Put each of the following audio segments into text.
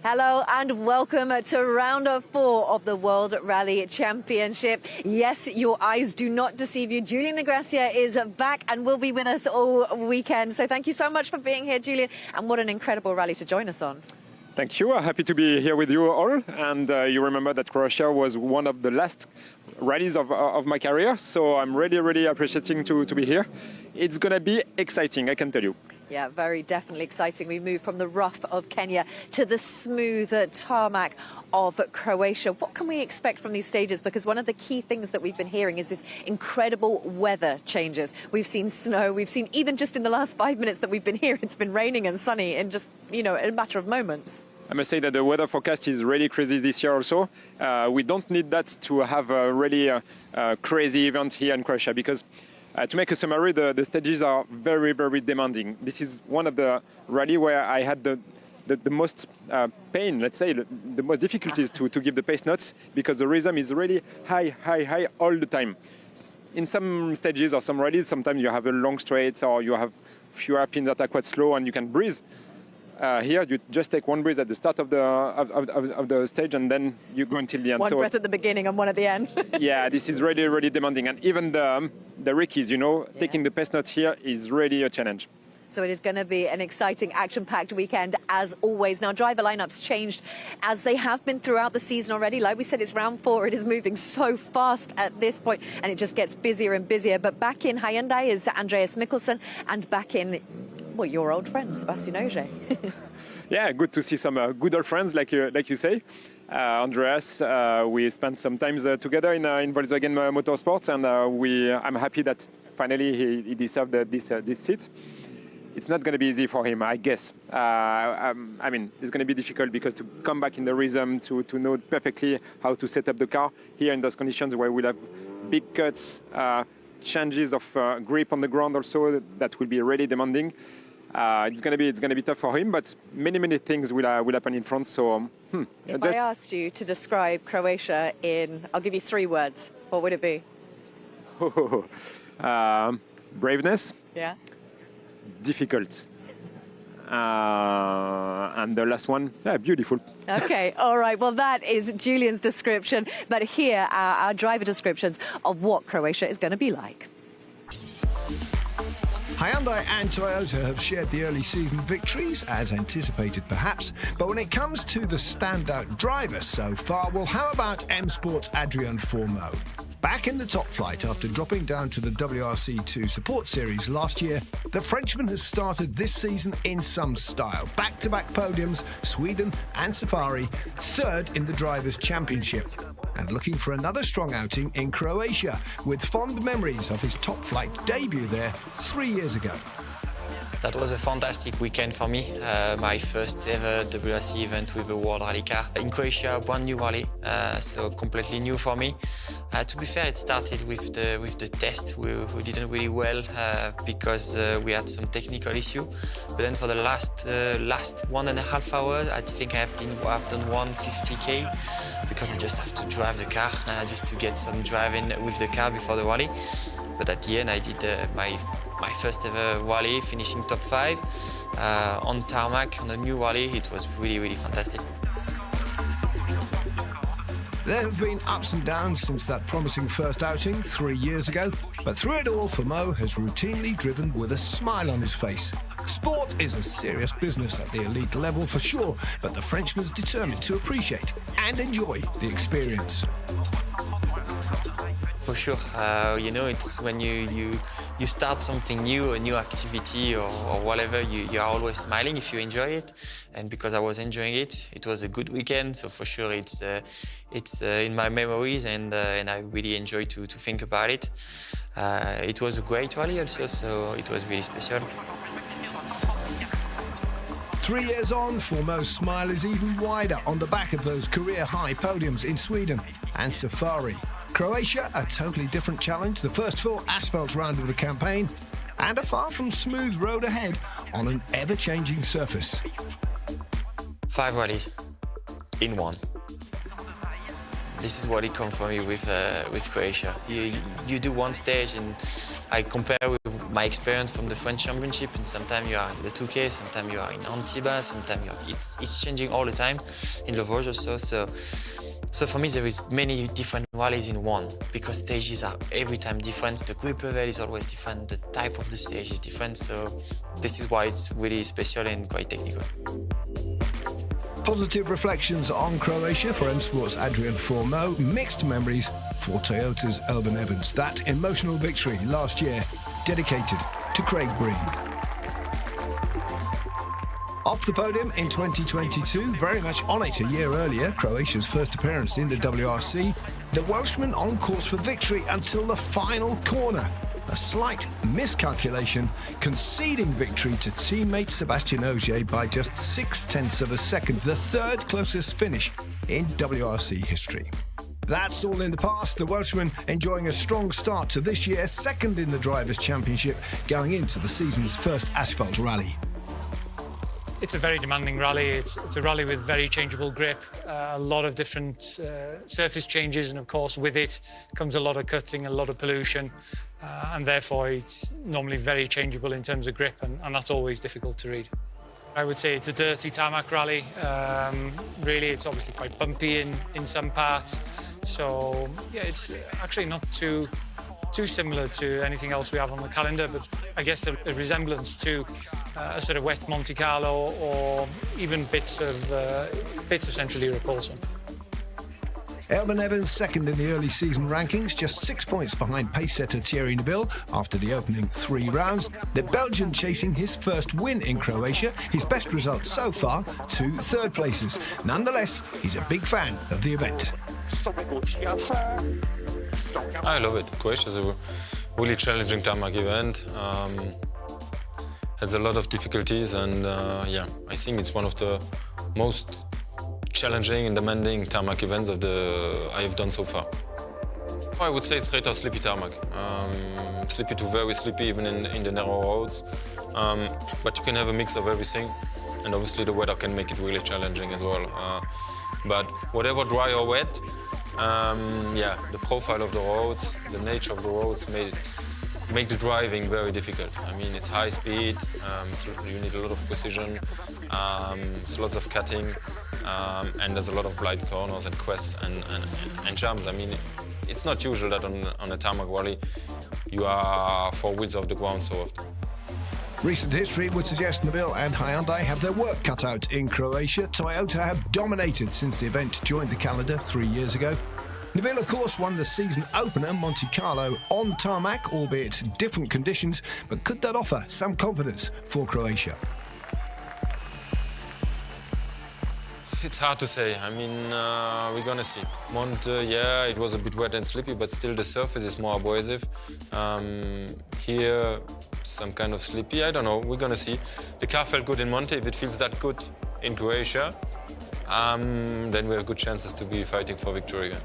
Hello and welcome to round 4 of the World Rally Championship. Yes, your eyes do not deceive you. Julian Gracia is back and will be with us all weekend. So thank you so much for being here, Julian. And what an incredible rally to join us on. Thank you. Happy to be here with you all. And you remember that Croatia was one of the last rallies of my career. So I'm really appreciating to be here. It's going to be exciting, I can tell you. Yeah, very definitely exciting. We move from the rough of Kenya to the smooth tarmac of Croatia. What can we expect from these stages? Because one of the key things that we've been hearing is this incredible weather changes. We've seen snow. We've seen, even just in the last 5 minutes that we've been here, it's been raining and sunny in just, in a matter of moments. I must say that the weather forecast is really crazy this year also. We don't need that to have a really crazy event here in Croatia, because to make a summary, the stages are very demanding. This is one of the rally where I had the most pain, let's say, the most difficulties to give the pace notes, because the rhythm is really high all the time. In some stages or some rallies, sometimes you have a long straight or you have few hairpins that are quite slow and you can breathe. Here, you just take one breath at the start of the stage, and then you go until the end. One breath at the beginning and one at the end. Yeah, this is really demanding, and even the rickies, taking the pace note here is really a challenge. So it is going to be an exciting, action-packed weekend, as always. Now, driver lineups changed, as they have been throughout the season already. Like we said, it's round 4. It is moving so fast at this point, and it just gets busier and busier. But back in Hyundai is Andreas Mikkelsen, and back in, well, your old friend, Sebastian Ogier. Yeah, good to see some good old friends, like you say. Andreas, we spent some time together in Volkswagen Motorsports, and I'm happy that finally he deserved this seat. It's not going to be easy for him, I guess. I mean, it's going to be difficult because to come back in the rhythm, to know perfectly how to set up the car here in those conditions where we'll have big cuts, changes of grip on the ground also, that will be really demanding. It's going to be tough for him, but many things will happen in front. So, if I asked you to describe Croatia in, I'll give you 3 words, what would it be? Braveness. Yeah. Difficult. And the last one, beautiful. Okay, all right. Well, that is Julian's description. But here are our driver descriptions of what Croatia is going to be like. Hyundai and Toyota have shared the early season victories, as anticipated perhaps, but when it comes to the standout driver so far, well, how about M Sport's Adrian Fourmeau? Back in the top flight after dropping down to the WRC 2 support series last year, the Frenchman has started this season in some style. Back-to-back podiums, Sweden and Safari, 3rd in the Drivers' Championship. And looking for another strong outing in Croatia, with fond memories of his top flight debut there 3 years ago. That was a fantastic weekend for me. My first ever WRC event with a World Rally car. In Croatia, a brand new rally, so completely new for me. To be fair, it started with the test. We didn't really well because we had some technical issue. But then for the last 1.5 hours, I think I've done 150K because I just have to drive the car just to get some driving with the car before the rally. But at the end, I did my first ever rally, finishing top 5 on tarmac on a new rally. It was really fantastic. There have been ups and downs since that promising first outing 3 years ago, but through it all, Fourmeau has routinely driven with a smile on his face. Sport is a serious business at the elite level for sure, but the Frenchman's determined to appreciate and enjoy the experience. For sure, it's when you start something new, a new activity or whatever, you are always smiling if you enjoy it. And because I was enjoying it, it was a good weekend. So for sure, it's in my memories, and I really enjoy to think about it. It was a great rally also, so it was really special. 3 years on, Fourmeau's smile is even wider on the back of those career-high podiums in Sweden and Safari. Croatia, a totally different challenge, the first full asphalt round of the campaign, and a far from smooth road ahead on an ever-changing surface. 5 rallies in one. This is what it comes for me with Croatia. You do one stage, and I compare my experience from the French Championship, and sometimes you are in the 2K, sometimes you are in Antibes, sometimes it's changing all the time in the Vosges also. So for me, there is many different rallies in one, because stages are every time different. The grip level is always different. The type of the stage is different. So this is why it's really special and quite technical. Positive reflections on Croatia for M Sport's Adrian Formeau, mixed memories for Toyota's Elvin Evans. That emotional victory last year dedicated to Craig Breen. Off the podium in 2022, very much on it a year earlier, Croatia's first appearance in the WRC, the Welshman on course for victory until the final corner. A slight miscalculation, conceding victory to teammate Sebastian Ogier by just 0.6 of a second, the third closest finish in WRC history. That's all in the past. The Welshman enjoying a strong start to this year, second in the Drivers' Championship, going into the season's first asphalt rally. It's a very demanding rally. It's a rally with very changeable grip, a lot of different surface changes, and of course with it comes a lot of cutting, a lot of pollution, and therefore it's normally very changeable in terms of grip, and that's always difficult to read. I would say it's a dirty tarmac rally. Really, it's obviously quite bumpy in some parts. So yeah, it's actually not too similar to anything else we have on the calendar, but I guess a resemblance to a sort of wet Monte Carlo, or even bits of Central Europe also. Elvin Evans second in the early season rankings, just 6 points behind pace setter Thierry Neuville after the opening 3 rounds. The Belgian chasing his first win in Croatia, his best result so far, 2 third places. Nonetheless, he's a big fan of the event. I love it. Croatia is a really challenging tarmac event. Has a lot of difficulties, and yeah, I think it's one of the most challenging and demanding tarmac events I have done so far. I would say it's straight or slippy tarmac. Slippy to very slippy, even in the narrow roads. But you can have a mix of everything, and obviously the weather can make it really challenging as well. But whatever dry or wet, yeah, the profile of the roads, the nature of the roads make the driving very difficult. I mean, it's high speed, so you need a lot of precision, it's lots of cutting, and there's a lot of blind corners and quests and jumps. I mean, it's not usual that on a tarmac rally you are 4 wheels off the ground so often. Recent history would suggest Neuville and Hyundai have their work cut out in Croatia. Toyota have dominated since the event joined the calendar 3 years ago. Neuville, of course, won the season opener, Monte Carlo, on tarmac, albeit different conditions, but could that offer some confidence for Croatia? It's hard to say. I mean, we're gonna see. Monte, yeah, it was a bit wet and slippy, but still the surface is more abrasive. Here, some kind of slippy, I don't know, we're gonna see. The car felt good in Monte. If it feels that good in Croatia, then we have good chances to be fighting for victory again.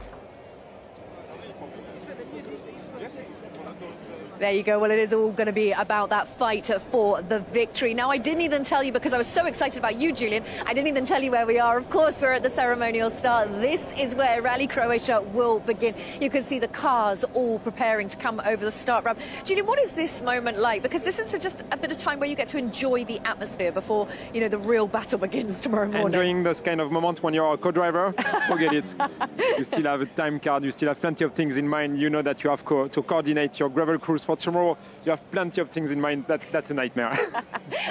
There you go. Well, it is all going to be about that fight for the victory. Now, I didn't even tell you, because I was so excited about you, Julian, I didn't even tell you where we are. Of course, we're at the ceremonial start. This is where Rally Croatia will begin. You can see the cars all preparing to come over the start ramp. Julian, what is this moment like? Because this is just a bit of time where you get to enjoy the atmosphere before, you know, the real battle begins tomorrow morning. Enjoying this kind of moment when you're a co-driver, forget it. You still have a time card, you still have plenty of things in mind. You know that you have to coordinate your gravel cruise for tomorrow. You have plenty of things in mind. That's a nightmare.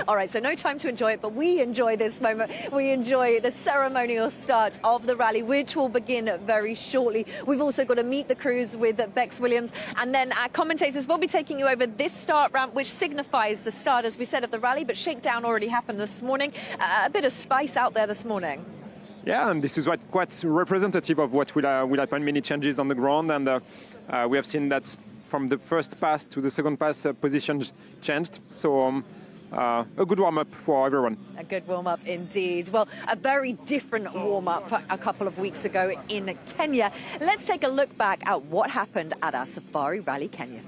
All right, so no time to enjoy it, but we enjoy this moment. We enjoy the ceremonial start of the rally, which will begin very shortly. We've also got to meet the crews with Bex Williams, and then our commentators will be taking you over this start ramp, which signifies the start, as we said, of the rally. But Shakedown already happened this morning. A bit of spice out there this morning. Yeah, and this is quite representative of what will happen. Many changes on the ground, and we have seen that from the first pass to the second pass, positions changed. So a good warm-up for everyone. A good warm-up indeed. Well, a very different warm-up a couple of weeks ago in Kenya. Let's take a look back at what happened at our Safari Rally Kenya.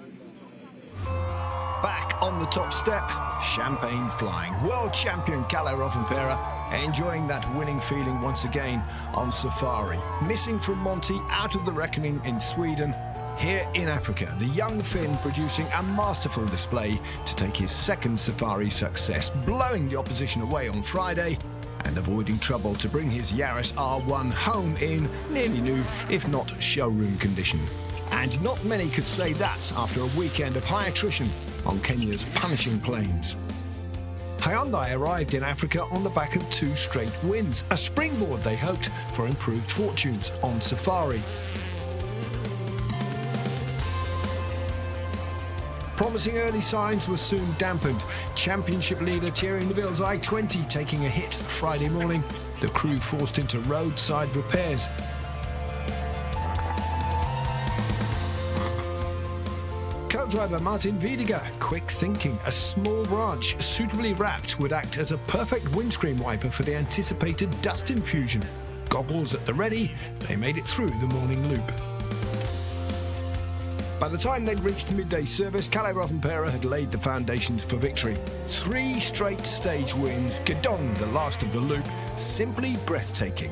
Back on the top step, champagne flying. World champion Kalle Rovanperä enjoying that winning feeling once again on Safari. Missing from Monte, out of the reckoning in Sweden. Here in Africa, the young Finn producing a masterful display to take his second safari success, blowing the opposition away on Friday and avoiding trouble to bring his Yaris R1 home in nearly new, if not showroom condition. And not many could say that after a weekend of high attrition on Kenya's punishing plains. Hyundai arrived in Africa on the back of 2 straight wins, a springboard they hoped for improved fortunes on safari. Promising early signs were soon dampened. Championship leader Thierry Neuville's i20 taking a hit Friday morning, the crew forced into roadside repairs. Co-driver Martin Wiedeger, quick thinking, a small branch suitably wrapped would act as a perfect windscreen wiper for the anticipated dust infusion. Goggles at the ready, they made it through the morning loop. By the time they'd reached midday service, Kalle Rovanperä had laid the foundations for victory. 3 straight stage wins, Shakedown, the last of the loop, simply breathtaking.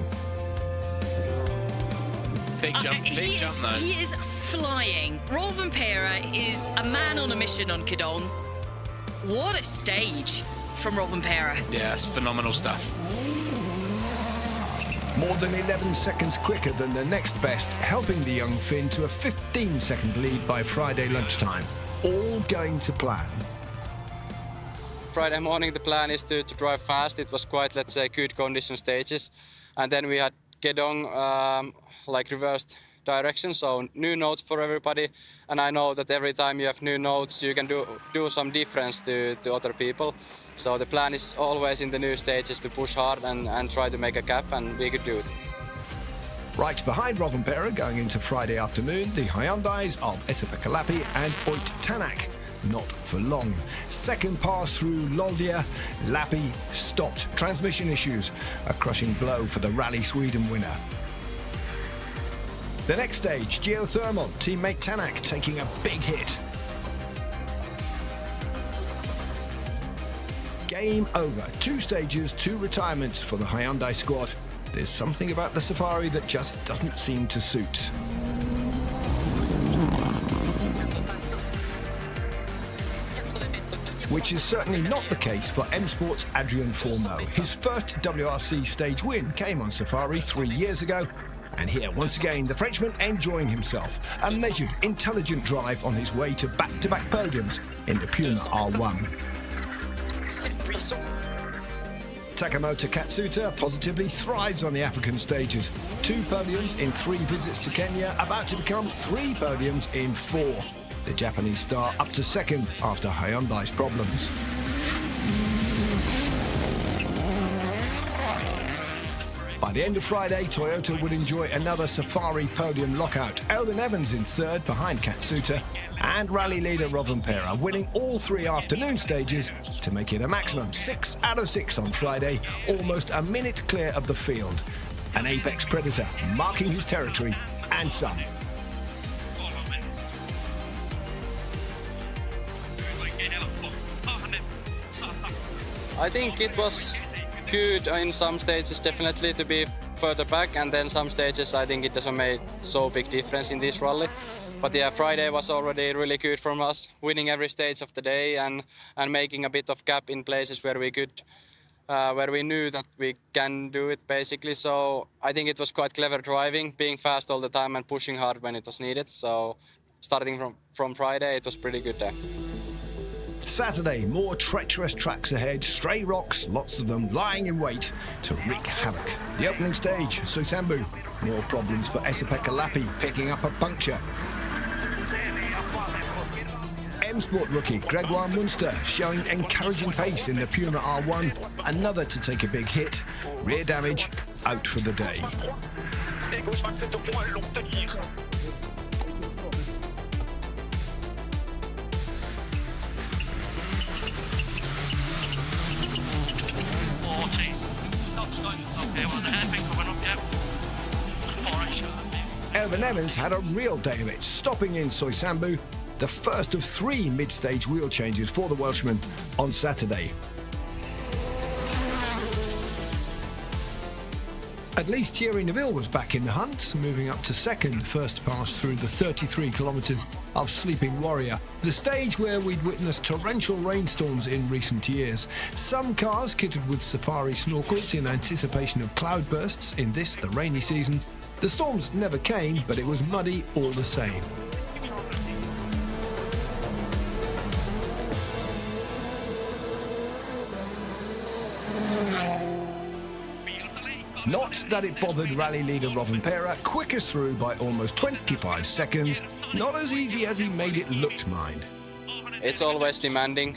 Big jump, though. He is flying. Rovanperä is a man on a mission on Shakedown. What a stage from Rovanperä. Yeah, it's phenomenal stuff. More than 11 seconds quicker than the next best, helping the young Finn to a 15-second lead by Friday lunchtime. All going to plan. Friday morning the plan is to drive fast. It was quite, let's say, good condition stages. And then we had Shakedown like reversed direction, so new notes for everybody. And I know that every time you have new notes, you can do some difference to other people. So the plan is always in the new stages to push hard and try to make a gap, and we could do it. Right behind Rovanperä going into Friday afternoon, the Hyundais of Esa-Pekka Lappi and Oit Tanak. Not for long. Second pass through Loldia, Lappi stopped. Transmission issues, a crushing blow for the Rally Sweden winner. The next stage, geothermal, teammate Tanak taking a big hit. Game over. 2 stages, 2 retirements for the Hyundai squad. There's something about the safari that just doesn't seem to suit. Which is certainly not the case for M Sport's Adrian Fourneau. His first WRC stage win came on safari 3 years ago. And here, once again, the Frenchman enjoying himself. A measured, intelligent drive on his way to back-to-back podiums in the Puma R1. Takamoto Katsuta positively thrives on the African stages. 2 podiums in 3 visits to Kenya, about to become 3 podiums in 4. The Japanese star up to second after Hyundai's problems. By the end of Friday, Toyota would enjoy another safari podium lockout. Elvin Evans in 3rd behind Katsuta, and rally leader Rovanperä winning all 3 afternoon stages to make it a maximum 6 out of 6 on Friday, almost a minute clear of the field. An apex predator marking his territory and some. I think it was good in some stages, definitely, to be further back, and then some stages I think it doesn't make so big difference in this rally. But yeah, Friday was already really good from us, winning every stage of the day and making a bit of gap in places where we could, where we knew that we can do it basically. So I think it was quite clever driving, being fast all the time and pushing hard when it was needed. So starting from Friday, it was pretty good there. Saturday, more treacherous tracks ahead, stray rocks, lots of them lying in wait to wreak havoc. The opening stage, Soisambu, more problems for Esa-Pekka Lappi, picking up a puncture. M Sport rookie Gregoire Munster showing encouraging pace in the Puma R1, another to take a big hit, rear damage, out for the day. Elvin Evans had a real day of it, stopping in Soisambu, the first of 3 mid-stage wheel changes for the Welshman on Saturday. At least Thierry Neuville was back in the hunt, moving up to second, first to pass through the 33 kilometres of Sleeping Warrior, the stage where we'd witnessed torrential rainstorms in recent years. Some cars kitted with safari snorkels in anticipation of cloudbursts in this, the rainy season. The storms never came, but it was muddy all the same. Not that it bothered rally leader Rovanperä, quickest through by almost 25 seconds. Not as easy as he made it look, mind. It's always demanding.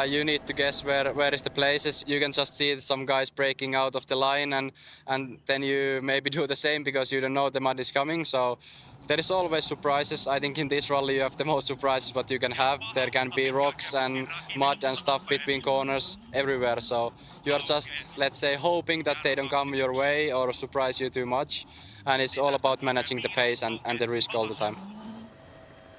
You need to guess where is the places. You can just see some guys breaking out of the line, and then you maybe do the same because you don't know the mud is coming. So there is always surprises. I think in this rally you have the most surprises what you can have. There can be rocks and mud and stuff between corners everywhere. So you are just, let's say, hoping that they don't come your way or surprise you too much. And it's all about managing the pace and the risk all the time.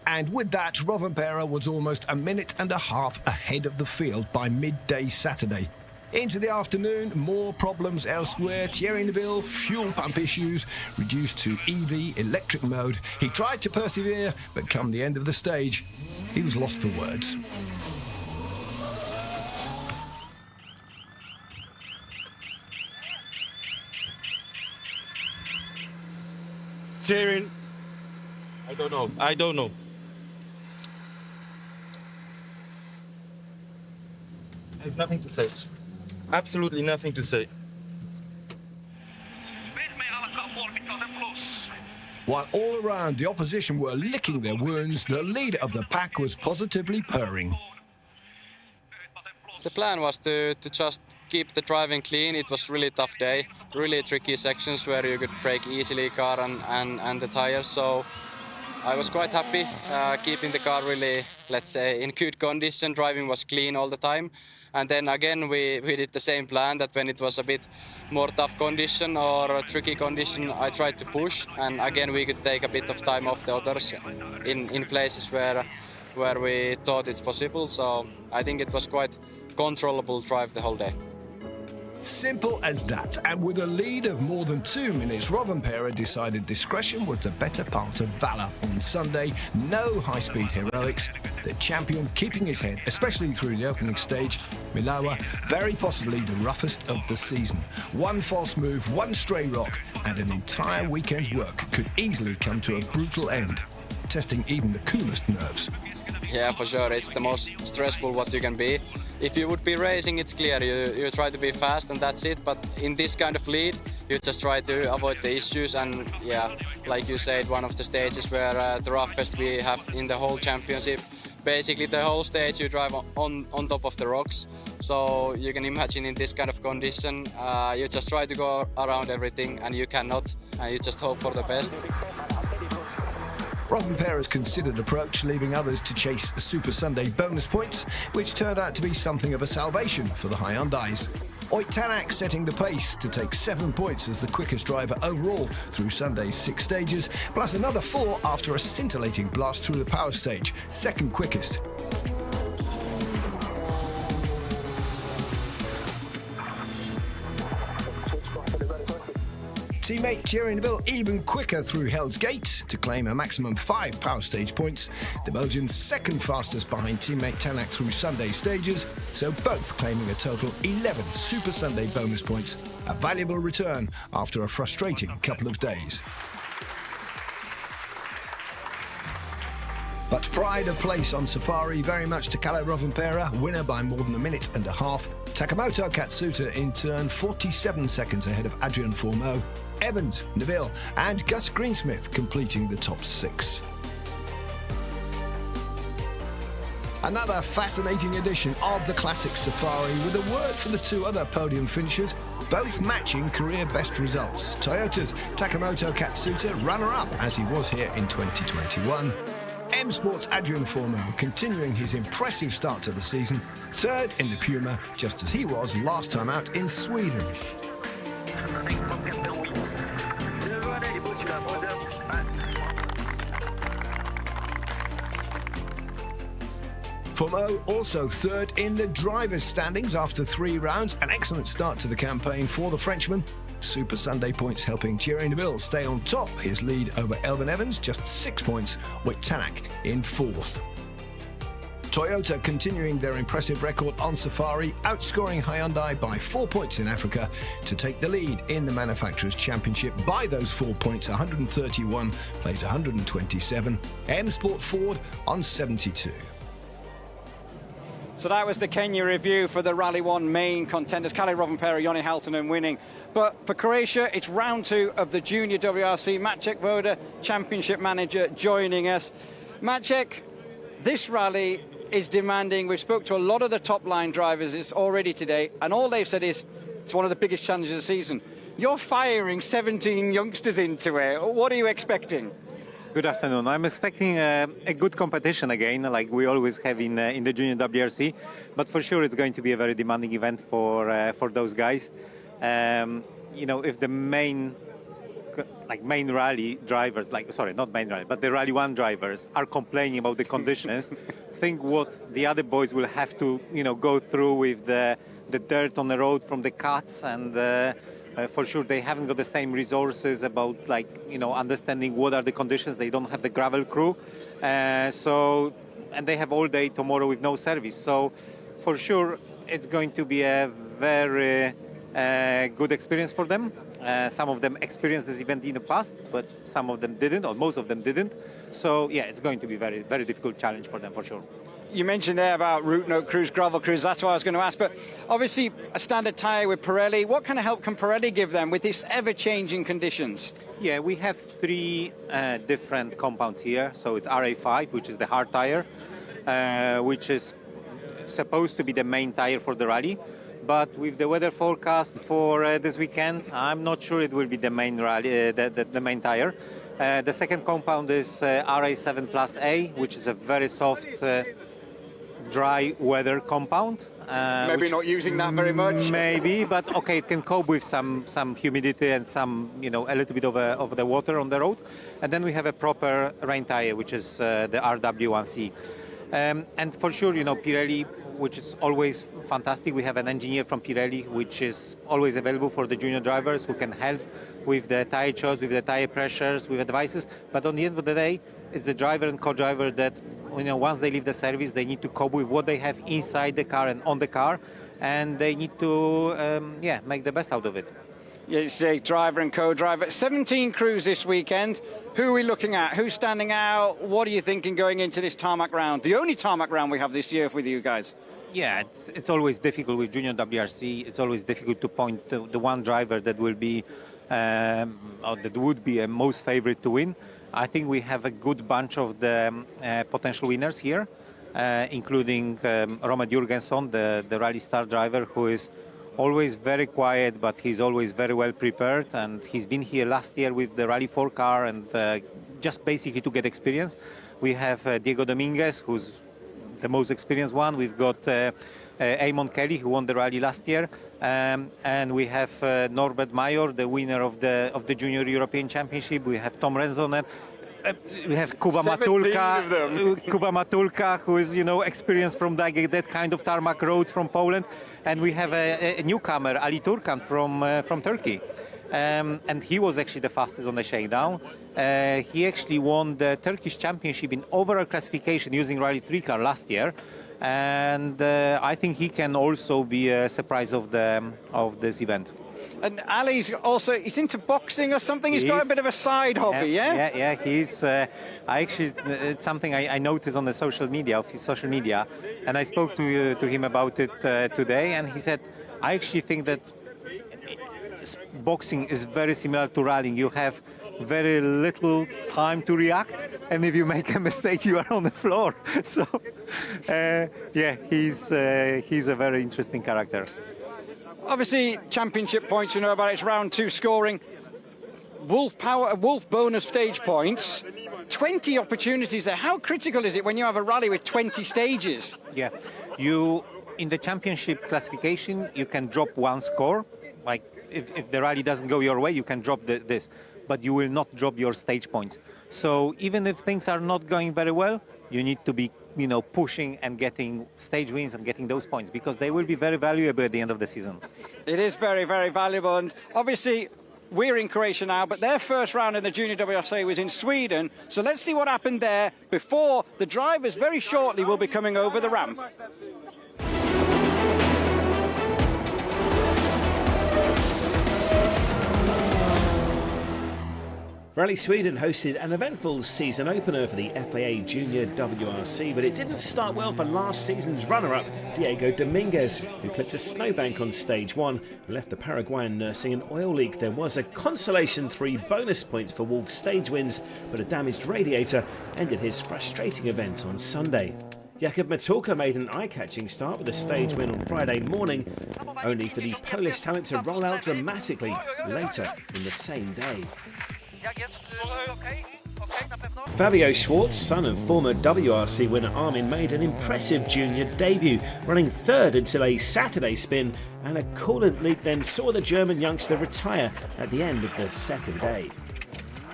And with that, Rovanperä was almost a minute and a half ahead of the field by midday Saturday. Into the afternoon, more problems elsewhere. Thierry Neuville, fuel pump issues, reduced to EV, electric mode. He tried to persevere, but come the end of the stage, he was lost for words. Thierry, I don't know. I have nothing to say. Absolutely nothing to say. While all around the opposition were licking their wounds, the leader of the pack was positively purring. The plan was to just keep the driving clean. It was a really tough day, really tricky sections where you could break easily car and the tires. So I was quite happy keeping the car really, let's say, in good condition. Driving was clean all the time. And then again, we did the same plan, that when it was a bit more tough condition or a tricky condition, I tried to push. And again, we could take a bit of time off the others in places where we thought it's possible. So I think it was quite controllable drive the whole day. Simple as that, and with a lead of more than 2 minutes, Rovanperä decided discretion was the better part of valour on Sunday. No high-speed heroics. The champion keeping his head, especially through the opening stage. Milawa, very possibly the roughest of the season. One false move, one stray rock, and an entire weekend's work could easily come to a brutal end, testing even the coolest nerves. Yeah, for sure. It's the most stressful what you can be. If you would be racing, it's clear. You try to be fast and that's it. But in this kind of lead, you just try to avoid the issues. And yeah, like you said, one of the stages where the roughest we have in the whole championship. Basically, the whole stage you drive on top of the rocks. So you can imagine in this kind of condition, you just try to go around everything and you cannot. And you just hope for the best. Rovanperä's considered approach, leaving others to chase Super Sunday bonus points, which turned out to be something of a salvation for the Hyundais. Oitanak setting the pace to take 7 points as the quickest driver overall through Sunday's 6 stages, plus another 4 after a scintillating blast through the power stage, second quickest. Teammate Thierry Neuville even quicker through Hell's Gate to claim a maximum 5 power stage points. The Belgian's second fastest behind teammate Tanak through Sunday stages, so both claiming a total 11 Super Sunday bonus points. A valuable return after a frustrating couple of days. But pride of place on Safari very much to Kalle Rovanperä, winner by more than a minute and a half. Takamoto Katsuta in turn 47 seconds ahead of Adrian Fourmeau. Evans, Neuville and Gus Greensmith completing the top 6. Another fascinating edition of the Classic Safari with a word for the 2 other podium finishers, both matching career best results. Toyota's Takamoto Katsuta, runner-up as he was here in 2021. M Sport's Adrian Fourmeau continuing his impressive start to the season, 3rd in the Puma, just as he was last time out in Sweden. Fourmeau also 3rd in the drivers' standings after 3 rounds. An excellent start to the campaign for the Frenchman. Super Sunday points helping Thierry Neuville stay on top. His lead over Elvin Evans, just 6 points, with Tanak in 4th. Toyota continuing their impressive record on Safari, outscoring Hyundai by 4 points in Africa to take the lead in the Manufacturers' Championship by those 4 points. 131 plays 127. M Sport Ford on 72. So that was the Kenya review for the Rally 1 main contenders. Kalle Rovanperä, Joni Halttunen winning. But for Croatia, it's round 2 of the Junior WRC. Maciek Voda, Championship Manager, joining us. Maciek, this rally is demanding. We've spoke to a lot of the top-line drivers already today, and all they've said is it's one of the biggest challenges of the season. You're firing 17 youngsters into it. What are you expecting? Good afternoon. I'm expecting a good competition again, like we always have in the Junior WRC. But for sure, it's going to be a very demanding event for those guys. You know, if the main rally drivers, not main rally, but the Rally 1 drivers are complaining about the conditions, think what the other boys will have to, go through with the dirt on the road from the cuts, and for sure they haven't got the same resources about understanding what are the conditions. They don't have the gravel crew, and they have all day tomorrow with no service. So for sure it's going to be a very good experience for them. Some of them experienced this event in the past, but some of them didn't, or most of them didn't. So yeah, it's going to be a very, very difficult challenge for them for sure. You mentioned there about route note crews, gravel crews, that's what I was going to ask. But obviously a standard tyre with Pirelli. What kind of help can Pirelli give them with this ever-changing conditions? Yeah, we have 3 different compounds here. So it's RA5, which is the hard tyre, which is supposed to be the main tyre for the rally. But with the weather forecast for this weekend, I'm not sure it will be the main rally, the main tyre. The second compound is RA7 plus A, which is a very soft, dry weather compound. Maybe not using that very much. Maybe, but okay, it can cope with some humidity and some, a little bit of the water on the road. And then we have a proper rain tyre, which is the RW1C. And for sure, Pirelli, which is always fantastic. We have an engineer from Pirelli, which is always available for the junior drivers, who can help with the tire choice, with the tire pressures, with advices. But on the end of the day, it's the driver and co-driver that, once they leave the service, they need to cope with what they have inside the car and on the car, and they need to, make the best out of it. Yeah, you say driver and co-driver. 17 crews this weekend. Who are we looking at? Who's standing out? What are you thinking going into this tarmac round? The only tarmac round we have this year with you guys. Yeah, it's always difficult with Junior WRC. It's always difficult to point to the one driver that will be, or that would be a most favorite to win. I think we have a good bunch of the potential winners here, including Robert Jurgenson, the rally star driver, who is always very quiet, but he's always very well prepared. And he's been here last year with the Rally 4 car and just basically to get experience. We have Diego Dominguez, who's the most experienced one. We've got Eamon Kelly, who won the rally last year, and we have Norbert Major, the winner of the Junior European Championship. We have Tom Renzonen. We have Kuba Matulka, who is, experienced from that kind of tarmac roads from Poland, and we have a newcomer, Ali Turkan from Turkey, and he was actually the fastest on the Shakedown. He actually won the Turkish Championship in overall classification using Rally 3 car last year, and I think he can also be a surprise of this event. And Ali's he's into boxing or something. He's got a bit of a side hobby, yeah? Yeah. He's. It's something I noticed on the social media, and I spoke to him about it today, and he said, I actually think that boxing is very similar to rallying. You have very little time to react, and if you make a mistake, you are on the floor. So, he's a very interesting character. Obviously, championship points, you know about it. It's round 2 scoring. Wolf bonus stage points. 20 opportunities there. How critical is it when you have a rally with 20 stages? Yeah, in the championship classification, you can drop 1 score. Like if the rally doesn't go your way, you can drop this, but you will not drop your stage points. So even if things are not going very well, you need to be, pushing and getting stage wins and getting those points, because they will be very valuable at the end of the season. It is very, very valuable, and obviously we're in Croatia now, but their first round in the Junior WRC was in Sweden, so let's see what happened there before the drivers very shortly will be coming over the ramp. Rally Sweden hosted an eventful season opener for the FIA Junior WRC, but it didn't start well for last season's runner-up, Diego Dominguez, who clipped a snowbank on stage 1 and left the Paraguayan nursing an oil leak. There was a consolation 3 bonus points for Wolf's stage wins, but a damaged radiator ended his frustrating event on Sunday. Jakub Maturka made an eye-catching start with a stage win on Friday morning, only for the Polish talent to roll out dramatically later in the same day. Fabio Schwartz, son of former WRC winner Armin, made an impressive junior debut, running third until a Saturday spin, and a coolant leak then saw the German youngster retire at the end of the second day.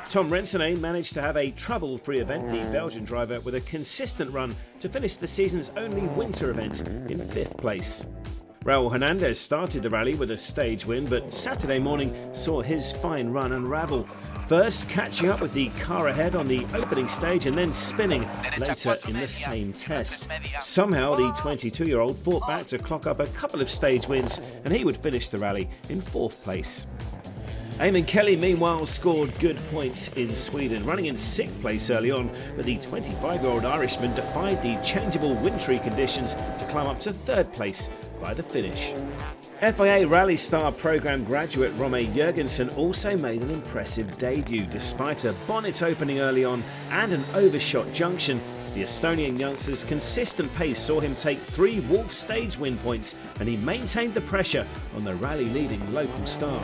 Tom Rensenet managed to have a trouble-free event, the Belgian driver, with a consistent run to finish the season's only winter event in 5th place. Raul Hernandez started the rally with a stage win, but Saturday morning saw his fine run unravel. First catching up with the car ahead on the opening stage and then spinning later in the same test. Somehow the 22-year-old fought back to clock up a couple of stage wins, and he would finish the rally in 4th place. Eamon Kelly meanwhile scored good points in Sweden, running in 6th place early on, but the 25-year-old Irishman defied the changeable wintry conditions to climb up to 3rd place by the finish. FIA Rally Star Programme graduate Rome Jurgensen also made an impressive debut. Despite a bonnet opening early on and an overshot junction, the Estonian youngster's consistent pace saw him take 3 Wolf stage win points, and he maintained the pressure on the rally-leading local star.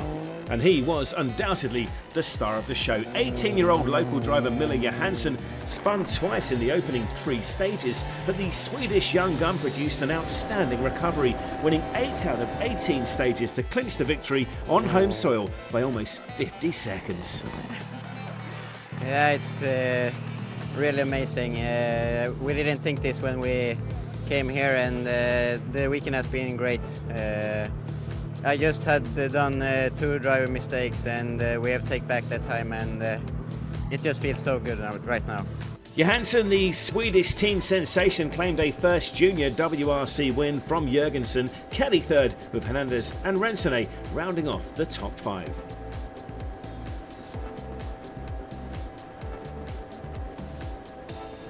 And he was undoubtedly the star of the show. 18-year-old local driver Miller Johansson spun twice in the opening 3 stages, but the Swedish young gun produced an outstanding recovery, winning 8 out of 18 stages to clinch the victory on home soil by almost 50 seconds. Yeah, it's really amazing. We didn't think this when we came here, and the weekend has been great. I just had done 2 driver mistakes, and we have taken back that time, and it just feels so good right now. Johansson, the Swedish teen sensation, claimed a first junior WRC win from Jurgensen. Kelly third, with Hernandez and Rensenet rounding off the top 5.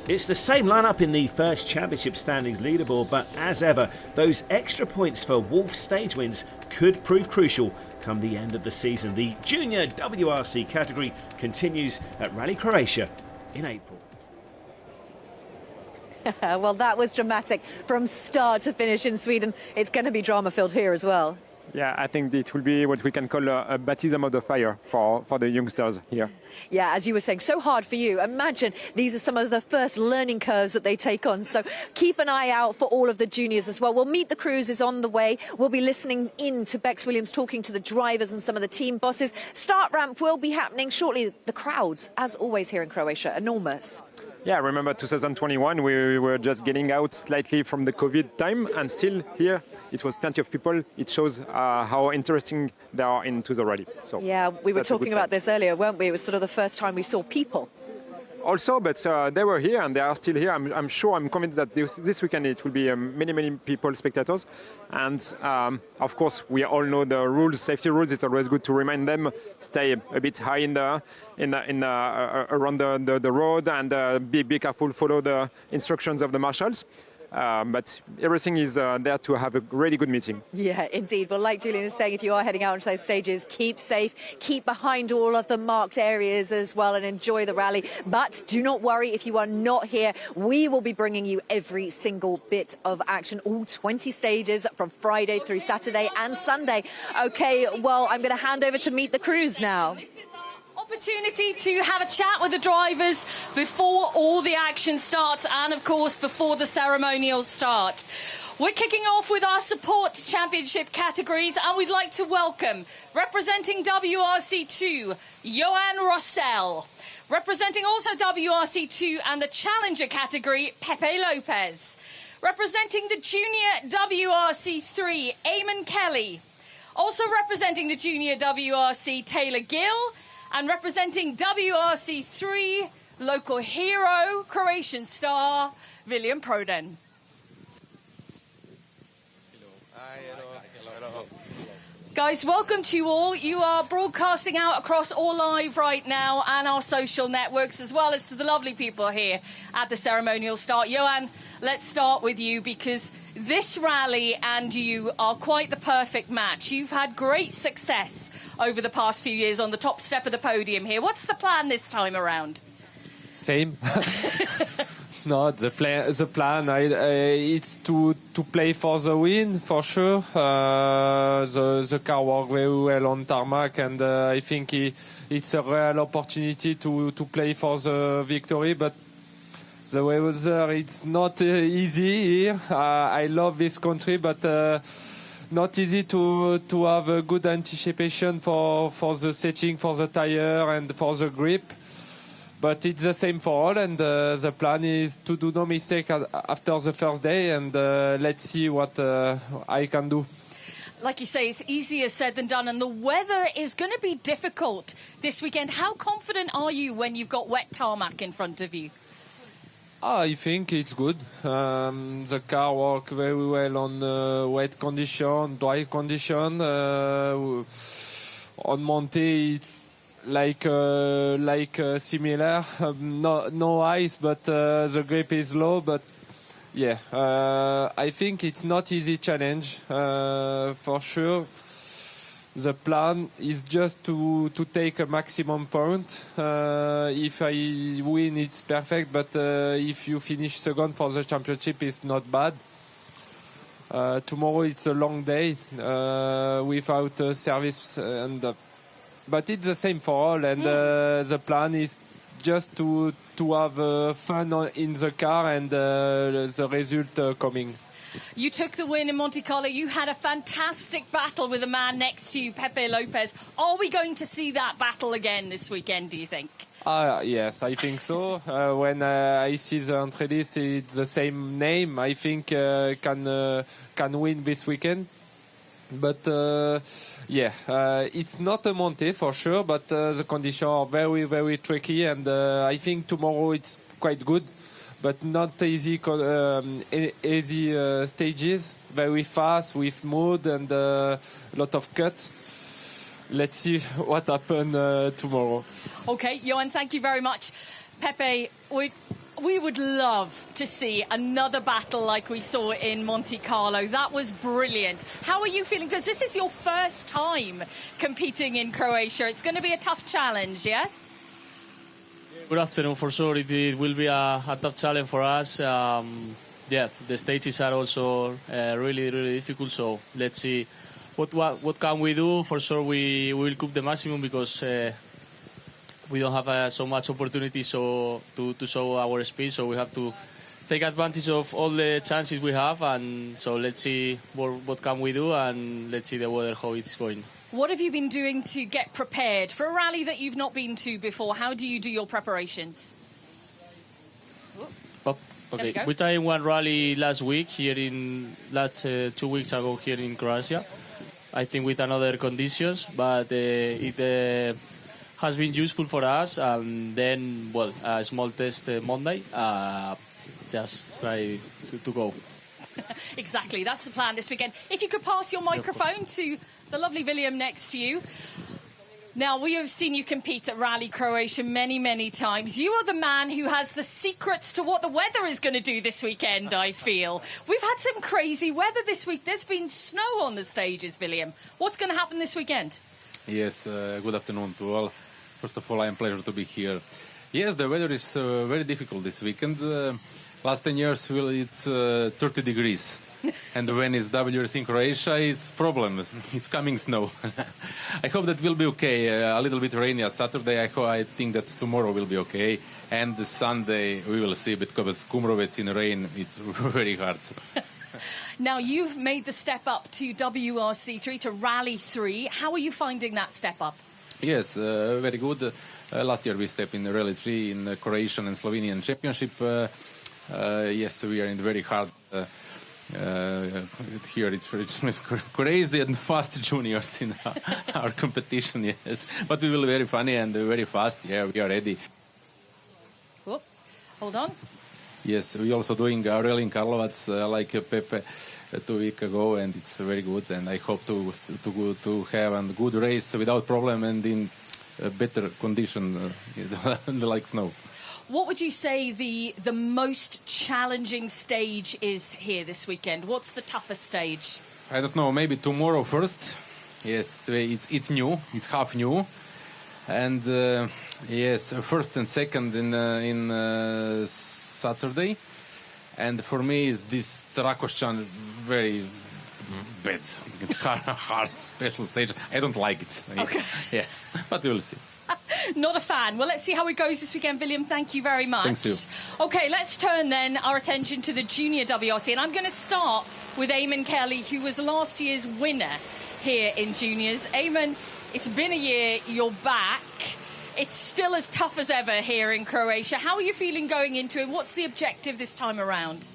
It's the same lineup in the first championship standings leaderboard, but as ever, those extra points for Wolf stage wins could prove crucial come the end of the season. The Junior WRC category continues at Rally Croatia in April. Well, that was dramatic from start to finish in Sweden. It's going to be drama-filled here as well. Yeah, I think it will be what we can call a baptism of the fire for the youngsters here. Yeah, as you were saying, so hard for you. Imagine these are some of the first learning curves that they take on. So keep an eye out for all of the juniors as well. We'll meet the crews is on the way. We'll be listening in to Bex Williams talking to the drivers and some of the team bosses. Start ramp will be happening shortly. The crowds, as always here in Croatia, enormous. Yeah, remember 2021, we were just getting out slightly from the COVID time, and still here it was plenty of people. It shows how interesting they are into the rally. So yeah, we were talking about this earlier, weren't we? It was sort of the first time we saw people. Also, but they were here and they are still here. I'm sure, I'm convinced that this weekend it will be many people, spectators. And of course, we all know the rules, safety rules. It's always good to remind them, stay a bit high around the road, and be careful, follow the instructions of the marshals. But everything is there to have a really good meeting. Yeah, indeed. Well, like Julian is saying, if you are heading out onto those stages, keep safe, keep behind all of the marked areas as well, and enjoy the rally. But do not worry if you are not here. We will be bringing you every single bit of action, all 20 stages from Friday through Saturday and Sunday. Okay, well, I'm going to hand over to Meet the Crews now. Opportunity to have a chat with the drivers before all the action starts, and of course before the ceremonial start. We're kicking off with our support championship categories, and we'd like to welcome, representing WRC2, Johan Rossell. Representing also WRC2 and the Challenger category, Pepe Lopez. Representing the Junior WRC3, Eamon Kelly. Also representing the Junior WRC, Taylor Gill. And representing WRC3, local hero, Croatian star, William Proden. Guys, welcome to you all. You are broadcasting out across All Live right now and our social networks, as well as to the lovely people here at the ceremonial start. Johan, let's start with you, because this rally and you are quite the perfect match. You've had great success over the past few years on the top step of the podium here. What's the plan this time around? Same. No, the plan it's to play for the win, for sure. The car worked very well on tarmac, and I think it's a real opportunity to play for the victory. But the weather, it's not easy here. I love this country, but not easy to have a good anticipation for the setting, for the tire, and for the grip. But it's the same for all, and the plan is to do no mistake after the first day, and let's see what I can do. Like you say, it's easier said than done, and the weather is going to be difficult this weekend. How confident are you when you've got wet tarmac in front of you? I think it's good. The car works very well on wet condition, dry condition. On Monte, it's like similar, no ice, but the grip is low. But yeah, I think it's not easy challenge for sure. The plan is just to take a maximum point. If I win, it's perfect. But if you finish second for the championship, it's not bad. Tomorrow it's a long day without service and. But it's the same for all, and the plan is just to have fun in the car and the result coming. You took the win in Monte Carlo. You had a fantastic battle with the man next to you, Pepe Lopez. Are we going to see that battle again this weekend, do you think? Yes, I think so. When I see the entry list, it's the same name. I think can win this weekend. But it's not a Monte for sure, but the conditions are very, very tricky, and I think tomorrow it's quite good, but not easy stages, very fast with mud and a lot of cut. Let's see what happens tomorrow. Okay, Johan, thank you very much. Pepe, we would love to see another battle like we saw in Monte Carlo. That was brilliant. How are you feeling? Because this is your first time competing in Croatia. It's going to be a tough challenge, yes? Good afternoon. For sure, it will be a tough challenge for us. The stages are also really, really difficult. So let's see what can we do. For sure, we will cook the maximum, because we don't have so much opportunity to show our speed, so we have to take advantage of all the chances we have, and so let's see what can we do, and let's see the weather, how it's going. What have you been doing to get prepared for a rally that you've not been to before? How do you do your preparations? Okay, we tried one rally last 2 weeks ago here in Croatia. I think with another conditions, but it has been useful for us, and then, a small test Monday, just try to go. Exactly, that's the plan this weekend. If you could pass your microphone to the lovely William next to you. Now, we have seen you compete at Rally Croatia many, many times. You are the man who has the secrets to what the weather is going to do this weekend, I feel. We've had some crazy weather this week. There's been snow on the stages, William. What's going to happen this weekend? Yes, good afternoon to all. First of all, I'm pleasure to be here. Yes, the weather is very difficult this weekend. Last 10 years, it's 30 degrees. And when it's WRC in Croatia, it's problem. It's coming snow. I hope that will be okay. A little bit rainy on Saturday. I think that tomorrow will be okay. And the Sunday, we will see, because Kumrovec in rain, it's very hard. Now, you've made the step up to WRC3, to Rally 3. How are you finding that step up? Yes, very good. Last year we stepped in Rally 3 in the Croatian and Slovenian Championship. Yes, we are in very hard. Here it's crazy and fast juniors in our competition, yes. But we will be very funny and very fast. Yeah, we are ready. Whoop. Hold on. Yes, we also doing a rally in Karlovac like Pepe 2 weeks ago, and it's very good. And I hope to have a good race without problem and in better condition like snow. What would you say the most challenging stage is here this weekend? What's the toughest stage? I don't know, maybe tomorrow first. Yes, it's new, it's half new. And yes, first and second in Saturday. And for me, is this Trakošćan very bad, hard special stage. I don't like it. Okay. Yes, but we'll see. Not a fan. Well, let's see how it goes this weekend, William. Thank you very much. Thank you. Okay, let's turn then our attention to the Junior WRC. And I'm going to start with Eamon Kelly, who was last year's winner here in Juniors. Eamon, it's been a year. You're back. It's still as tough as ever here in Croatia. How are you feeling going into it? What's the objective this time around?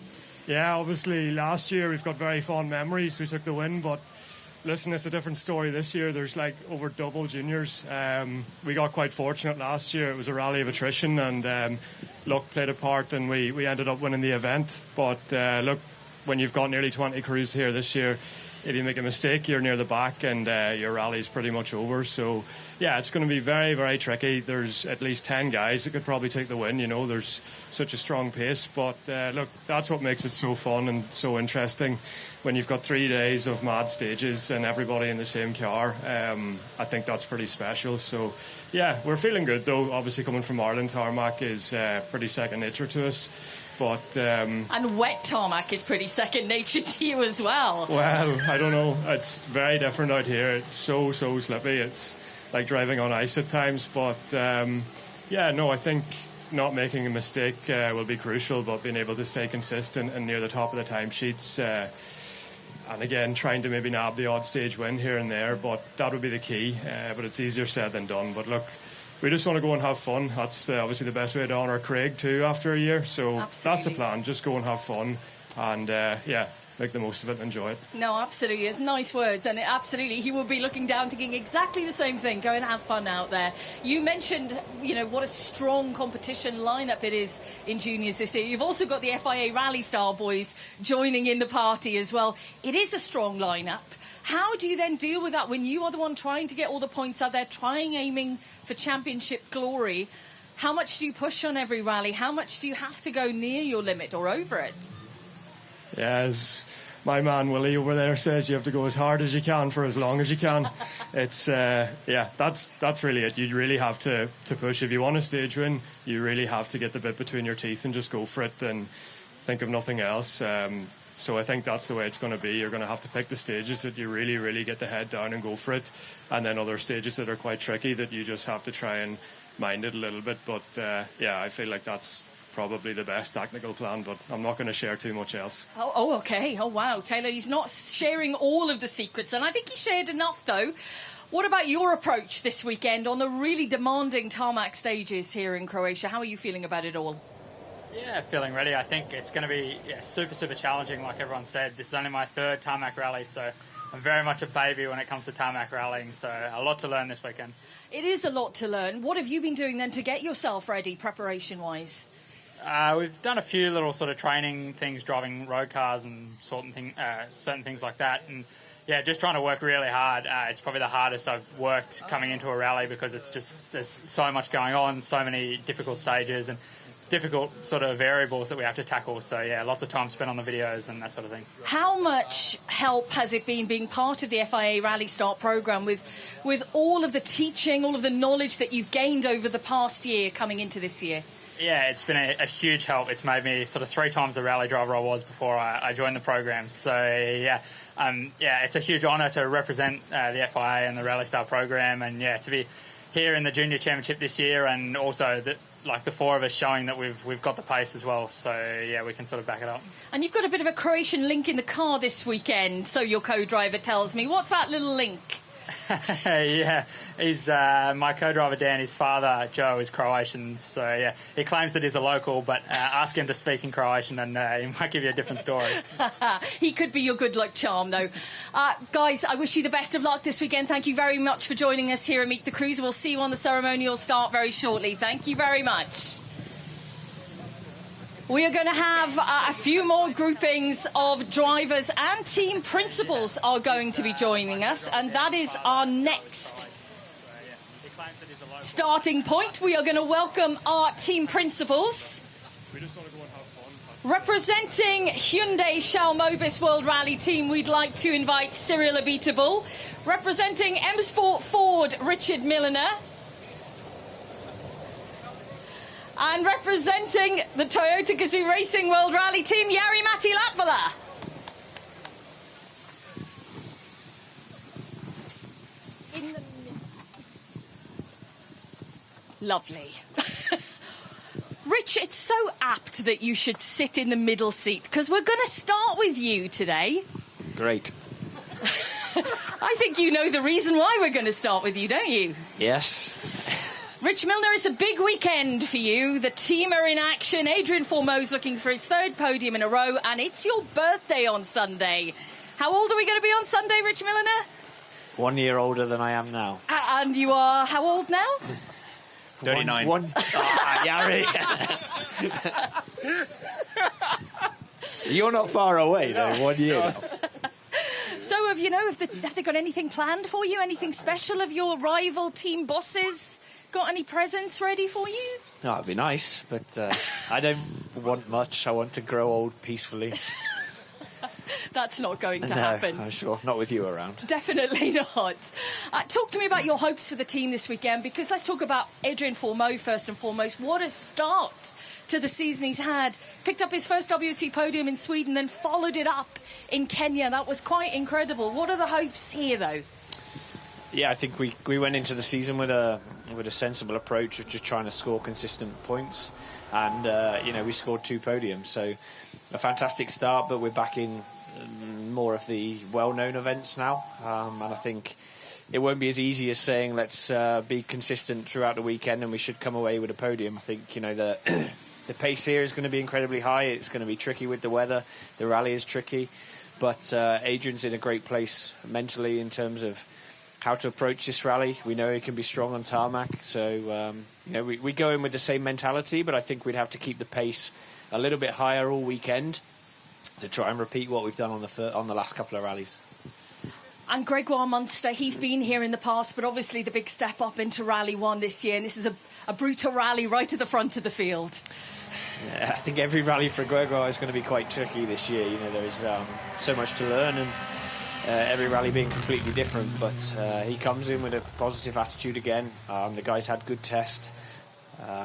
Yeah, obviously last year we've got very fond memories. We took the win, but listen, it's a different story this year. There's like over double juniors. We got quite fortunate last year. It was a rally of attrition, and luck played a part, and we ended up winning the event. But look, when you've got nearly 20 crews here this year, if you make a mistake, you're near the back, and your rally's pretty much over. So, yeah, it's going to be very, very tricky. There's at least 10 guys that could probably take the win. You know, there's such a strong pace. But, look, that's what makes it so fun and so interesting. When you've got 3 days of mad stages and everybody in the same car, I think that's pretty special. So, yeah, we're feeling good, though. Obviously, coming from Ireland, tarmac is pretty second nature to us. But and wet tarmac is pretty second nature to you as well. Well, I don't know. It's very different out here. It's so slippy. It's like driving on ice at times. But yeah, no, I think not making a mistake will be crucial. But being able to stay consistent and near the top of the timesheets, and again trying to maybe nab the odd stage win here and there. But that would be the key. But it's easier said than done. But look, we just want to go and have fun. That's obviously the best way to honour Craig too after a year. So That's the plan. Just go and have fun, and yeah, make the most of it and enjoy it. No, absolutely. It's nice words, and absolutely, he will be looking down thinking exactly the same thing. Go and have fun out there. You mentioned, you know, what a strong competition lineup it is in juniors this year. You've also got the FIA Rally Star boys joining in the party as well. It is a strong lineup. How do you then deal with that when you are the one trying to get all the points out there, aiming for championship glory? How much do you push on every rally? How much do you have to go near your limit or over it? Yeah, as my man Willie over there says, you have to go as hard as you can for as long as you can. It's yeah, that's really it. You really have to push. If you want a stage win, you really have to get the bit between your teeth and just go for it and think of nothing else. So I think that's the way it's going to be. You're going to have to pick the stages that you really, really get the head down and go for it, and then other stages that are quite tricky that you just have to try and mind it a little bit. But yeah, I feel like that's probably the best technical plan, but I'm not going to share too much else. Oh, okay. Oh, wow. Taylor, he's not sharing all of the secrets, and I think he shared enough, though. What about your approach this weekend on the really demanding tarmac stages here in Croatia? How are you feeling about it all? Yeah, feeling ready. I think it's going to be super challenging, like everyone said. This is only my third tarmac rally, so I'm very much a baby when it comes to tarmac rallying, so a lot to learn this weekend. It is a lot to learn. What have you been doing then to get yourself ready, preparation-wise? We've done a few little sort of training things, driving road cars and certain things like that, and yeah, just trying to work really hard. It's probably the hardest I've worked coming into a rally because it's just there's so much going on, so many difficult stages and difficult sort of variables that we have to tackle. So yeah, lots of time spent on the videos and that sort of thing. How much help has it been being part of the FIA Rally Start programme with all of the teaching, all of the knowledge that you've gained over the past year coming into this year? Yeah, it's been a huge help. It's made me sort of 3 times the rally driver I was before I joined the program. So yeah, it's a huge honour to represent the FIA and the Rally Star program, and yeah, to be here in the Junior Championship this year, and also the 4 of us showing that we've got the pace as well. So yeah, we can sort of back it up. And you've got a bit of a Croatian link in the car this weekend, so your co-driver tells me. What's that little link? Yeah, he's my co-driver Dan. His father Joe is Croatian, so yeah, he claims that he's a local. But ask him to speak in Croatian, and he might give you a different story. He could be your good luck charm, though. Guys, I wish you the best of luck this weekend. Thank you very much for joining us here at Meet the Cruiser. We'll see you on the ceremonial start very shortly. Thank you very much. We are going to have a few more groupings of drivers and team principals are going to be joining us, and that is our next starting point. We are going to welcome our team principals. Representing Hyundai Shalmobis World Rally Team, we'd like to invite Cyril Abiteboul. Representing M Sport Ford, Richard Milliner. And representing the Toyota Gazoo Racing World Rally Team, Jari-Matti Latvala. Lovely. Rich, it's so apt that you should sit in the middle seat, because we're going to start with you today. Great. I think you know the reason why we're going to start with you, don't you? Yes. Rich Milner, it's a big weekend for you. The team are in action. Adrian Formeau's looking for his third podium in a row, and it's your birthday on Sunday. How old are we going to be on Sunday, Rich Milner? 1 year older than I am now. And you are how old now? 39. Yari. You're not far away, though. 1 year now. So, have they got anything planned for you? Anything special? Have your rival team bosses got any presents ready for you? No, it'd be nice, but I don't want much. I want to grow old peacefully. That's not going to happen. No, I'm sure. Not with you around. Definitely not. Talk to me about your hopes for the team this weekend, because let's talk about Adrian Formeau first and foremost. What a start to the season he's had. Picked up his first WRC podium in Sweden, then followed it up in Kenya. That was quite incredible. What are the hopes here, though? Yeah, I think we went into the season with a sensible approach of just trying to score consistent points, and we scored 2 podiums, so a fantastic start. But we're back in more of the well-known events now, and I think it won't be as easy as saying let's be consistent throughout the weekend and we should come away with a podium. I think the pace here is going to be incredibly high. It's going to be tricky with the weather. The rally is tricky, but Adrian's in a great place mentally in terms of how to approach this rally. We know he can be strong on tarmac, so we go in with the same mentality, but I think we'd have to keep the pace a little bit higher all weekend to try and repeat what we've done on the last couple of rallies. And Gregoire Munster, he's been here in the past, but obviously the big step up into Rally 1 this year, and this is a brutal rally right at the front of the field. Yeah, I think every rally for Gregoire is going to be quite tricky this year. There is so much to learn, and every rally being completely different, but he comes in with a positive attitude again. The guy's had good test.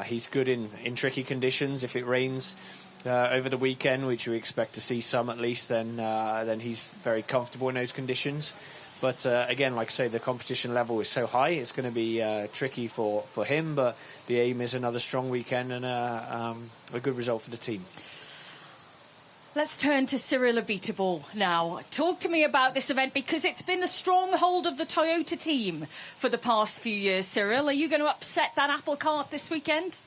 He's good in tricky conditions. If it rains over the weekend, which we expect to see some at least, then he's very comfortable in those conditions. But again, like I say, the competition level is so high, it's going to be tricky for him, but the aim is another strong weekend and a good result for the team. Let's turn to Cyril Abiteboul now. Talk to me about this event, because it's been the stronghold of the Toyota team for the past few years. Cyril, are you going to upset that apple cart this weekend?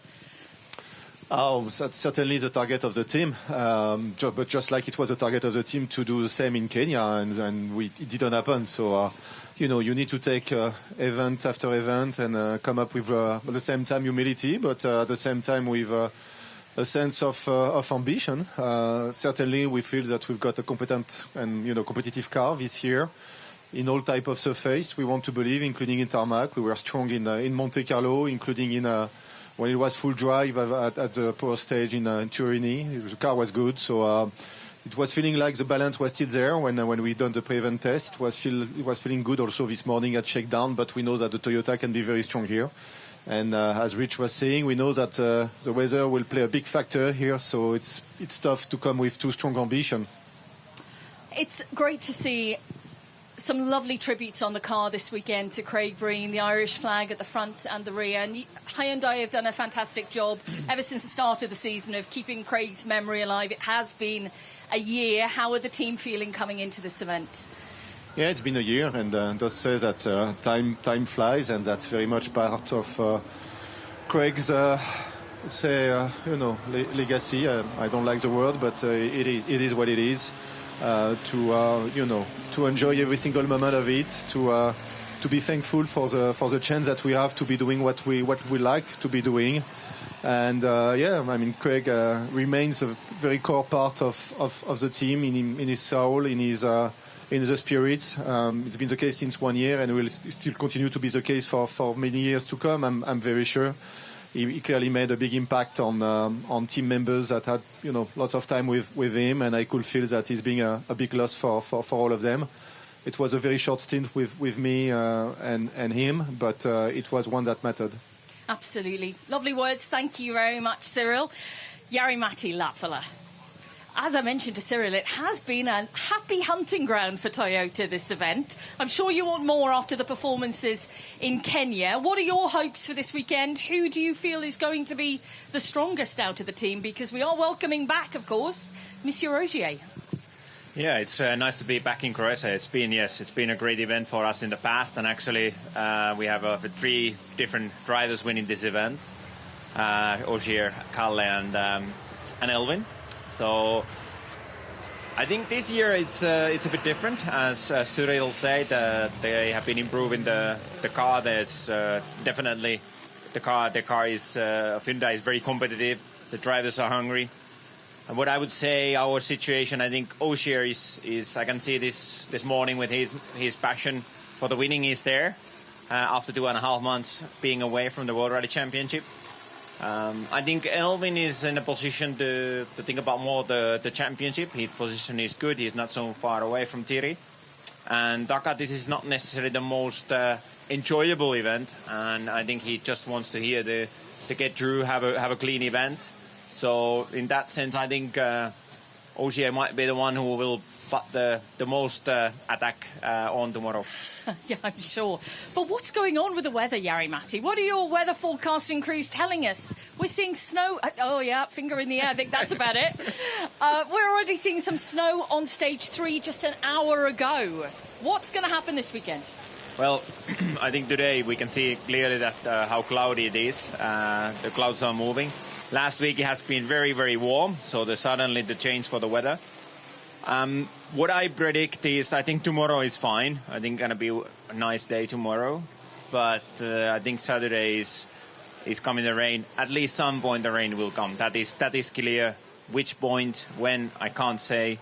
Oh, that's certainly the target of the team. But just like it was the target of the team to do the same in Kenya, and it didn't happen. So, you need to take event after event and come up with at the same time humility, but at the same time with a sense of ambition. Certainly, we feel that we've got a competent and competitive car this year in all type of surface. We want to believe, including in tarmac. We were strong in Monte Carlo, including in when it was full drive at the power stage in Turini. The car was good, so it was feeling like the balance was still there when we done the pre-event test. It was feeling good also this morning at Shakedown, but we know that the Toyota can be very strong here. And as Rich was saying, we know that the weather will play a big factor here, so it's tough to come with too strong ambition. It's great to see some lovely tributes on the car this weekend to Craig Breen, the Irish flag at the front and the rear. And Hyundai have done a fantastic job ever since the start of the season of keeping Craig's memory alive. It has been a year. How are the team feeling coming into this event? Yeah, it's been a year, and does say that time flies, and that's very much part of Craig's, legacy. I don't like the word, but it is what it is. To enjoy every single moment of it, to be thankful for the chance that we have to be doing what we like to be doing. And Craig remains a very core part of the team, in his soul, in the spirit. It's been the case since 1 year, and will still continue to be the case for many years to come. I'm very sure. He clearly made a big impact on team members that had lots of time with him, and I could feel that he's being a big loss for all of them. It was a very short stint with me and him, but it was one that mattered. Absolutely. Lovely words. Thank you very much, Cyril. Jari-Matti Latvala. As I mentioned to Cyril, it has been a happy hunting ground for Toyota, this event. I'm sure you want more after the performances in Kenya. What are your hopes for this weekend? Who do you feel is going to be the strongest out of the team? Because we are welcoming back, of course, Monsieur Rogier. Yeah, it's nice to be back in Croatia. It's been a great event for us in the past, and actually we have 3 different drivers winning this event: Ogier, Kalle, and Elvin. So I think this year it's a bit different, as Cyril said. They have been improving the car. There's definitely the car is of Hyundai is very competitive. The drivers are hungry. And what I would say, our situation, I think Ogier is I can see this morning with his passion for the winning is there after 2.5 months being away from the World Rally Championship. I think Elvin is in a position to think about more the championship. His position is good. He's not so far away from Thierry. And Dakar, this is not necessarily the most enjoyable event, and I think he just wants to get through, have a clean event. So in that sense, I think Ogier might be the one who will put the most attack on tomorrow. Yeah, I'm sure. But what's going on with the weather, Jari-Matti? What are your weather forecasting crews telling us? We're seeing snow. Oh, yeah, finger in the air. I think that's about it. We're already seeing some snow on stage 3 just an hour ago. What's going to happen this weekend? Well, I think today we can see clearly that how cloudy it is. The clouds are moving. Last week it has been very, very warm, so suddenly the change for the weather. What I predict is I think tomorrow is fine. I think going to be a nice day tomorrow. But I think Saturday is coming the rain. At least some point the rain will come. That is clear. Which point, when, I can't say.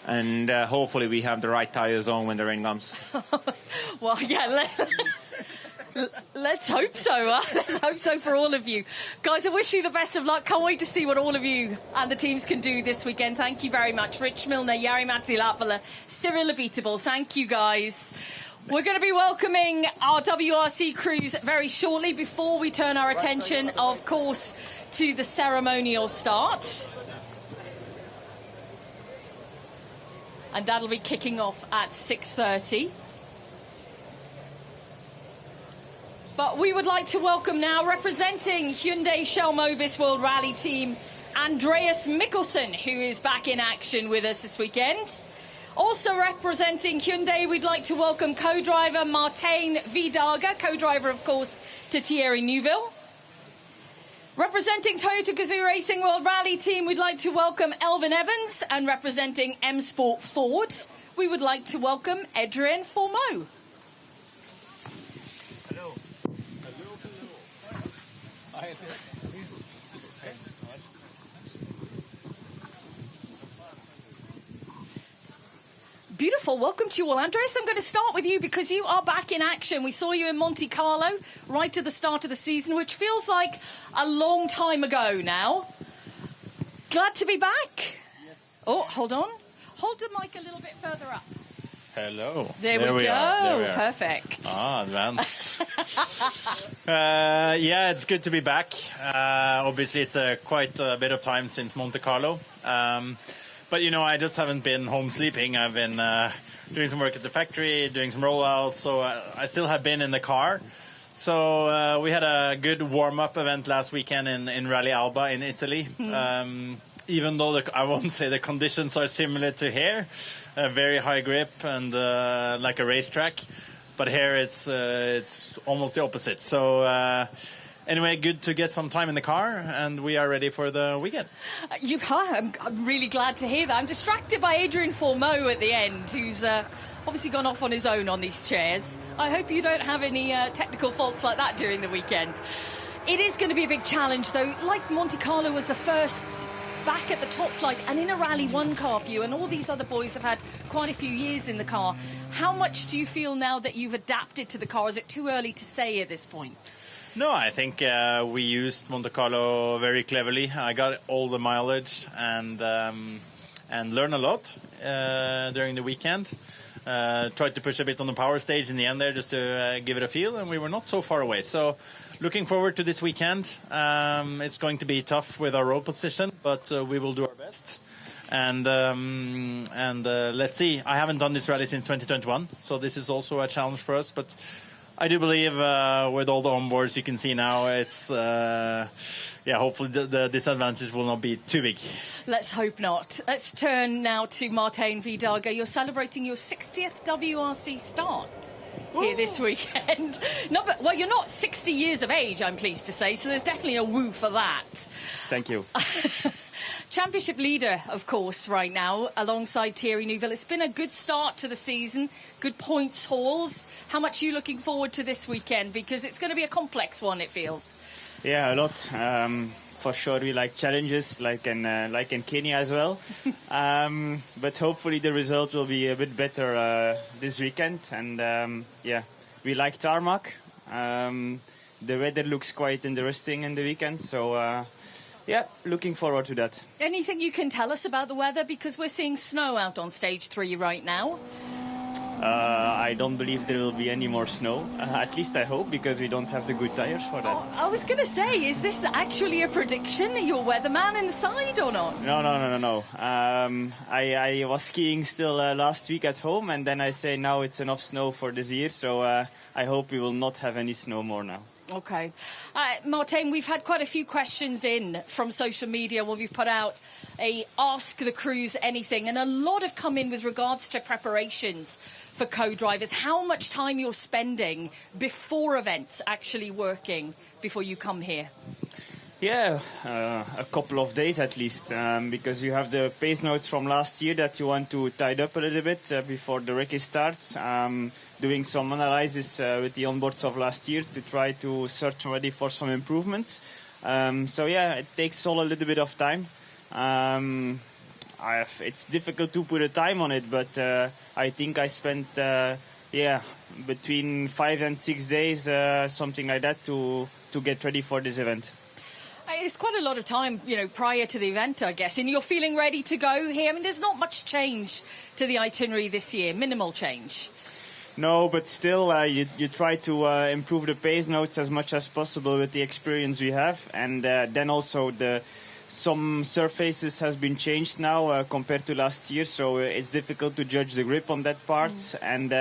And hopefully we have the right tires on when the rain comes. Well, yeah, let's hope so. Let's hope so for all of you. Guys, I wish you the best of luck. Can't wait to see what all of you and the teams can do this weekend. Thank you very much. Rich Milner, Jari-Matti Latvala, Cyril Abiteboul. Thank you, guys. We're going to be welcoming our WRC crews very shortly before we turn our attention, of course, to the ceremonial start. And that'll be kicking off at 6:30. But we would like to welcome now, representing Hyundai Shell Mobis World Rally Team, Andreas Mikkelsen, who is back in action with us this weekend. Also representing Hyundai, we'd like to welcome co-driver Martijn Vidaga, co-driver, of course, to Thierry Neuville. Representing Toyota Gazoo Racing World Rally Team, we'd like to welcome Elvin Evans, and representing M Sport Ford, we would like to welcome Adrien Fourmeau. Hello. Beautiful. Welcome to you all. Andreas, I'm going to start with you because you are back in action. We saw you in Monte Carlo right at the start of the season, which feels like a long time ago now. Glad to be back. Yes. Oh, hold on. Hold the mic a little bit further up. Hello. There we go. There we are. Perfect. Advanced. Yeah, it's good to be back. Obviously, it's quite a bit of time since Monte Carlo. But, I just haven't been home sleeping. I've been doing some work at the factory, doing some rollouts, so I still have been in the car. So we had a good warm-up event last weekend in Rally Alba in Italy. even though I won't say the conditions are similar to here, very high grip and like a racetrack, but here it's almost the opposite. So anyway, good to get some time in the car, and we are ready for the weekend. You are. I'm really glad to hear that. I'm distracted by Adrian Formeau at the end, who's obviously gone off on his own on these chairs. I hope you don't have any technical faults like that during the weekend. It is going to be a big challenge, though. Like Monte Carlo was the first back at the top flight and in a Rally 1 car for you, and all these other boys have had quite a few years in the car. How much do you feel now that you've adapted to the car? Is it too early to say at this point? No, I think we used Monte Carlo very cleverly. I got all the mileage and learned a lot during the weekend. Tried to push a bit on the power stage in the end there just to give it a feel, and we were not so far away. So looking forward to this weekend. It's going to be tough with our road position, but we will do our best. And let's see. I haven't done this rally since 2021, so this is also a challenge for us. But I do believe with all the onboards you can see now, it's hopefully the disadvantages will not be too big. Let's hope not. Let's turn now to Martijn Vidaga. You're celebrating your 60th WRC start here this weekend. No, but, well, you're not 60 years of age, I'm pleased to say, so there's definitely a woo for that. Thank you. Championship leader, of course, right now, alongside Thierry Neuville. It's been a good start to the season, good points hauls. How much are you looking forward to this weekend? Because it's going to be a complex one, it feels. Yeah, a lot. For sure, we like challenges, like in Kenya as well. But hopefully the result will be a bit better this weekend. And we like tarmac. The weather looks quite interesting in the weekend, so looking forward to that. Anything you can tell us about the weather? Because we're seeing snow out on stage 3 right now. I don't believe there will be any more snow. At least I hope, because we don't have the good tires for that. I was going to say, is this actually a prediction? Are you a weatherman inside or not? No. I was skiing still last week at home, and then I say now it's enough snow for this year, so I hope we will not have any snow more now. Okay. Martijn, we've had quite a few questions in from social media when we've put out a Ask the Crews Anything, and a lot have come in with regards to preparations for co-drivers. How much time you're spending before events actually working before you come here? Yeah, a couple of days at least, because you have the pace notes from last year that you want to tidy up a little bit before the recce starts. Doing some analysis with the onboards of last year to try to search already for some improvements. It takes all a little bit of time. It's difficult to put a time on it, but I think I spent between 5 and 6 days, something like that, to get ready for this event. It's quite a lot of time, prior to the event, I guess. And you're feeling ready to go here? I mean, there's not much change to the itinerary this year, minimal change. No, but still, you try to improve the pace notes as much as possible with the experience we have. And then also some surfaces has been changed now compared to last year, so it's difficult to judge the grip on that part. And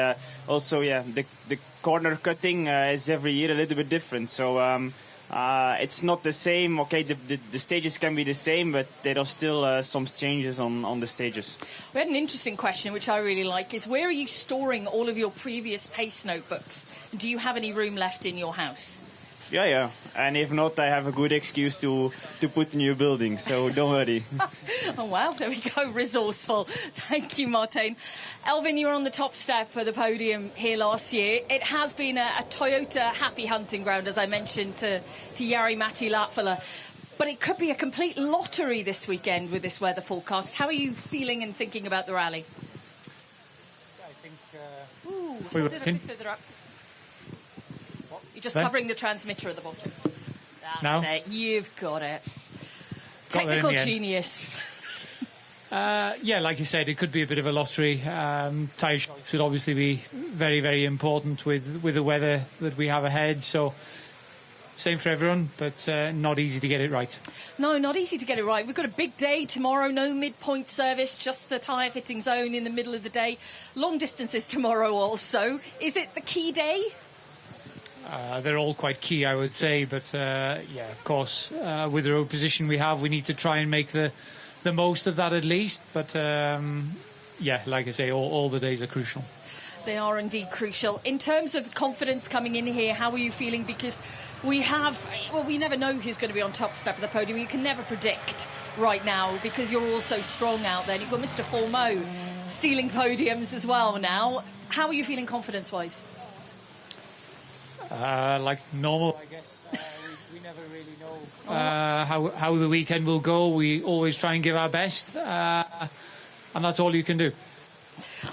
also, the corner cutting is every year a little bit different. So it's not the same. Okay, the stages can be the same, but there are still some changes on the stages. We had an interesting question, which I really like, is where are you storing all of your previous pace notebooks? Do you have any room left in your house? Yeah. And if not, I have a good excuse to put new buildings, so don't worry. Oh, wow, there we go, resourceful. Thank you, Martijn. Elvin, you were on the top step for the podium here last year. It has been a Toyota happy hunting ground, as I mentioned to Jari-Matti Latvala. But it could be a complete lottery this weekend with this weather forecast. How are you feeling and thinking about the rally? I think... Hold it a bit further up. You're just covering the transmitter at the bottom. That's it. You've got it. Technical genius. Like you said, it could be a bit of a lottery. Tyre shocks would obviously be very, very important with the weather that we have ahead. So same for everyone, but not easy to get it right. No, not easy to get it right. We've got a big day tomorrow, no midpoint service, just the tyre fitting zone in the middle of the day. Long distances tomorrow also. Is it the key day? They're all quite key, I would say, but of course, with the road position we have, we need to try and make the the most of that at least. But yeah, like I say, all the days are crucial. They are indeed crucial. In terms of confidence coming in here, how are you feeling? Because we never know who's going to be on top step of the podium. You can never predict right now because you're all so strong out there. You've got Mr. Formeau stealing podiums as well now. How are you feeling confidence-wise? Like normal, I guess. We never really know how the weekend will go. We always try and give our best, and that's all you can do.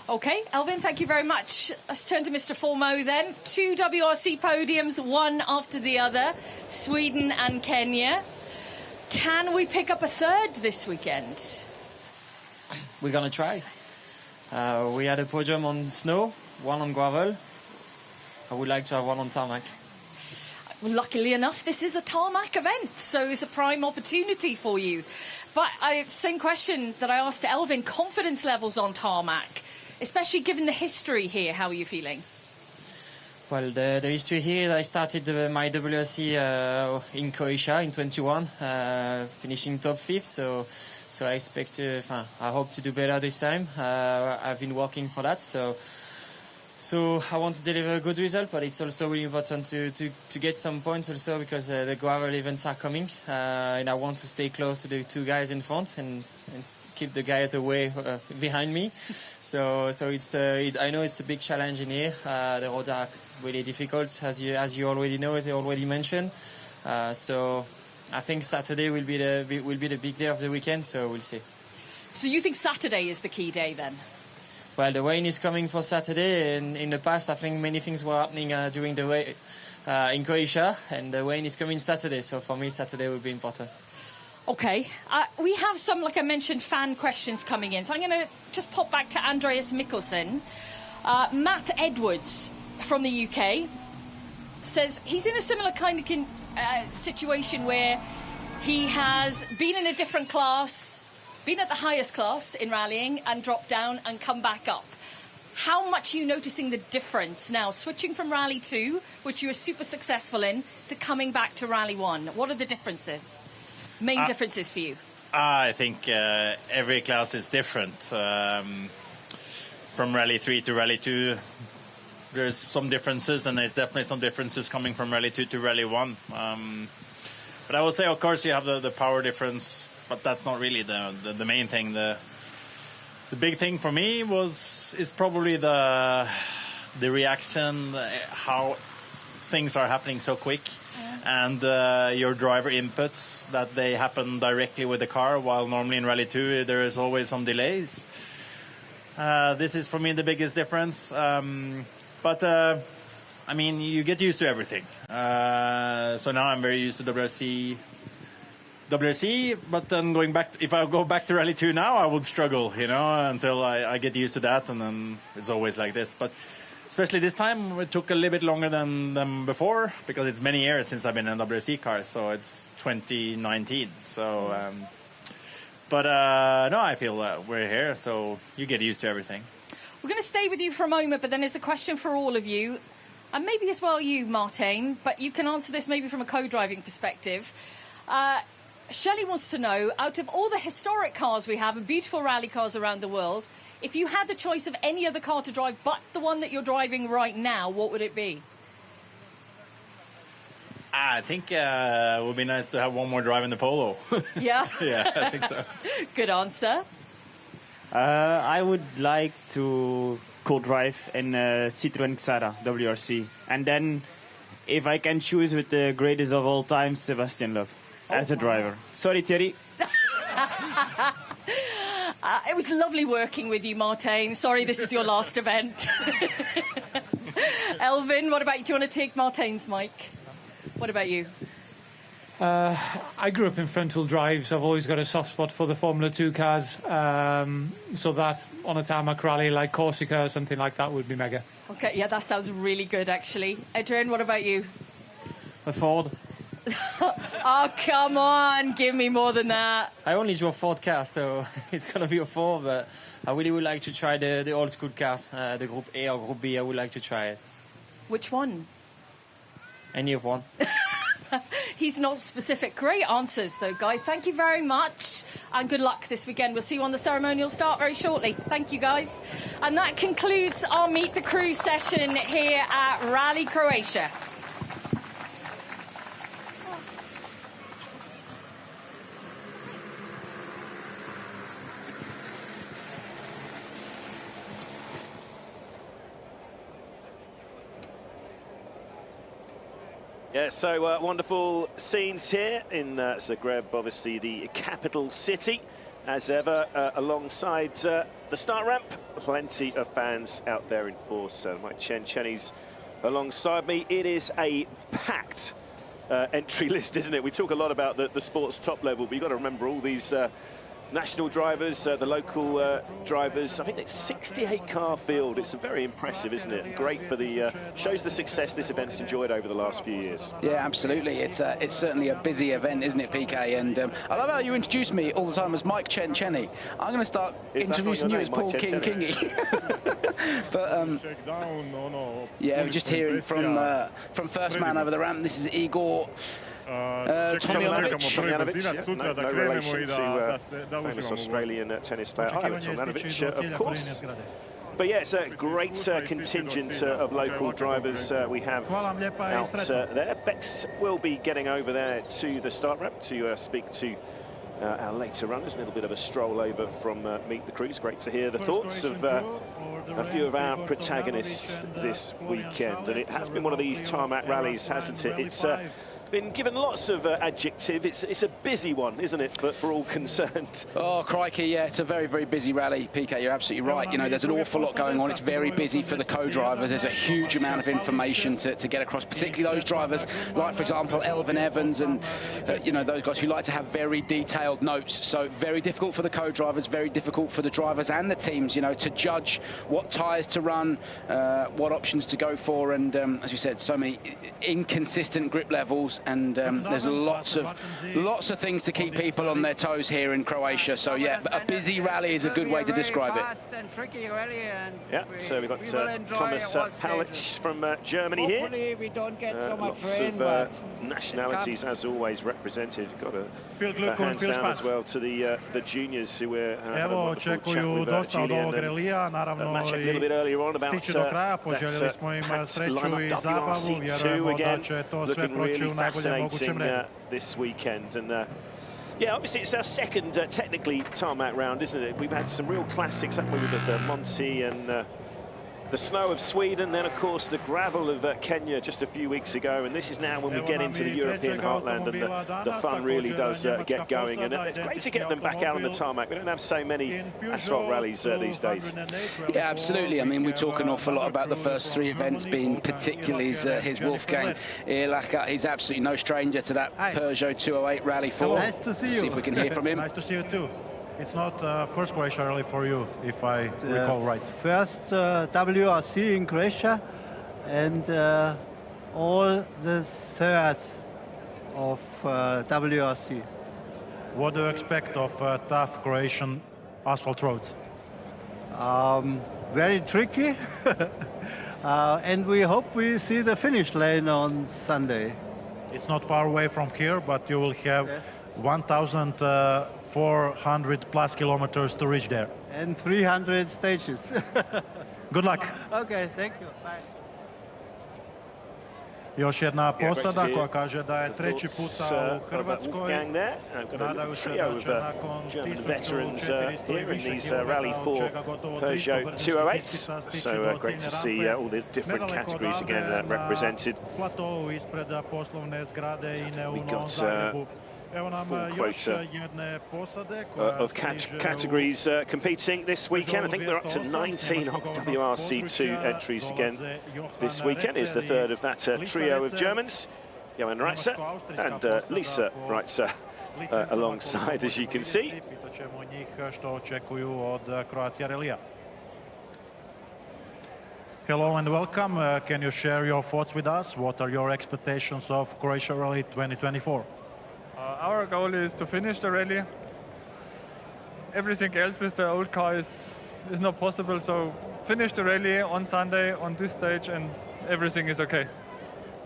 OK, Elvin, thank you very much. Let's turn to Mr. Formeau then. 2 WRC podiums, one after the other, Sweden and Kenya. Can we pick up a third this weekend? We're going to try. We had a podium on snow, one on gravel. I would like to have one on tarmac. Well, luckily enough, this is a tarmac event, so it's a prime opportunity for you. But same question that I asked to Elvin, confidence levels on tarmac, especially given the history here, how are you feeling? Well, the history here, I started my WRC in Croatia in 21, finishing top 5th, so I expect, I hope to do better this time. I've been working for that, so I want to deliver a good result, but it's also really important to get some points also because the gravel events are coming, and I want to stay close to the 2 guys in front and keep the guys away behind me. So it's I know it's a big challenge in here. The roads are really difficult, as you already know, as I already mentioned. So I think Saturday will be the big day of the weekend. So we'll see. So you think Saturday is the key day then? Well, the rain is coming for Saturday, and in the past I think many things were happening during the rain in Croatia, and the rain is coming Saturday, so for me Saturday will be important. OK, we have some, like I mentioned, fan questions coming in, so I'm going to just pop back to Andreas Mikkelsen. Matt Edwards from the UK says he's in a similar kind of situation where he has been in a different class, been at the highest class in rallying and dropped down and come back up. How much are you noticing the difference now, switching from Rally 2, which you were super successful in, to coming back to Rally 1? What are the differences, main differences for you? I think every class is different. From Rally 3 to Rally 2, there's some differences, and there's definitely some differences coming from Rally 2 to Rally 1. But I would say, of course, you have the power difference, but that's not really the main thing. The big thing for me is probably the reaction, how things are happening so quick, and your driver inputs, that they happen directly with the car, while normally in Rally 2 there is always some delays. This is for me the biggest difference. But I mean, you get used to everything. So now I'm very used to WRC, but then if I go back to Rally 2 now, I would struggle, until I get used to that, and then it's always like this. But especially this time, it took a little bit longer than before, because it's many years since I've been in a WRC car, so it's 2019. So, but no, I feel we're here, so you get used to everything. We're going to stay with you for a moment, but then there's a question for all of you, and maybe as well you, Martijn, but you can answer this maybe from a co-driving perspective. Shelley wants to know, out of all the historic cars we have and beautiful rally cars around the world, if you had the choice of any other car to drive but the one that you're driving right now, what would it be? I think it would be nice to have one more drive in the Polo. Yeah? Yeah, I think so. Good answer. I would like to co-drive in Citroën Xara WRC. And then, if I can choose with the greatest of all time, Sebastian Loeb, as a driver. Sorry, Thierry. It was lovely working with you, Martijn. Sorry, this is your last event. Elvin, what about you? Do you want to take Martijn's mic? What about you? I grew up in front-wheel drive, so I've always got a soft spot for the Formula 2 cars. So that on a tarmac rally like Corsica or something like that would be mega. Okay, yeah, that sounds really good, actually. Adrian, what about you? A Ford. Oh, come on, give me more than that. I only drove Ford car, so it's going to be a Ford, but I really would like to try the old school cars, the Group A or Group B. I would like to try it. Which one? Any of one. He's not specific. Great answers, though, guys. Thank you very much, and good luck this weekend. We'll see you on the ceremonial start very shortly. Thank you, guys. And that concludes our Meet the Crew session here at Rally Croatia. Yeah, so wonderful scenes here in Zagreb, obviously the capital city. As ever, alongside the start ramp, plenty of fans out there in force. Mike Chencheny's alongside me. It is a packed entry list, isn't it? We talk a lot about the sports top level, but you've got to remember all these national drivers, the local drivers. I think it's 68 car field. It's very impressive, isn't it? Great for the shows the success this event's enjoyed over the last few years. Yeah, absolutely. It's certainly a busy event, isn't it, PK? And I love how you introduce me all the time as Mike Chencheny. I'm going to start introducing you as Paul King Kingy. But yeah, we're just hearing from first man over the ramp. This is Igor Tomljanovic. No relation to famous Australian tennis player Igor Tomljanovic, of course. But yeah, it's a great contingent of local drivers we have out there. Bex will be getting over there to the start ramp to speak to our later runners. A little bit of a stroll over from Meet the Crews. Great to hear the thoughts of a few of our protagonists this weekend. And it has been one of these tarmac rallies, hasn't it? It's been given lots of adjective. It's a busy one, isn't it, for all concerned? Oh, crikey, yeah, it's a very, very busy rally. PK, you're absolutely right. You know, there's an awful lot going on. It's very busy for the co-drivers. There's a huge amount of information to get across, particularly those drivers like, for example, Elvin Evans and, you know, those guys who like to have very detailed notes. So very difficult for the co-drivers, very difficult for the drivers and the teams, you know, to judge what tyres to run, what options to go for. And as you said, so many inconsistent grip levels. And there's lots of things to keep people on their toes here in Croatia. So yeah, a busy rally is a good way to describe it. Yeah, so we've got Thomas Palic from Germany here. Lots of nationalities, as always, represented. Got a hands down as well to the juniors who were having a wonderful chat with Julian and match a little bit earlier on about that packed lineup WRC2 again, looking really fascinating this weekend. And yeah, obviously it's our second technically tarmac round, isn't it? We've had some real classics, haven't we, with the Monty and the snow of Sweden, then of course the gravel of Kenya just a few weeks ago, and this is now when we get into the European heartland and the fun really does get going. And it's great to get them back out on the tarmac. We don't have so many asphalt rallies these days. Yeah, absolutely. I mean, we talk an awful lot about the first three events being particularly his Wolfgang Ehrlacher. He's absolutely no stranger to that Peugeot 208 Rally 4. Nice to see you. See if we can hear from him. Nice to see you too. It's not first Croatia rally for you, if I recall right. First WRC in Croatia, and all the thirds of WRC. What do you expect of tough Croatian asphalt roads? Very tricky, and we hope we see the finish line on Sunday. It's not far away from here, but you will have 1,400 plus kilometers to reach there. And 300 stages. Good luck. Okay, thank you. Bye. Još jedna posada koja kaže da je treći puta u Hrvatskoj. Nadaju se da će nakon 1400 here in these Rally 4 Peugeot 208s. So great to see all the different categories again represented. Platovu ispred poslovne zgrade INE u Novom Zagrebu. Full quota of categories competing this weekend. I think we're up to 19 WRC2 entries again this weekend. Is the third of that trio of Germans, Johan Reitzer and Lisa Reitzer alongside, as you can see. Hello and welcome. Can you share your thoughts with us? What are your expectations of Croatia Rally 2024? Our goal is to finish the rally. Everything else with the old car is not possible, so finish the rally on Sunday on this stage and everything is okay.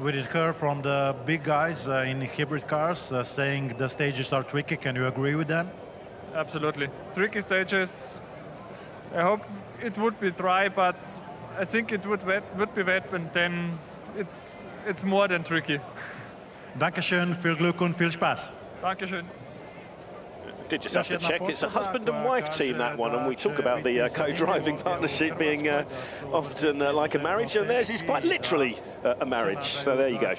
We did hear from the big guys in hybrid cars saying the stages are tricky. Can you agree with them? Absolutely. Tricky stages. I hope it would be dry, but I think it would be wet, and then it's more than tricky. Dankeschön, viel Glück und viel Spaß. Dankeschön. Did just have to check. It's a husband and wife team, that one, and we talk about the co-driving partnership being often like a marriage, and theirs is quite literally a marriage. So there you go.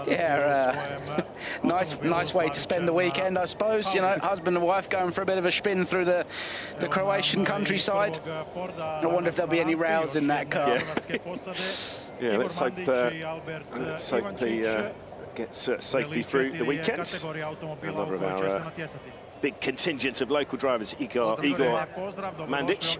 Yeah, nice way to spend the weekend, I suppose. You know, husband and wife going for a bit of a spin through the Croatian countryside. I wonder if there'll be any rows in that car. Yeah, let's hope he gets safely through the weekend. Another of our big contingent of local drivers, Igor Mandic.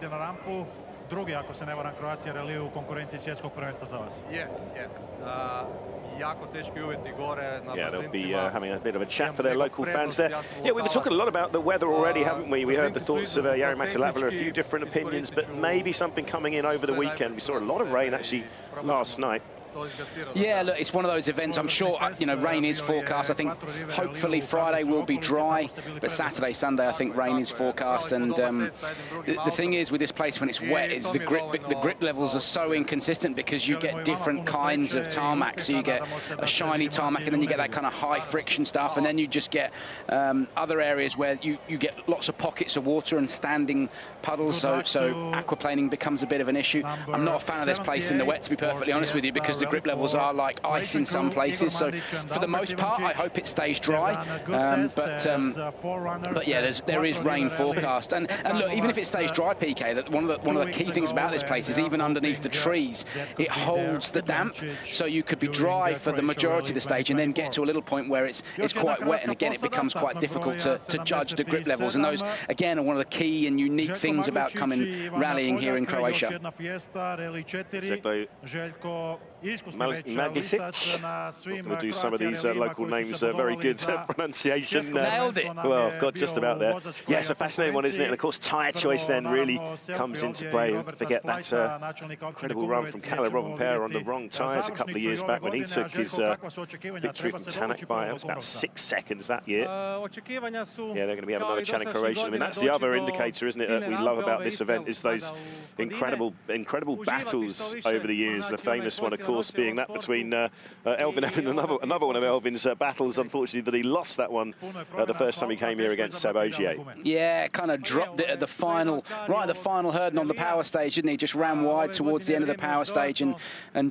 Yeah, they'll be having a bit of a chat for their local fans there. Yeah, we were talking a lot about the weather already, haven't we? We heard the thoughts of Jari-Matti Latvala, a few different opinions, but maybe something coming in over the weekend. We saw a lot of rain actually last night. Yeah, look, it's one of those events. I'm sure, you know, rain is forecast. I think hopefully Friday will be dry, but Saturday, Sunday, I think rain is forecast. And the thing is with this place when it's wet is the grip levels are so inconsistent because you get different kinds of tarmac. So you get a shiny tarmac, and then you get that kind of high friction stuff, and then you just get other areas where you get lots of pockets of water and standing puddles. So aquaplaning becomes a bit of an issue. I'm not a fan of this place in the wet, to be perfectly honest with you, because the grip levels are like ice in some places. So for the most part, I hope it stays dry. But yeah, there is rain forecast. And look, even if it stays dry, PK, that one of the key things about this place is even underneath the trees, it holds the damp. So you could be dry for the majority of the stage and then get to a little point where it's quite wet, and again it becomes quite difficult to judge the grip levels. And those again are one of the key and unique things about coming rallying here in Croatia. Maglisic. We'll do some of these local names. Very good pronunciation. Nailed it. Well, got just about there. Yeah, it's a fascinating one, isn't it? And of course, tyre choice then really comes into play. Don't forget that incredible run from Kalle Rovanperä on the wrong tyres a couple of years back when he took his victory from Tanak by about 6 seconds that year. Yeah, they're going to be having another challenge in Croatia. I mean, that's the other indicator, isn't it, that we love about this event, is those incredible battles over the years. The famous one, of course, being that between Elvin Evans, another one of Elvin's battles, unfortunately, that he lost that one the first time he came here against Seb Ogier. Yeah, kind of dropped it at the final hurdle on the power stage, didn't he? Just ran wide towards the end of the power stage and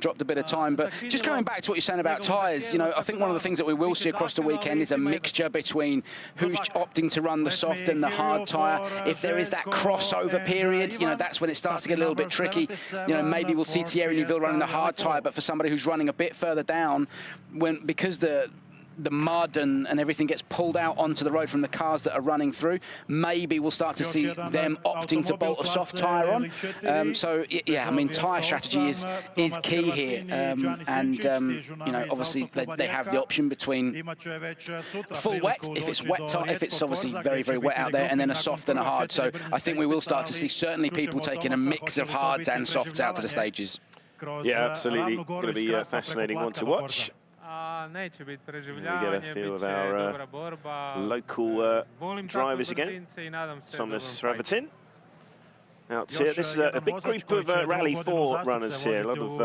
dropped a bit of time. But just coming back to what you're saying about tyres, you know, I think one of the things that we will see across the weekend is a mixture between who's opting to run the soft and the hard tyre. If there is that crossover period, you know, that's when it starts to get a little bit tricky. You know, maybe we'll see Thierry Neuville running the hard tyre, but for somebody who's running a bit further down, because the mud and everything gets pulled out onto the road from the cars that are running through, maybe we'll start to see them opting to bolt a soft tyre on. So yeah, I mean, tyre strategy is key here, and you know, obviously they have the option between full wet if it's wet, if it's obviously very wet out there, and then a soft and a hard. So I think we will start to see certainly people taking a mix of hards and softs out to the stages. Yeah, absolutely. Going to be a fascinating one to watch. We get a feel of our local drivers again. Thomas Sravatin out here. This is a big group of Rally 4 runners here. A lot of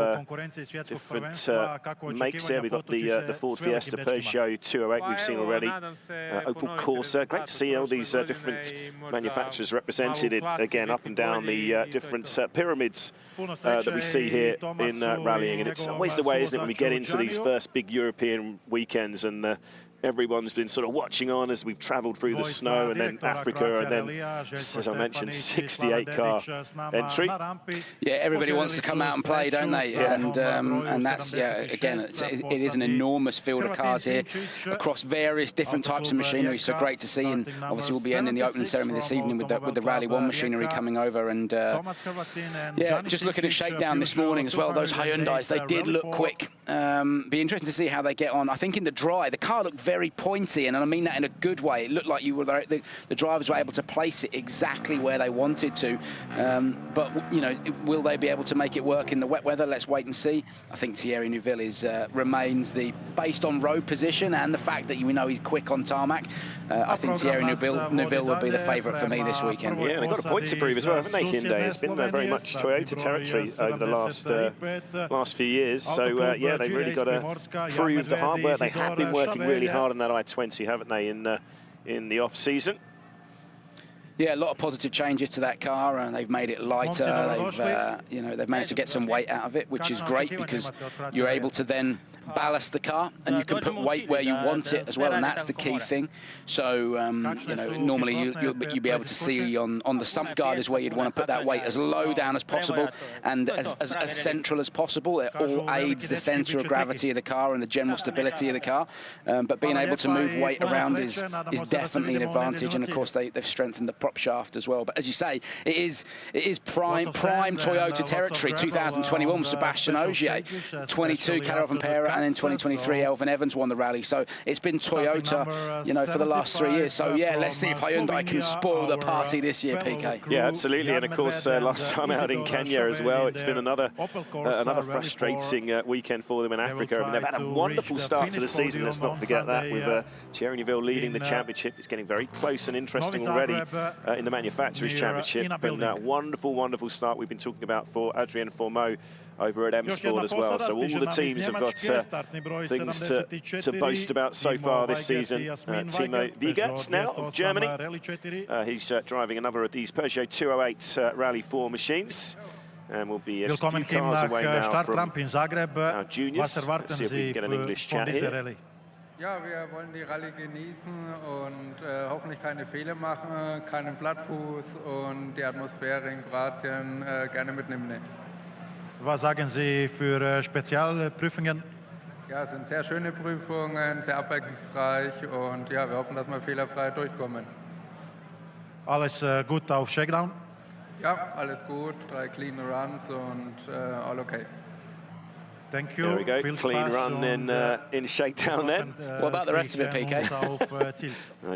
different makes here. We've got the Ford Fiesta, Peugeot 208 we've seen already. Opel Corsa. Great to see all these different manufacturers represented again up and down the different pyramids that we see here in rallying. And it's always the way, isn't it, when we get into these first big European weekends and everyone's been sort of watching on as we've travelled through the snow, and then Africa, and then, as I mentioned, 68-car entry. Yeah, everybody wants to come out and play, don't they? Yeah. And that's, yeah, again, it is an enormous field of cars here across various different types of machinery, so great to see. And obviously we'll be ending the opening ceremony this evening with the Rally 1 machinery coming over. And yeah, just looking at Shakedown this morning as well, those Hyundais, they did look quick. Be interesting to see how they get on. I think in the dry, the car looked very very pointy, and I mean that in a good way. It looked like the drivers were able to place it exactly where they wanted to. But, you know, will they be able to make it work in the wet weather? Let's wait and see. I think Thierry Neuville remains based on road position and the fact that we know he's quick on tarmac. I think Thierry Neuville will be the favourite for me this weekend. Yeah, and they've got a point to prove as well, haven't they, Hyundai? It's been very much Toyota territory over the last few years. So, yeah, they've really got to prove the hard work. They have been working really hard on that I-20, haven't they, in the off-season? Yeah, a lot of positive changes to that car, and they've made it lighter. They've managed to get some weight out of it, which is great because you're able to then ballast the car, and you can put weight where you want it as well, and that's the key thing. So, normally you'd be able to see on the sump guard is where you'd want to put that weight as low down as possible and as central as possible. It all aids the centre of gravity of the car and the general stability of the car. But being able to move weight around is definitely an advantage, and of course they've strengthened the prop shaft as well. But as you say, it is prime Toyota territory. 2021 with Sebastian Ogier, 22 Kalle Rovanperä, and in 2023 Elfyn Evans won the rally. So it's been Toyota, for the last 3 years. So yeah, let's see if Hyundai can spoil the party this year, PK. Yeah, absolutely. And of course, last time out in Kenya as well, it's been another frustrating weekend for them in Africa. I mean, they've had a wonderful start to the season. Let's not forget that, with Thierry Neuville leading the championship. It's getting very close and interesting already in the Manufacturers' Championship. But wonderful start we've been talking about for Adrien Fourmeau over at M Sport as well. So all the teams have got things to boast about so far this season. Timo Wiegert now of Germany. He's driving another of these Peugeot 208 Rally 4 machines. And we'll be a few cars away now from our juniors. Let's see if we can get an English chat here. Ja, wir wollen die Rallye genießen und hoffentlich keine Fehler machen, keinen Plattfuß und die Atmosphäre in Kroatien gerne mitnehmen. Was sagen Sie für Spezialprüfungen? Ja, es sind sehr schöne Prüfungen, sehr abwechslungsreich und ja, wir hoffen, dass wir fehlerfrei durchkommen. Alles gut auf Shakedown? Ja, alles gut, 3 clean runs und all okay. Thank you. There we go. Clean run in Shakedown then. What about the rest of it, PK?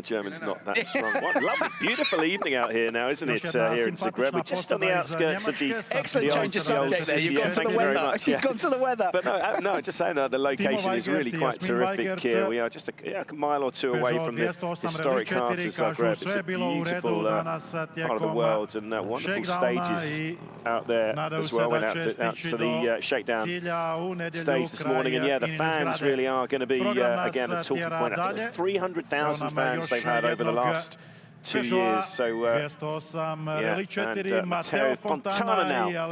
German's not that strong. What a lovely, beautiful evening out here now, isn't it, here in Zagreb? We're just on the outskirts of the excellent change of subject there. You've gone to the weather. You've gone to the weather. But no, just saying that the location is really quite terrific here. We are just a mile or two away from the historic heart of Zagreb. It's a beautiful part of the world, and wonderful stages out there as well. Went out to the Shakedown stage this morning, and yeah, the fans really are going to be again a talking point. I think it's 300,000 fans they've had over the last 2 years. So and Matteo Fontana now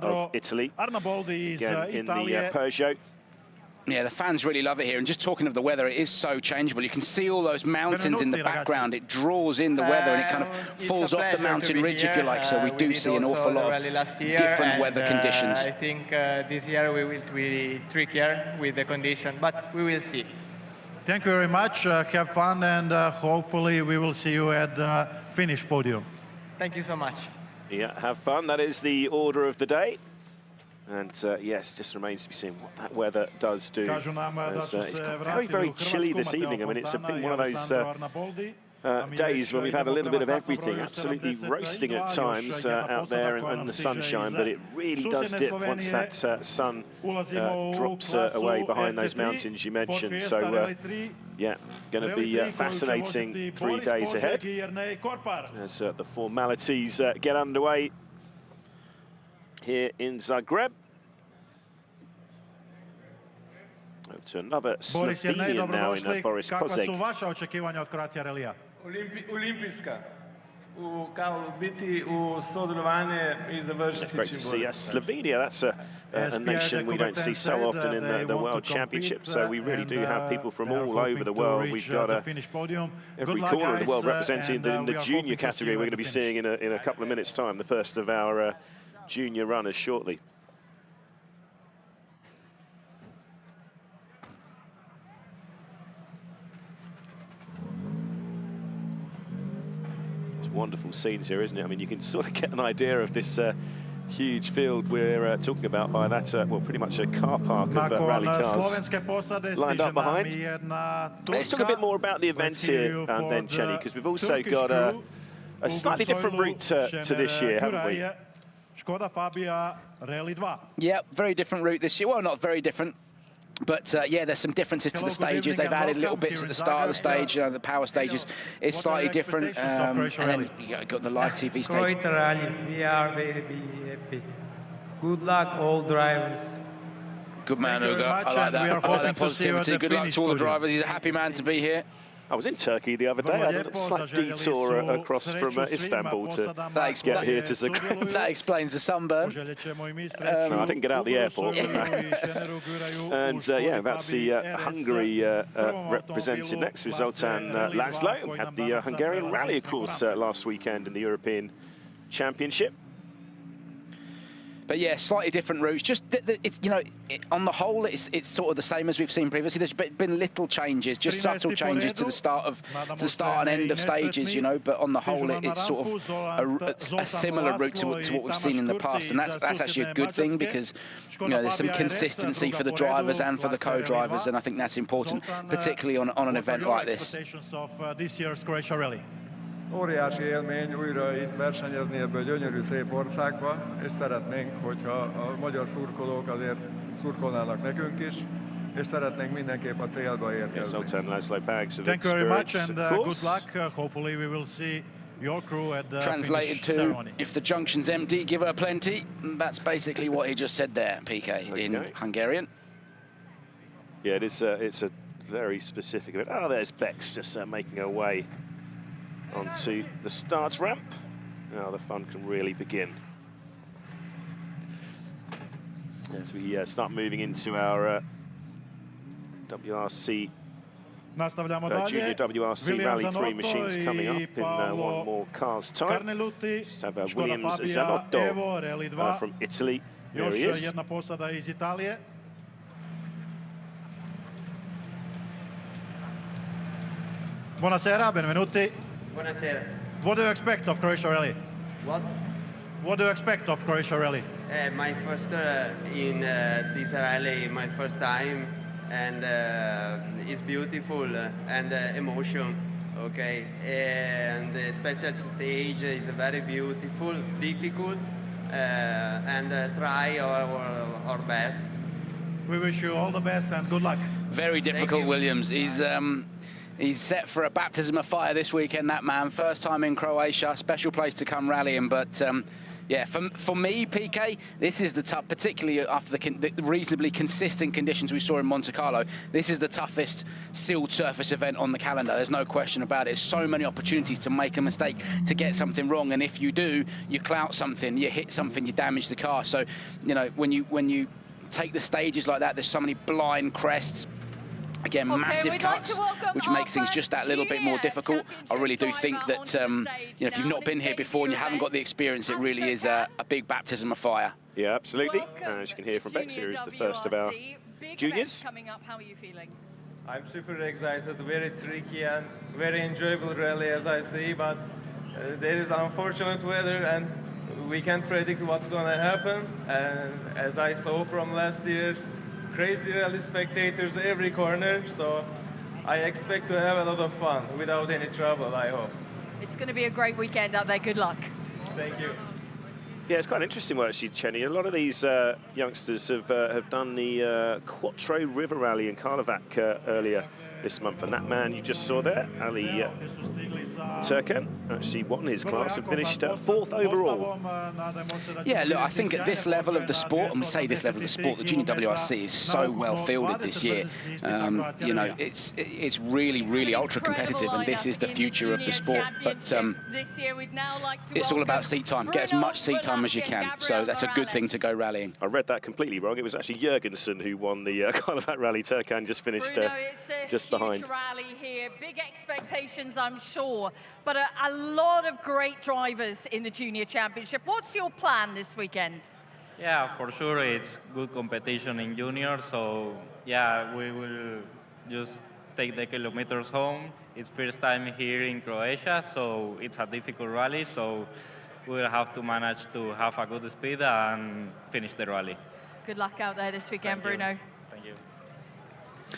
of Italy again in the Peugeot. Yeah, the fans really love it here. And just talking of the weather, it is so changeable. You can see all those mountains in the background. It draws in the weather and it kind of falls off the mountain ridge, if you like. So we do see an awful lot of different weather conditions. I think this year we will be trickier with the condition, but we will see. Thank you very much. Have fun, and hopefully we will see you at the finish podium. Thank you so much. Yeah, have fun. That is the order of the day. And yes, just remains to be seen what that weather does do. It's got very chilly this evening. I mean, it's been one of those days when we've had a little bit of everything, absolutely roasting at times out there in the sunshine, but it really does dip once that sun drops away behind those mountains you mentioned. So, yeah, going to be fascinating 3 days ahead as the formalities get underway here in Zagreb. To another Slovenian now in Boris Kozek. Olimpijska. Kao biti u sudjelovanje I završiti. Great to see Slovenia. That's a nation we don't see so often in the World Championship. So we really do have people from all over the world. We've got every corner of the world represented in the junior category. We're going to be seeing in a couple of minutes' time the first of our junior runners shortly. Wonderful scenes here, isn't it? I mean, you can sort of get an idea of this huge field we're talking about by that, well, pretty much a car park of rally cars lined up behind. Let's talk a bit more about the event here then, Chenny, because we've also got a slightly different route to this year, haven't we? Yeah, very different route this year. Well, not very different. But yeah, there's some differences to the stages. They've added little bits at the start of the stage. You know, the power stages is slightly different. And then you got the live TV stage. Croatia Rally, we are very happy. Good luck, all drivers. Good man, Ugo. I like that. I like that positivity. Good luck to all the drivers. He's a happy man to be here. I was in Turkey the other day. I did a slight detour across from Istanbul to get here to Zagreb. That explains the sunburn. No, I didn't get out of the airport. And yeah, about to see Hungary represented next with Zoltan Laszlo. We had the Hungarian rally, of course, last weekend in the European Championship. But yeah, slightly different routes. Just, it's, you know, on the whole, it's sort of the same as we've seen previously. There's been little changes, just subtle changes to the start and end of stages, you know. But on the whole, it's sort of a similar route to what we've seen in the past, and that's actually a good thing because, you know, there's some consistency for the drivers and for the co-drivers, and I think that's important, particularly on an event like this. Óriási élmény újra itt versenyezni ebben a gyönyörű szép országban, és szeretnénk, hogyha a magyar szurkolók azért szurkolnának nekünk is, és szeretnénk mindenképp a célba érkezni. Thank you very much and good luck. Hopefully we will see your crew at the Translated to, ceremony. if the junction's empty, give her plenty. That's basically what he just said there, PK, in Hungarian. Yeah, it's a very specific event. Oh, there's Bex just making her way onto the start ramp. Now the fun can really begin. As we start moving into our WRC, Junior WRC Rally 3 machines coming up in one more car's time. Just have Williams Zanotto from Italy. There he is. Buonasera, benvenuti. Buonasera. What do you expect of Croatia Rally? What? What do you expect of Croatia Rally? My first in this rally, my first time, and it's beautiful and emotion. Okay, and the special stage is very beautiful, difficult, and try our best. We wish you all the best and good luck. Very difficult, Williams. He's set for a baptism of fire this weekend, that man. First time in Croatia, special place to come rallying. But yeah, for me, PK, this is the tough, particularly after the reasonably consistent conditions we saw in Monte Carlo. This is the toughest sealed surface event on the calendar. There's no question about it. So many opportunities to make a mistake, to get something wrong. And if you do, you clout something, you hit something, you damage the car. So, you know, when you take the stages like that, there's so many blind crests. Again, massive cuts, which makes things just that little bit more difficult. I really do think that, you know, if you've not been here before and you haven't got the experience, it really is a big baptism of fire. Yeah, absolutely. As you can hear from Bex, here is the first of our juniors. How are you feeling? I'm super excited, very tricky and very enjoyable rally as I see, but there is unfortunate weather and we can't predict what's going to happen. And as I saw from last year's, crazy rally spectators every corner, so I expect to have a lot of fun without any trouble, I hope. It's going to be a great weekend out there. Good luck. Thank you. Yeah, it's quite interesting actually, Chenny. A lot of these youngsters have done the Quattro River Rally in Karlovac earlier this month, and that man you just saw there, Ali Turkan, actually won his class and finished 4th overall. Yeah, look, I think at this level of the sport, and we say this level of the sport, the Junior WRC is so well fielded this year. You know, it's really, really ultra competitive, and this is the future of the sport. But it's all about seat time. Get as much seat time as you can. So that's a good thing to go rallying. I read that completely wrong. It was actually Jurgensen who won the Karlovac Rally. Turkan just finished just behind. Huge rally here, big expectations, I'm sure, but a lot of great drivers in the Junior Championship. What's your plan this weekend? Yeah, for sure, it's good competition in Junior, so yeah, we will just take the kilometers home. It's first time here in Croatia, so it's a difficult rally, so we'll have to manage to have a good speed and finish the rally. Good luck out there this weekend, Bruno. Thank you.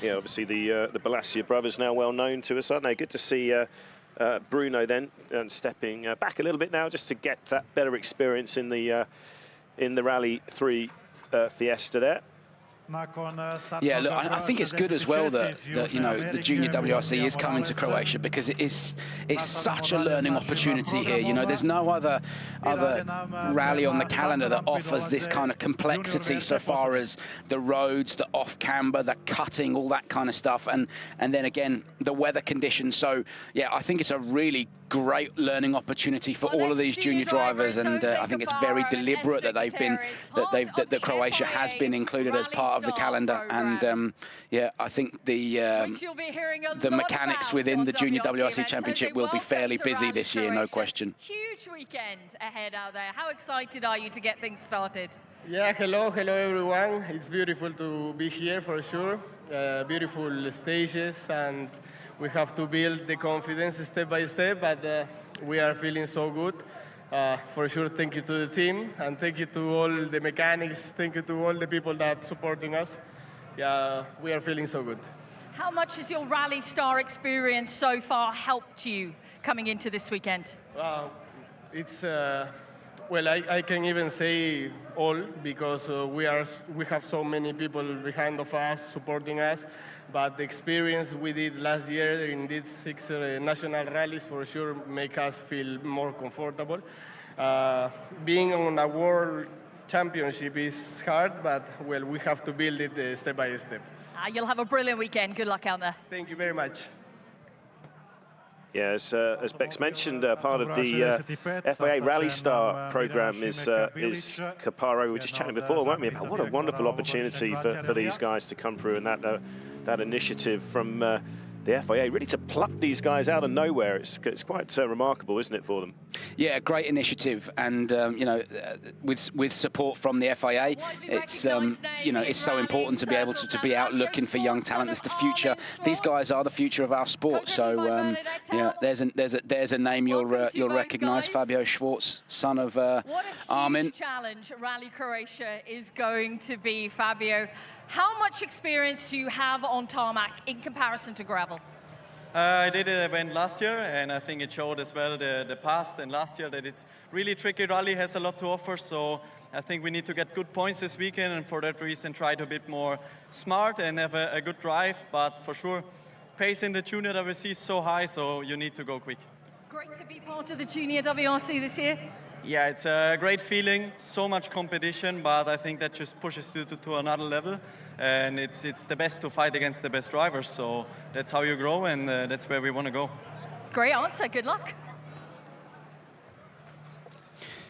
Yeah, obviously the Balassia brothers now well known to us, aren't they? Good to see Bruno then stepping back a little bit now, just to get that better experience in the Rally 3 Fiesta there. Yeah, look, I think it's good as well that you know, the Junior WRC is coming to Croatia, because it's such a learning opportunity here. You know, there's no other rally on the calendar that offers this kind of complexity so far as the roads, the off camber, the cutting, all that kind of stuff, and then again the weather conditions. So yeah, I think it's a really great learning opportunity for all of these junior drivers, and I think it's very deliberate that that Croatia has been included as part of the calendar. And yeah, I think the mechanics within the Junior WRC Championship will be fairly busy this year, no question. Huge weekend ahead out there. How excited are you to get things started? Yeah, hello everyone. It's beautiful to be here for sure. Beautiful stages, and we have to build the confidence step by step, but we are feeling so good. For sure, thank you to the team, and thank you to all the mechanics, thank you to all the people that are supporting us. Yeah, we are feeling so good. How much has your Rally Star experience so far helped you coming into this weekend? It's well, I can even say all, because we have so many people behind of us supporting us. But the experience we did last year in these 6 national rallies for sure make us feel more comfortable. Being on a world championship is hard, but well, we have to build it step by step. You'll have a brilliant weekend. Good luck out there. Thank you very much. Yeah, as Bex mentioned, part of the FIA Rally Star program is Caparo. We were just chatting before, weren't we, about what a wonderful opportunity for these guys to come through, and that initiative from the FIA really to pluck these guys out of nowhere. It's quite remarkable, isn't it, for them? Yeah, great initiative, and you know, with support from the FIA, it's you know, it's so important to be able to be out looking for young talent. It's the future. These guys are the future of our sport. So yeah, there's a name you'll recognise, Fabio Schwartz, son of Armin. What a challenge Rally Croatia is going to be, Fabio. How much experience do you have on tarmac in comparison to gravel? I did an event last year, and I think it showed as well the past and last year that it's really tricky. Rally has a lot to offer, so I think we need to get good points this weekend, and for that reason try to be a bit more smart and have a good drive. But for sure, pace in the Junior WRC is so high, so you need to go quick. Great to be part of the Junior WRC this year. Yeah, it's a great feeling, so much competition, but I think that just pushes you to another level, and it's the best to fight against the best drivers, so that's how you grow, and that's where we want to go. Great answer, good luck.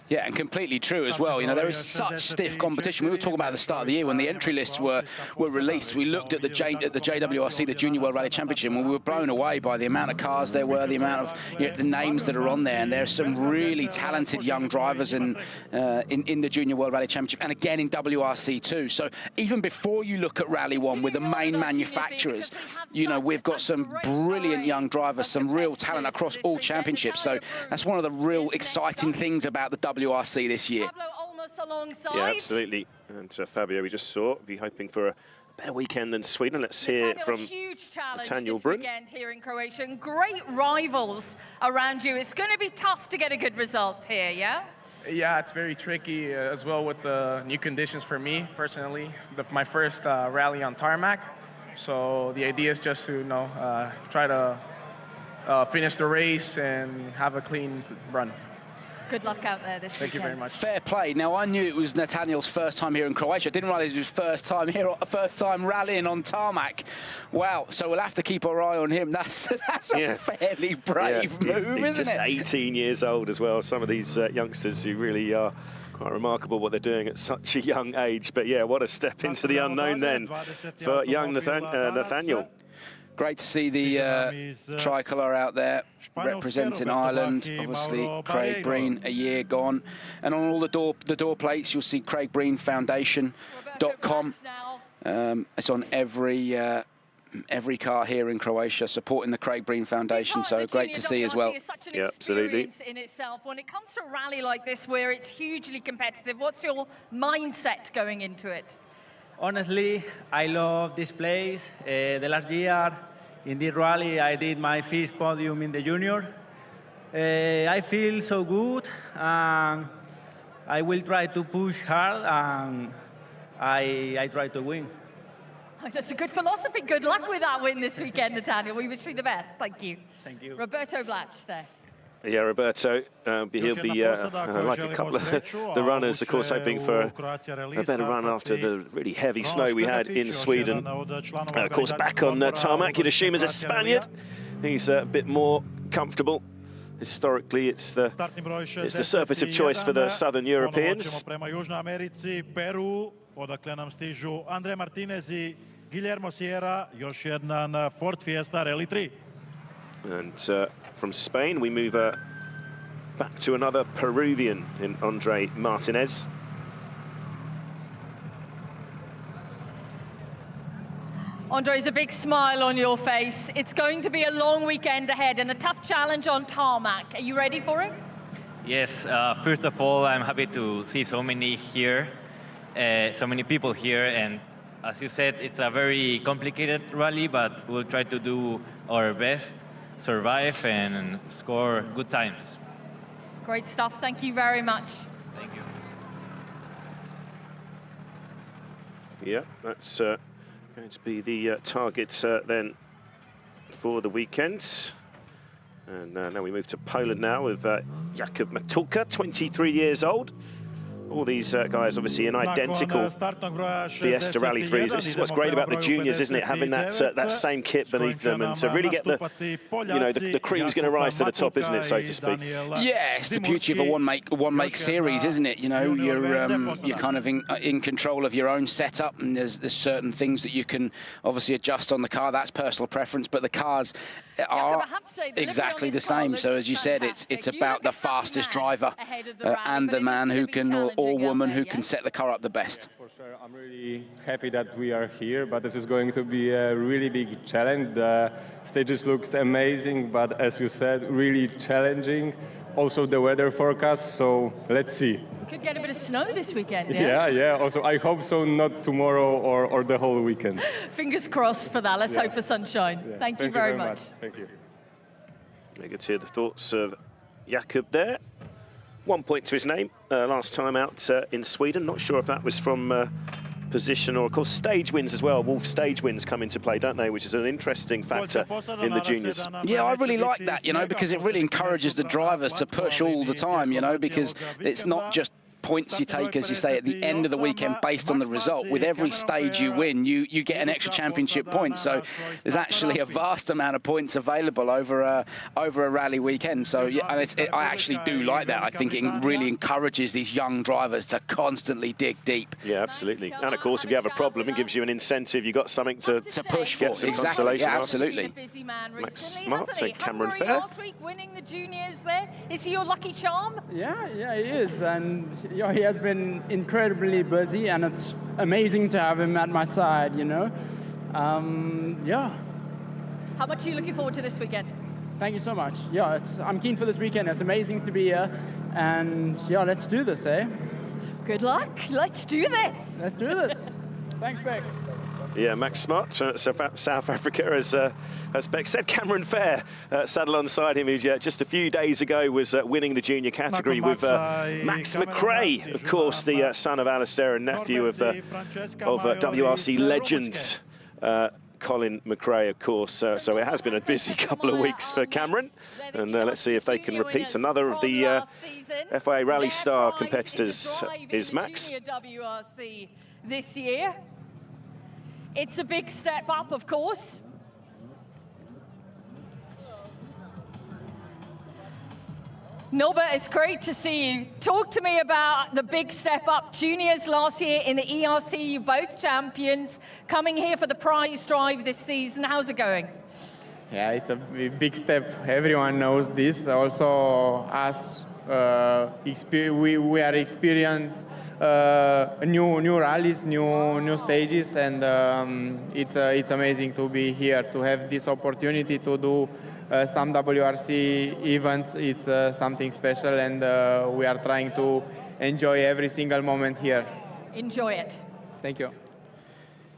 Yeah, and completely true as well. You know, there is such stiff competition. We were talking about at the start of the year when the entry lists were released. We looked at the JWRC, the Junior World Rally Championship, and we were blown away by the amount of cars there were, the amount of the names that are on there. And there are some really talented young drivers in the Junior World Rally Championship, and again in WRC too. So even before you look at Rally 1 with the main manufacturers, you know, we've got some brilliant young drivers, some real talent across all championships. So that's one of the real exciting things about the WRC this year. Yeah, absolutely. And Fabio, we just saw, be hoping for a better weekend than Sweden. Let's hear from huge challenge Nathaniel this Brun. weekend here in Croatia, and great rivals around you. It's going to be tough to get a good result here, yeah? Yeah, it's very tricky as well with the new conditions for me personally. My first rally on tarmac, so the idea is just to, you know, try to finish the race and have a clean run. Good luck out there this weekend. Thank you very much. Fair play. Now, I knew it was Nathaniel's first time here in Croatia. I didn't realise it was first time rallying on tarmac. Wow. So we'll have to keep our eye on him. That's a fairly brave move, isn't it? He's just 18 years old as well. Some of these youngsters who really are quite remarkable what they're doing at such a young age. But yeah, what a step into the unknown then for young Nathaniel. Great to see the tricolour out there representing Ireland. Obviously, Craig Breen, a year gone. And on all the door plates, you'll see CraigBreenFoundation.com. It's on every every car here in Croatia, supporting the Craig Breen Foundation. So great to see as well. Yeah, absolutely. In itself, when it comes to a rally like this, where it's hugely competitive, what's your mindset going into it? Honestly, I love this place. The last year in this rally, I did my first podium in the junior. I feel so good. I will try to push hard, and I try to win. That's a good philosophy. Good luck with that win this weekend, Nathaniel. We wish you the best. Thank you. Thank you. Roberto Blach there. Yeah, Roberto, he'll be like a couple of the runners, of course, hoping for a better run after the really heavy snow we had in Sweden. Of course, back on tarmac, Hidoshima's a Spaniard. He's a bit more comfortable. Historically, it's the surface of choice for the Southern Europeans. Odakle nam stižu Andre Martinez I Guillermo Sierra, još jedan Ford Fiesta Rally 3. And from Spain, we move back to another Peruvian in Andre Martinez. Andre's a big smile on your face. It's going to be a long weekend ahead and a tough challenge on tarmac. Are you ready for it? Yes, first of all, I'm happy to see so many here. So many people here, and as you said, it's a very complicated rally, but we'll try to do our best, survive, and score good times. Great stuff. Thank you very much. Thank you. Yeah, that's going to be the target then for the weekend. And now we move to Poland now with Jakub Matulka, 23 years old. All these guys obviously in identical Fiesta Rally 3s. This is what's great about the juniors, isn't it? Having that same kit beneath them, and to really get the cream's going to rise to the top, isn't it, so to speak? Yeah, it's the beauty of a one-make series, isn't it? You know, you're kind of in control of your own setup, and there's certain things that you can obviously adjust on the car. That's personal preference, but the cars are exactly the same. So as you said, it's about the fastest driver and the man who can, or woman who can set the car up the best. For sure, I'm really happy that we are here, but this is going to be a really big challenge. The stages looks amazing, but as you said, really challenging. Also the weather forecast, so let's see. Could get a bit of snow this weekend, yeah. Also, I hope so, not tomorrow or the whole weekend. Fingers crossed for that. Let's hope for sunshine. Yeah. Thank you very much. Thank you. You get to hear the thoughts of Jakub there. 1 point to his name last time out in Sweden. Not sure if that was from position or, of course, stage wins as well. Wolf stage wins come into play, don't they? Which is an interesting factor in the juniors. Yeah, I really like that, you know, because it really encourages the drivers to push all the time, you know, because it's not just points you take, as you say, at the end of the weekend based on the result. With every stage you win, you get an extra championship point. So there's actually a vast amount of points available over a rally weekend. So yeah, I actually do like that. I think it really encourages these young drivers to constantly dig deep. Yeah, absolutely. And of course, if you have a problem, it gives you an incentive. You've got something to push for. Get some exactly. consolation. Yeah, absolutely. Max Smart, so Cameron Fair. Last week winning the juniors there. Is he your lucky charm? Yeah, he is. And you know, he has been incredibly busy, and it's amazing to have him at my side, you know. Yeah. How much are you looking forward to this weekend? Thank you so much. Yeah, I'm keen for this weekend. It's amazing to be here, and yeah, let's do this, eh? Good luck. Let's do this. Let's do this. Thanks, Beck. Yeah, Max Smart, South Africa, as Beck said. Cameron Fair sat alongside him, who just a few days ago was winning the junior category with Max McRae, of course, the son of Alistair and nephew of WRC legend Colin McRae, of course. So it has been a busy couple of weeks for Cameron, and let's see if they can repeat. Another of the FIA Rally Star competitors is Max. WRC this year. It's a big step up, of course. Norbert, it's great to see you. Talk to me about the big step up. Juniors last year in the ERC, you both champions. Coming here for the prize drive this season. How's it going? Yeah, it's a big step. Everyone knows this. Also, us, we are experienced new rallies, new stages, and it's amazing to be here, to have this opportunity to do some WRC events. It's something special, and we are trying to enjoy every single moment here. Enjoy it. Thank you.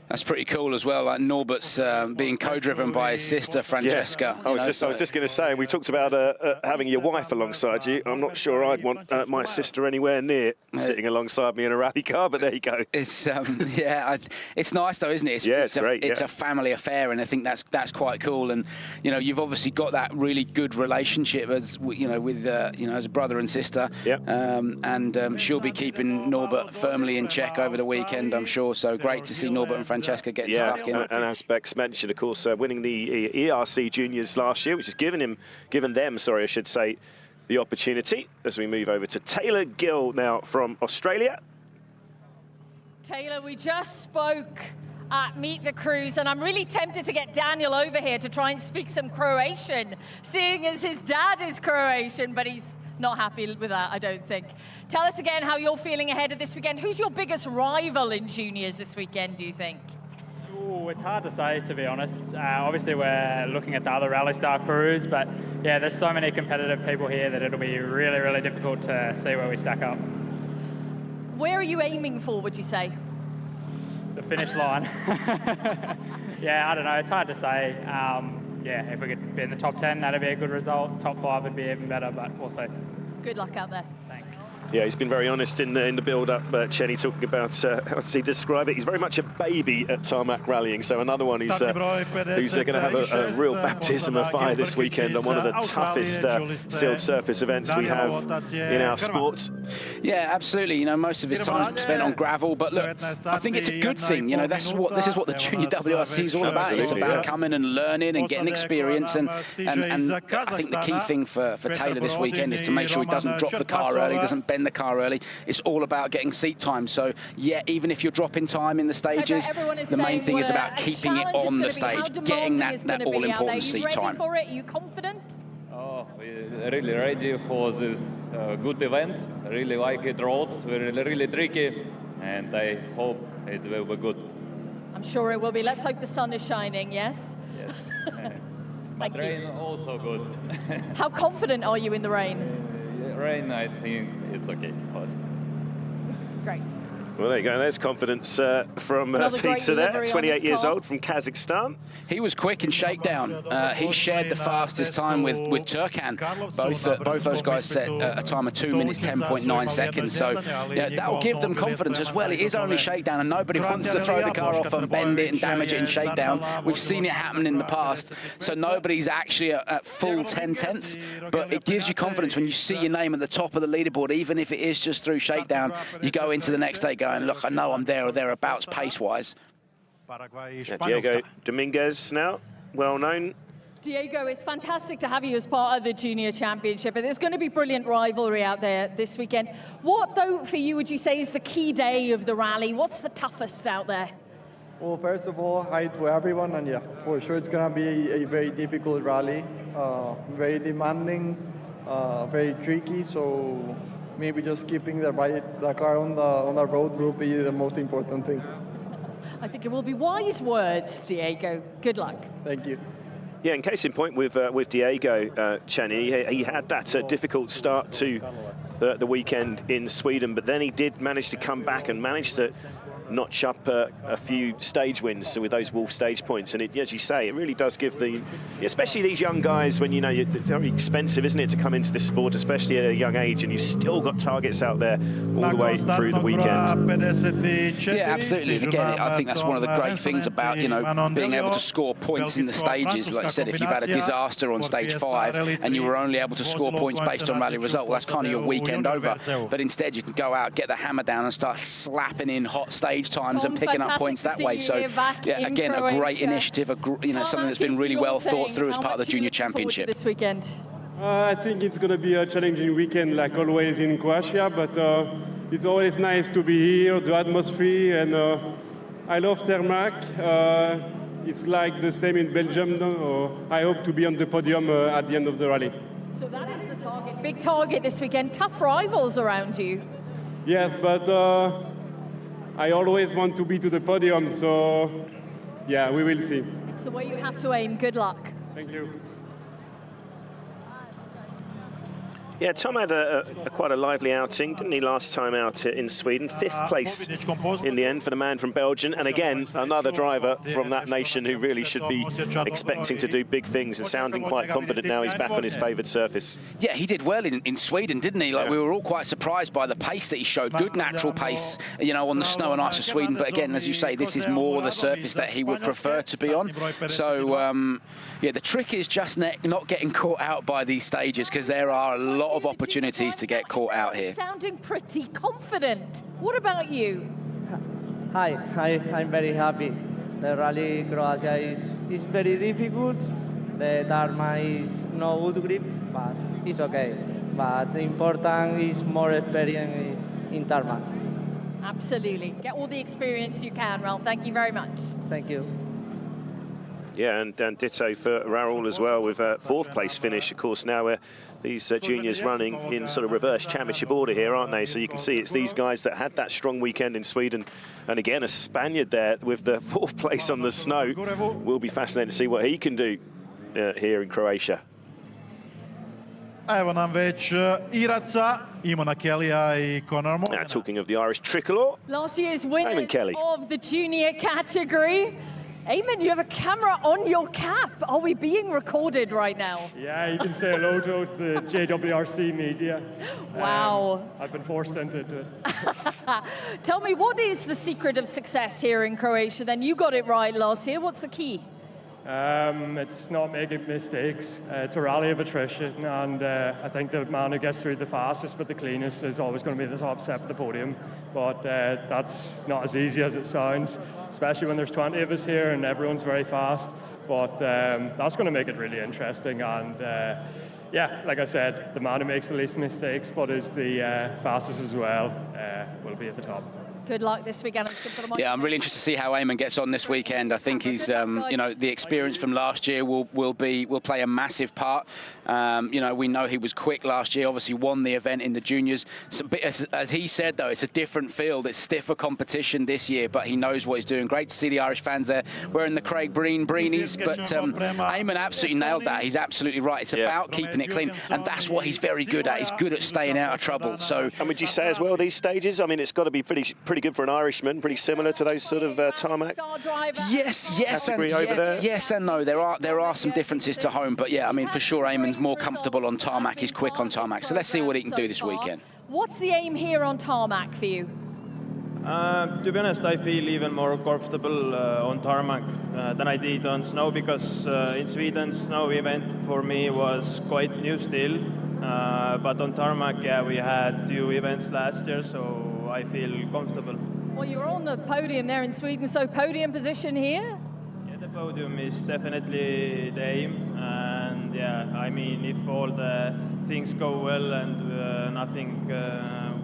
That's pretty cool as well, like Norbert's being co-driven by his sister, Francesca. Yeah. I was just going to say, we talked about having your wife alongside you. I'm not sure I'd want my sister anywhere near sitting alongside me in a rally car, but there you go. It's it's nice though, isn't it? It's great. It's a family affair, and I think that's quite cool. And you know, you've obviously got that really good relationship as you know with as a brother and sister. Yeah. And she'll be keeping Norbert firmly in check over the weekend, I'm sure. So great to see Norbert and Francesca getting stuck in. And as Bex mentioned, of course, winning the ERC Juniors last year, which has given them, I should say, the opportunity. As we move over to Taylor Gill now from Australia. Taylor, we just spoke at Meet the Cruise, and I'm really tempted to get Daniel over here to try and speak some Croatian, seeing as his dad is Croatian, but he's not happy with that, I don't think. Tell us again how you're feeling ahead of this weekend. Who's your biggest rival in juniors this weekend, do you think? Ooh, it's hard to say, to be honest. Obviously, we're looking at the other Rally Star crews, but yeah, there's so many competitive people here that it'll be really, really difficult to see where we stack up. Where are you aiming for, would you say? The finish line. Yeah, I don't know. It's hard to say. Yeah, if we could be in the top 10, that'd be a good result. Top 5 would be even better, but we'll see. Good luck out there. Thanks. Yeah, he's been very honest in the build-up, Chenny, talking about, how does he describe it? He's very much a baby at tarmac rallying, so another one who's going to have a real baptism of fire this weekend on one of the toughest sealed surface events we have in our sport. Yeah, absolutely. You know, most of his time spent on gravel, but look, I think it's a good thing. You know, this is what the Junior WRC is all about. It's about coming and learning and getting experience, and I think the key thing for Taylor this weekend is to make sure he doesn't drop the car early, doesn't bend the car early. It's all about getting seat time. So yeah, even if you're dropping time in the stages, the main thing is about keeping it on the stage, getting that all-important seat time. Are you confident? Oh, we're really ready for this good event. I really like it. Roads were really tricky, and I hope it will be good. I'm sure it will be. Let's hope the sun is shining, yes? Yes. But rain also good. How confident are you in the rain? Rain, I think it's okay. Great. Well, there you go. There's confidence from Peter there, 28 years old from Kazakhstan. He was quick in Shakedown. He shared the fastest time with Turkan. Both those guys set a time of 2 minutes, 10.9 seconds. So yeah, that'll give them confidence as well. It is only Shakedown, and nobody wants to throw the car off and bend it and damage it in Shakedown. We've seen it happen in the past. So nobody's actually at full 10 tenths, but it gives you confidence when you see your name at the top of the leaderboard, even if it is just through Shakedown. You go into the next day going, look, I know I'm there or thereabouts pace-wise. Yeah, Diego Dominguez now, well known. Diego, it's fantastic to have you as part of the Junior Championship, and there's going to be brilliant rivalry out there this weekend. What, though, for you, would you say is the key day of the rally? What's the toughest out there? Well, first of all, hi to everyone, and yeah, for sure it's going to be a very difficult rally, very demanding, very tricky, so maybe just keeping the car on the road will be the most important thing. I think it will be wise words, Diego. Good luck. Thank you. Yeah, in case in point with Diego, Chenny, he had that difficult start to the weekend in Sweden, but then he did manage to come back and manage to notch up a few stage wins with those Wolf stage points. And as you say, it really does give especially these young guys, when it's very expensive, isn't it, to come into this sport, especially at a young age, and you've still got targets out there all the way through the weekend. Yeah, absolutely. And again, I think that's one of the great things about, being able to score points in the stages. Like I said, if you've had a disaster on stage 5 and you were only able to score points based on rally result, well, that's kind of your weekend over. But instead, you can go out, get the hammer down and start slapping in hot stage times and picking up points that way. So yeah, again, a great initiative, something that's been really well thought through as part of the Junior Championship. This weekend, I think it's going to be a challenging weekend, like always in Croatia, but it's always nice to be here, the atmosphere, and I love Ceremonial. It's like the same in Belgium, I hope to be on the podium at the end of the rally. So that is the target. Big target this weekend. Tough rivals around you. Yes, but I always want to be to the podium, so yeah, we will see. It's the way you have to aim. Good luck. Thank you. Yeah, Tom had quite a lively outing, didn't he, last time out in Sweden? 5th place in the end for the man from Belgium. And again, another driver from that nation who really should be expecting to do big things and sounding quite confident now he's back on his favoured surface. Yeah, he did well in Sweden, didn't he? Like, we were all quite surprised by the pace that he showed. Good natural pace, you know, on the snow and ice of Sweden. But again, as you say, this is more the surface that he would prefer to be on. So, yeah, the trick is just not getting caught out by these stages, because there are a lot of opportunities to get caught out here. Sounding pretty confident. What about you? I'm very happy. The rally Croatia is very difficult. The tarmac is no good grip, but it's okay. But the important is more experience in tarmac. Absolutely. Get all the experience you can, Raul. Thank you very much. Thank you. Yeah, and ditto for Raul as well with a 4th place finish. Of course, now these juniors running in sort of reverse championship order here, aren't they? So you can see it's these guys that had that strong weekend in Sweden. And again, a Spaniard there with the 4th place on the snow. Will be fascinating to see what he can do here in Croatia. Evo nam već Iraca, Imona Kellya I Conor Morgan. Now, talking of the Irish tricolor, last year's winners Kelly of the junior category. Eamon, you have a camera on your cap. Are we being recorded right now? Yeah, you can say hello to the JWRC media. Wow. I've been forced into it. Tell me, what is the secret of success here in Croatia? Then you got it right last year. What's the key? It's not making mistakes. It's a rally of attrition, and I think the man who gets through the fastest but the cleanest is always going to be the top step of the podium. But that's not as easy as it sounds, especially when there's 20 of us here and everyone's very fast. But that's going to make it really interesting. And yeah, like I said, the man who makes the least mistakes but is the fastest as well will be at the top. Good luck this weekend. Yeah, I'm really interested to see how Eamon gets on this weekend. I think he's, you know, the experience from last year will play a massive part. You know, we know he was quick last year. Obviously, won the event in the juniors. So, as he said, though, it's a different field. It's stiffer competition this year, but he knows what he's doing. Great to see the Irish fans there wearing the Craig Breen breenies. But Eamon absolutely nailed that. He's absolutely right. It's about keeping it clean, and that's what he's very good at. He's good at staying out of trouble. So, and would you say as well these stages? I mean, it's got to be pretty good for an Irishman, pretty similar to those sort of tarmac. Yes, category over there. Yes and no. There are some differences to home, but yeah, I mean, for sure, Eamon's more comfortable on tarmac. He's quick on tarmac. So let's see what he can do this weekend. What's the aim here on tarmac for you? To be honest, I feel even more comfortable on tarmac than I did on snow, because in Sweden, snow event for me was quite new still. But on tarmac, yeah, we had 2 events last year, so I feel comfortable. Well, you're on the podium there in Sweden, so podium position here? Yeah, the podium is definitely the aim. And yeah, I mean, if all the things go well and nothing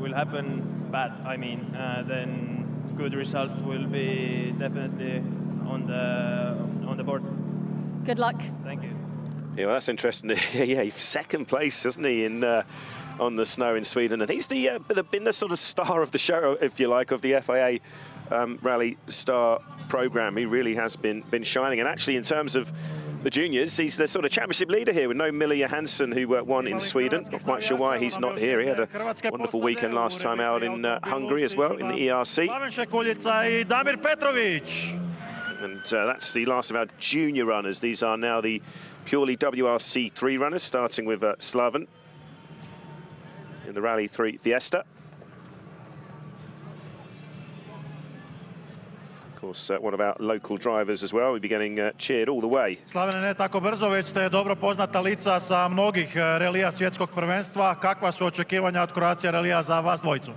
will happen bad, I mean, then good result will be definitely on the board. Good luck. Thank you. Yeah, well, that's interesting. Yeah, he's 2nd place, isn't he, in on the snow in Sweden, and he's been the sort of star of the show, if you like, of the FIA Rally Star program. He really has been shining, and actually, in terms of the juniors, he's the sort of championship leader here with no Mille Johansson, who won in Sweden. Not quite sure why he's not here. He had a wonderful weekend last time out in Hungary as well, in the ERC. And that's the last of our junior runners. These are now the purely WRC 3 runners, starting with Slaven in the Rally 3 Fiesta. Of course, one of our local drivers as well. We'll be getting cheered all the way. Slavene, ne tako brzo, već ste dobro poznata lica sa mnogih relija svjetskog prvenstva. Kakva su očekivanja od Croatia relija za vas dvojicu?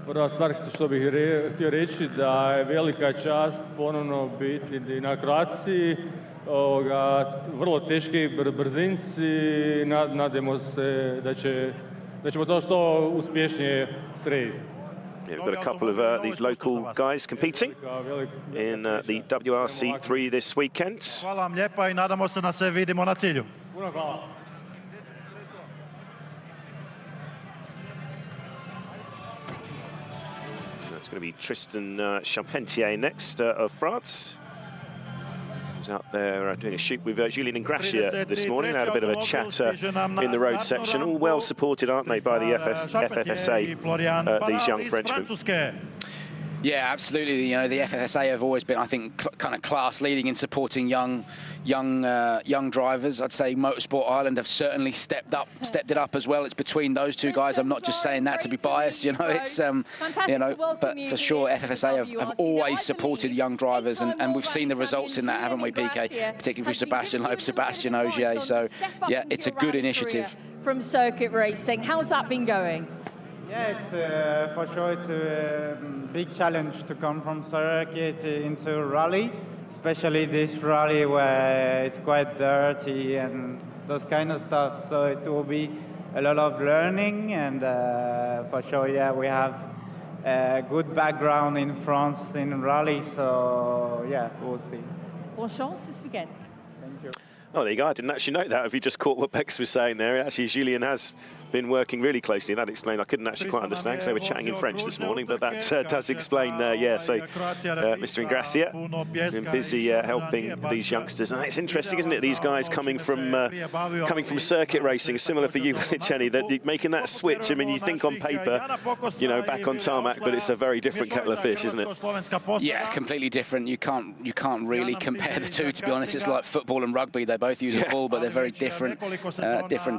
Prva stvar što bih htio reći da je velika čast ponovno biti na Croaciji. Vrlo teški brzinci. Nadamo se da ćemo to što uspješnije srediti. Yeah, we've got a couple of these local guys competing in the WRC 3 this weekend. Hvala vam lijepa i nadamo se da se vidimo na cilju. Puno hvala. going to be Tristan Charpentier next of France. He was out there doing a shoot with Julien Ingrassia this morning. They had a bit of a chat in the road section. All well supported, aren't they, by the FFSA, these young Frenchmen? Yeah, absolutely. You know, the FFSA have always been, I think, kind of class leading in supporting young drivers. I'd say Motorsport Ireland have certainly stepped it up as well. It's between those two guys. I'm not just saying that to be biased. You know, it's you know, but for sure, FFSA have always supported young drivers, and we've seen the results in that, haven't we, PK? Particularly for Sebastian Loeb, Sebastian Ogier. So yeah, it's a good initiative. From circuit racing, how's that been going? Yeah, it's for sure it's a big challenge to come from circuit into rally, especially this rally where it's quite dirty and those kind of stuff. So it will be a lot of learning, and for sure, yeah, we have a good background in France in rally. So yeah, we'll see. Bonne chance this weekend. Thank you. Oh, there you go. I didn't actually note that. If you just caught what Bex was saying there, actually, Julien has been working really closely. That explained. I couldn't actually quite understand because they were chatting in French this morning, but that does explain. Yeah, so Mr. Ingrassia been busy helping these youngsters, and it's interesting, isn't it? These guys coming from circuit racing, similar for you, Jenny, that making that switch. I mean, you think on paper, you know, back on tarmac, but it's a very different kettle of fish, isn't it? Yeah, completely different. You can't really compare the two. To be honest, it's like football and rugby. They both use a ball, but they're very different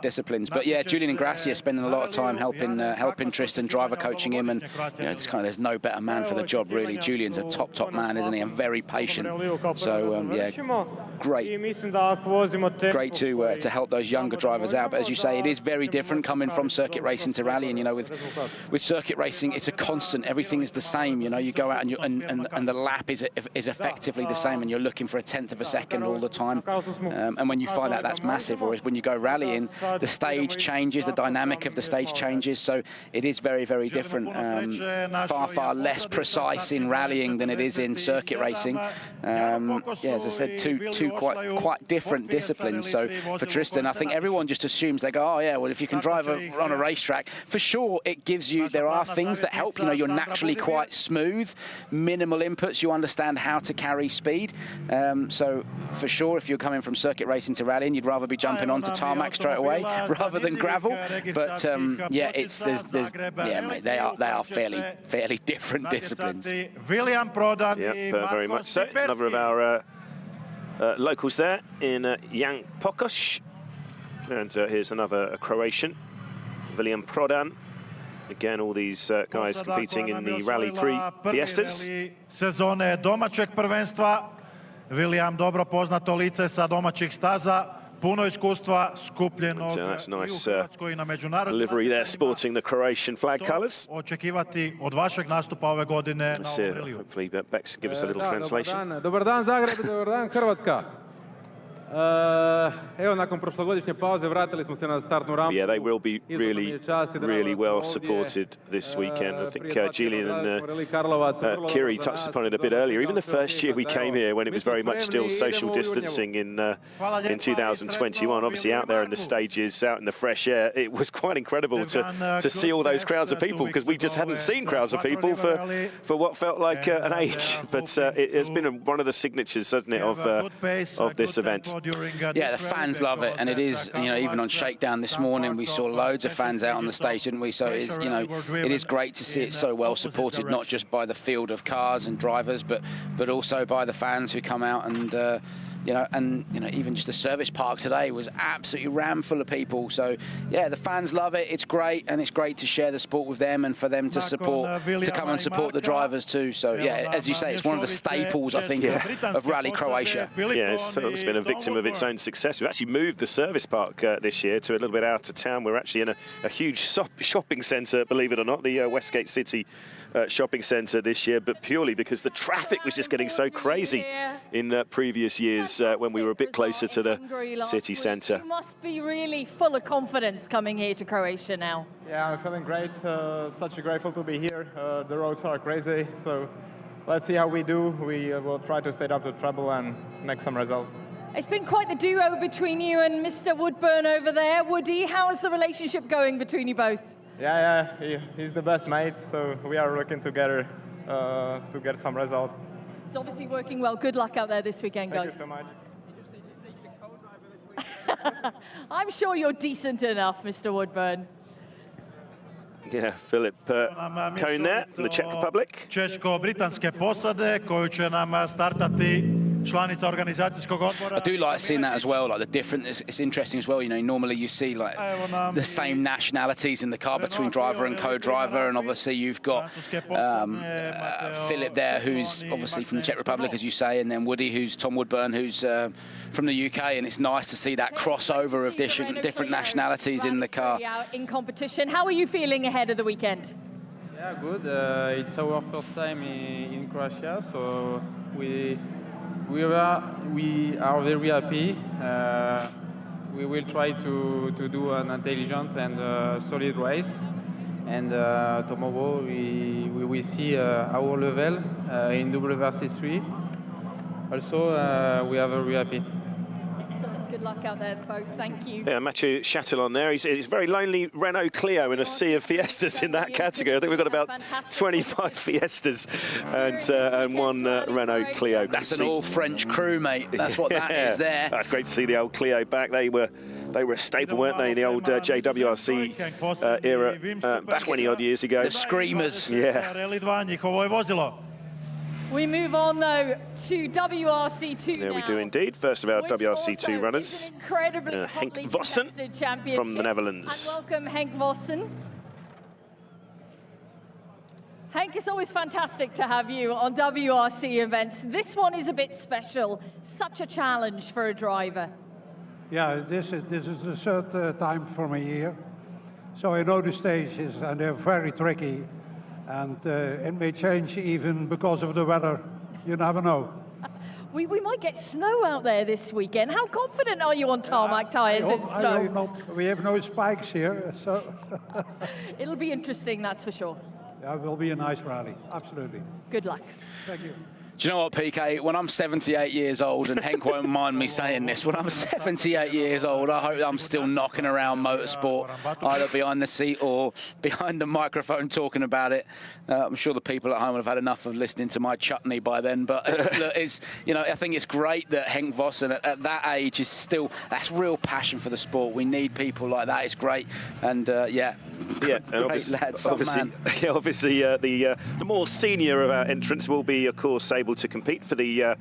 disciplines. But yeah, Julien Ingrassia spending a lot of time helping Tristan, driver coaching him, and you know, it's there's no better man for the job, really. Julian's a top man, isn't he? And very patient. So yeah, great to help those younger drivers out. But as you say, it is very different coming from circuit racing to rally. And you know, with circuit racing, it's a constant. Everything is the same. You know, you go out and the lap is effectively the same, and you're looking for a tenth of a second all the time. And when you find out, that's massive. Whereas when you go rallying, the stage changes, the dynamic of the stage changes, so it is very different. Far less precise in rallying than it is in circuit racing. Yeah, as I said, two quite different disciplines. So for Tristan, I think everyone just assumes, they go, oh yeah, well, if you can drive on a racetrack, for sure it gives you, there are things that help. You know, you're naturally quite smooth, minimal inputs, you understand how to carry speed. So for sure, if you're coming from circuit racing to rallying, you'd rather be jumping onto tarmac straight away rather than gravel. But yeah, mate, they are fairly different disciplines. William Prodan. Yep, very much so. Another of our locals there in Jan Pokoš. And here's another Croatian, William Prodan. Again, all these guys competing in the Rally Prix Fiestas. Sezone domaćeg prvenstva. William dobro poznato lice sa domaćih staza. Puno iskustva skupljenog u Hrvatskoj i na međunarodnim livery there, sporting the Croatian flag colours. Očekivati od vašeg nastupa ove godine na ovom reliju. Hopefully Bex give us a little translation. Dobar dan Zagreb, dobar dan Hrvatska. Evo, nakon prošlogodišnje pauze vratili smo se na startnu rampu. Yeah, they will be really well supported this weekend. I think Julien and Kiri touched upon it a bit earlier. Even the first year we came here, when it was very much still social distancing in 2021, obviously out there in the stages, out in the fresh air, it was quite incredible to see all those crowds of people, because we just hadn't seen crowds of people for what felt like an age. But it has been one of the signatures, hasn't it, of this event. Yeah, the fans love it, and it is, you know, even on Shakedown this morning we saw loads of fans out on the stage, didn't we? So it is, you know, it is great to see it so well supported, not just by the field of cars and drivers, but also by the fans who come out. And you know, even just the service park today was absolutely rammed full of people. So yeah, the fans love it. It's great, and it's great to share the sport with them and for them to come and support the drivers too. So yeah, as you say, it's one of the staples, I think, of Rally Croatia. Yeah, it's been a victim of its own success. We've actually moved the service park this year to a little bit out of town. We're actually in a huge shopping centre, believe it or not, the Westgate City shopping centre this year, but purely because the traffic was just getting so crazy in previous years when we were a bit closer to the city centre. You must be really full of confidence coming here to Croatia now. Yeah, I'm feeling great. Such grateful to be here. The roads are crazy, so let's see how we do. We will try to stay up to trouble and make some results. It's been quite the duo between you and Mr. Woodburn over there. Woody, how is the relationship going between you both? Yeah, he's the best mate, so we are working together to get some result. It's obviously working well. Good luck out there this weekend, guys. Thank you so much. I'm sure you're decent enough, Mr. Woodburn. Yeah, Philip Cohn there from the Czech Republic. Češko-britanske posade koju će nam startati članica organizacijskog odbora. I do like seeing that as well, like the different, it's interesting as well, you know, normally you see like the same nationalities in the car between driver and co-driver, and obviously you've got Philip there, who's obviously from the Czech Republic, as you say, and then Woody, who's Tom Woodburn, who's from the UK, and it's nice to see that crossover of different nationalities in the car. In competition, how are you feeling ahead of the weekend? Yeah, good. It's our first time in Croatia, so we are very happy. We will try to do an intelligent and solid race, and tomorrow we will see our level in WRC 3. Also, we are very happy. Excellent. Good luck out there, both. Thank you. Yeah, Mathieu Chatillon there. He's very lonely Renault Clio in a sea of Fiestas in that category. I think we've got about 25 Fiestas and one Renault Clio. That's an all-French crew, mate. That's what that is there. That's great to see the old Clio back. They were a staple, weren't they, in the old JWRC era 20-odd years ago. The Screamers. Yeah. We move on, though, to WRC2 Yeah, we do indeed. First of our WRC2 runners, Henk Vossen from the Netherlands. And welcome, Henk Vossen. Hank, it's always fantastic to have you on WRC events. This one is a bit special. Such a challenge for a driver. Yeah, this is the third time for me here. So I know the stages, and they're very tricky. And it may change even because of the weather. You never know. We might get snow out there this weekend. How confident are you on tarmac tyres in snow? We have no spikes here, so... It'll be interesting, that's for sure. Yeah, it will be a nice rally, absolutely. Good luck. Thank you. Do you know what, PK? When I'm 78 years old, and Henk won't mind me saying this, when I'm 78 years old, I hope I'm still knocking around motorsport, either behind the seat or behind the microphone talking about it. I'm sure the people at home have had enough of listening to my chutney by then, but it's you know, I think it's great that Henk Vossen at that age is still, that's real passion for the sport. We need people like that. It's great, and yeah, and great lad, some man. Obviously, the more senior of our entrants will be, of course, able to compete for the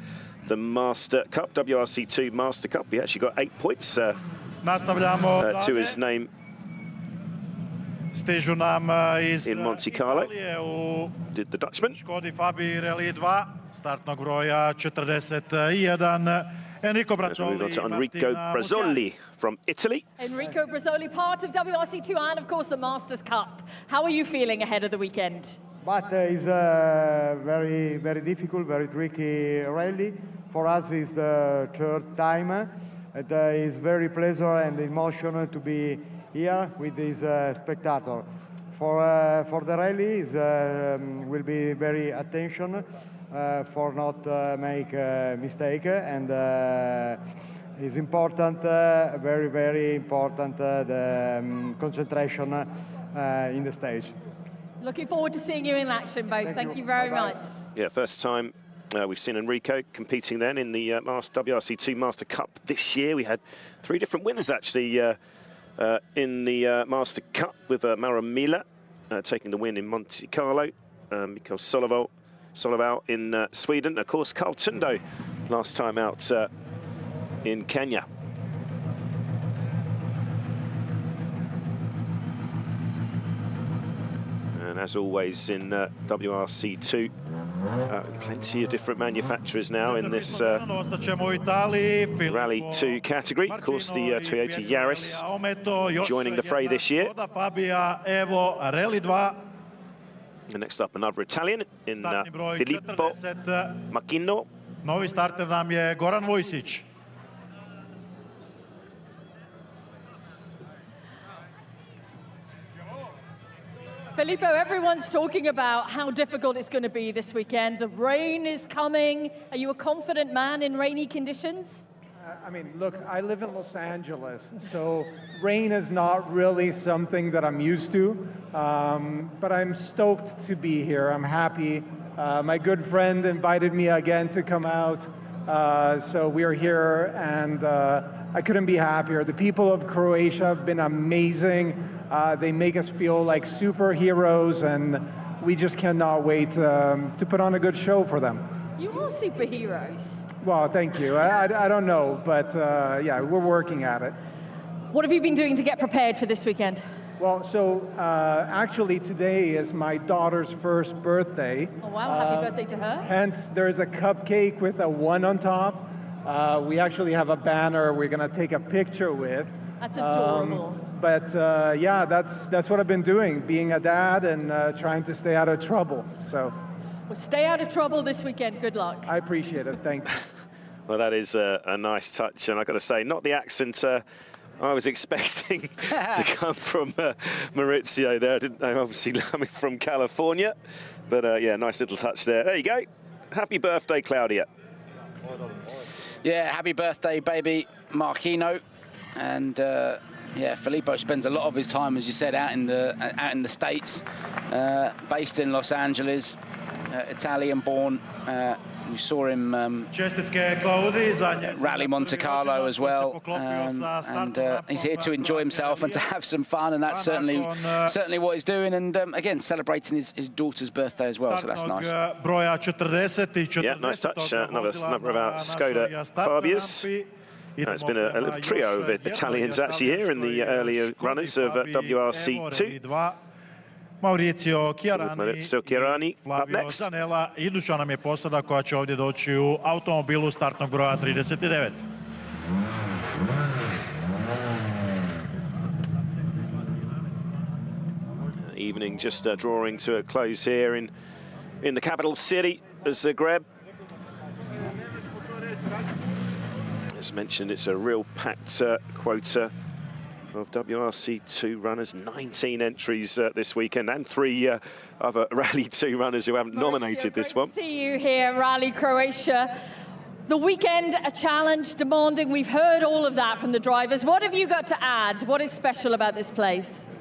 Master Cup, WRC2 Master Cup. He actually got 8 points to his name in Monte Carlo. Did the Dutchman. Škodi Fabi Rally 2, startnog broja 41. Enrico Let's move on to Enrico Brazzoli from Italy. Enrico Brazzoli, part of WRC2 and, of course, the Masters Cup. How are you feeling ahead of the weekend? But it's a very, very difficult, very tricky rally. For us, it's the third time. It is very pleasant and emotional to be here with this spectator. For the rally, will be very attention for not make a mistake, and it's important, very, very important, the concentration in the stage. Looking forward to seeing you in action, both. Thank you very much. Yeah, first time we've seen Enrico competing then in the WRC2 Master Cup this year. We had 3 different winners, actually, in the Master Cup, with Mauro Mila taking the win in Monte Carlo, Mikael Solovau in Sweden. Of course, Carl Tundo last time out in Kenya. And as always in WRC2, plenty of different manufacturers now in this Rally 2 category. Of course, the Toyota Yaris joining the fray this year. And next up, another Italian in Filippo Macchino. Novi starter nam je Goran Vojsić. Filippo, everyone's talking about how difficult it's going to be this weekend. The rain is coming. Are you a confident man in rainy conditions? I mean, look, I live in Los Angeles, so rain is not really something that I'm used to, but I'm stoked to be here. I'm happy My good friend invited me again to come out, so we're here, and I couldn't be happier. The people of Croatia have been amazing. They make us feel like superheroes, and we just cannot wait to put on a good show for them. You are superheroes. Well, thank you. I don't know, but yeah, we're working at it. What have you been doing to get prepared for this weekend? Well, so actually today is my daughter's first birthday. Oh wow, happy birthday to her. Hence, there's a cupcake with a 1 on top. We actually have a banner we're gonna take a picture with. That's adorable. But yeah, that's what I've been doing, being a dad and trying to stay out of trouble, so. Well, stay out of trouble this weekend, good luck. I appreciate it, thank you. Well, that is a nice touch, and I've got to say, not the accent I was expecting to come from Maurizio there. I didn't know, obviously, coming from California. But yeah, nice little touch there. There you go. Happy birthday, Claudia. Yeah, happy birthday, baby Marquino. And yeah, Filippo spends a lot of his time, as you said, out in the States, based in Los Angeles, Italian-born. We saw him Rally Monte Carlo as well, and he's here to enjoy himself and to have some fun, and that's certainly what he's doing. And again, celebrating his daughter's birthday as well, so that's nice. Yeah, nice touch. Another of our Skoda Fabias. It's been a little trio of Italians actually here in the earlier runners of WRC2. Maurizio Chiarani up next. Iduća nam je posada koja će ovdje doći u automobilu startnog broja 39. Evening just drawing to a close here in the capital city of Zagreb. As mentioned, it's a real packed quota of WRC2 runners, 19 entries this weekend, and 3 other Rally 2 runners who haven't nominated this one. See you here, Rally Croatia. The weekend, a challenge, demanding. We've heard all of that from the drivers. What have you got to add? What is special about this place?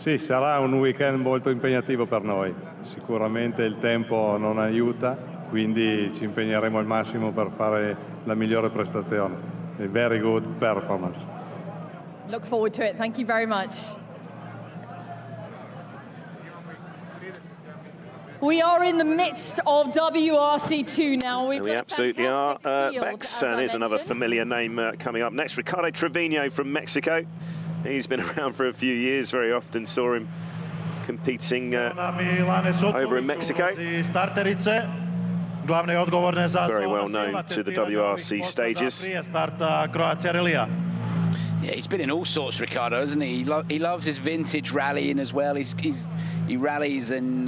Sì, sarà un weekend molto impegnativo per noi. Sicuramente il tempo non aiuta, quindi ci impegneremo al massimo per fare la migliore prestazione. A very good performance. Look forward to it. Thank you very much. We are in the midst of WRC2 now. We absolutely are, Bex, and here's another familiar name coming up next. Ricardo Trevino from Mexico. He's been around for a few years. Very often saw him competing over in Mexico. Very well known to the WRC stages. Yeah, he's been in all sorts, Ricardo, hasn't he? He loves his vintage rallying as well. He rallies in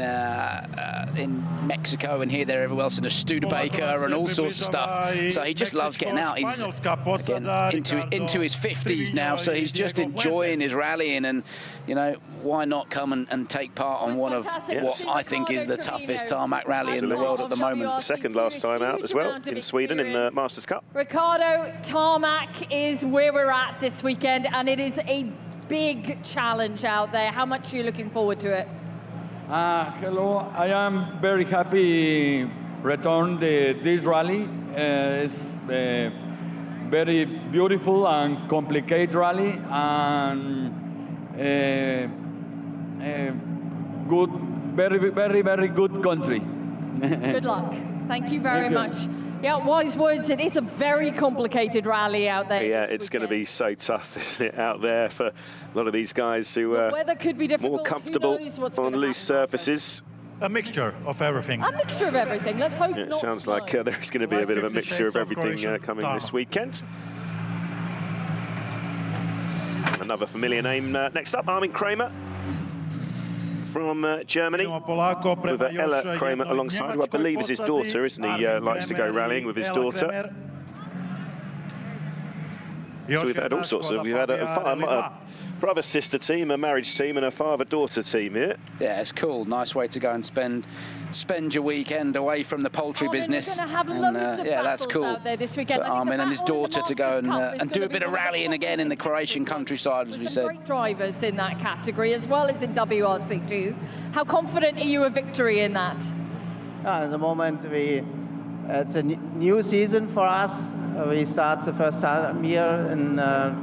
Mexico and here, there, everywhere else in a Studebaker and all sorts of stuff. So he just loves getting out. He's again into his 50s now, so he's just enjoying his rallying. And you know, why not come and take part on one of what I think is the toughest tarmac rally in the world at the moment. Second last time out as well in Sweden in the Masters Cup. Ricardo, tarmac is where we're at this weekend, and it is a big challenge out there. How much are you looking forward to it? Hello, I am very happy return this rally. It's a very beautiful and complicated rally, and good, very good country. Good luck. Thank you very much. Yeah, wise words. It is a very complicated rally out there. Yeah, it's going to be so tough, isn't it, out there for a lot of these guys who are weather could be difficult. More comfortable on loose surfaces. A mixture of everything. A mixture of everything. Let's hope It not sounds snow. like there's going to be a bit of a mixture of everything coming this weekend. Another familiar name next up, Armin Kramer from Germany, with Ella Kramer alongside, who I believe is his daughter, isn't he? Likes to go rallying with his daughter. So we've had all sorts of, we've had a brother-sister team, a marriage team, and a father-daughter team here. Yeah, it's cool. Nice way to go and spend your weekend away from the poultry business. And yeah, that's cool out there this weekend. for Armin and his daughter to go and do a bit of rallying again in the Croatian countryside, as we said. Great drivers in that category, as well as in WRC2. How confident are you of victory in that? At the moment, it's a new season for us. We start the first time here in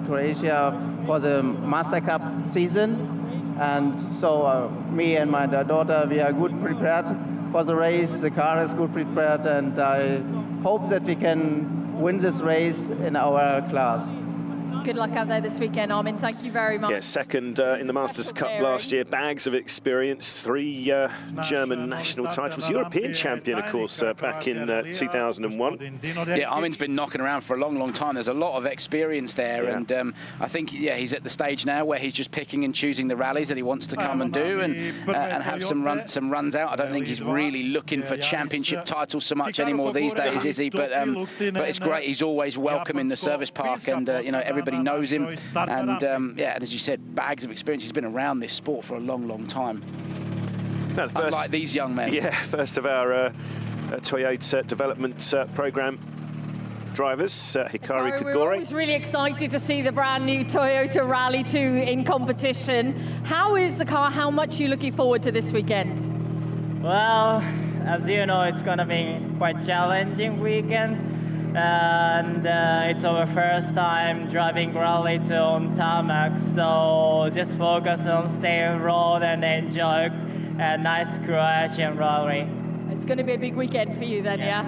Croatia for the Master Cup season. And so me and my daughter, we are good prepared for the race. The car is good prepared, and I hope that we can win this race in our class. Good luck out there this weekend, Armin. Thank you very much. Yeah, second in the Masters Cup last year. Bags of experience, 3 German national titles. European champion, of course, back in 2001. Yeah, Armin's been knocking around for a long, long time. There's a lot of experience there, yeah. And I think, yeah, he's at the stage now where he's just picking and choosing the rallies that he wants to come and do and have some runs out. I don't think he's really looking for championship titles so much anymore these days, is he? But it's great. He's always welcome in the service park, and you know, everybody knows him, and yeah, and as you said, bags of experience. He's been around this sport for a long, long time. No, first, unlike these young men. Yeah, first of our Toyota development program drivers, Hikari Kagore. We're always really excited to see the brand new Toyota Rally 2 in competition. How is the car? How much are you looking forward to this weekend? Well, as you know, it's going to be quite challenging weekend. And it's our first time driving Rally 2 on tarmac, so just focus on staying road and enjoy a nice Croatian rally. It's going to be a big weekend for you then, yeah?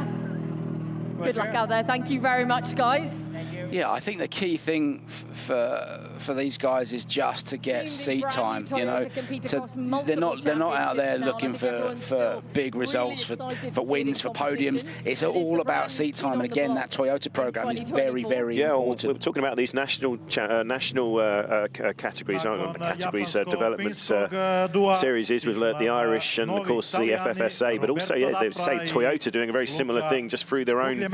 Good luck out there. Thank you very much, guys. Thank you. Yeah, I think the key thing for these guys is just to get seat time. You know, they're not out there looking for big results, for wins, for podiums. It's all about seat time, and again, that Toyota program is very, very important. Well, we're talking about these national categories, development series with the Irish and of course the FFSA, but also they say Toyota doing a very similar thing just through their own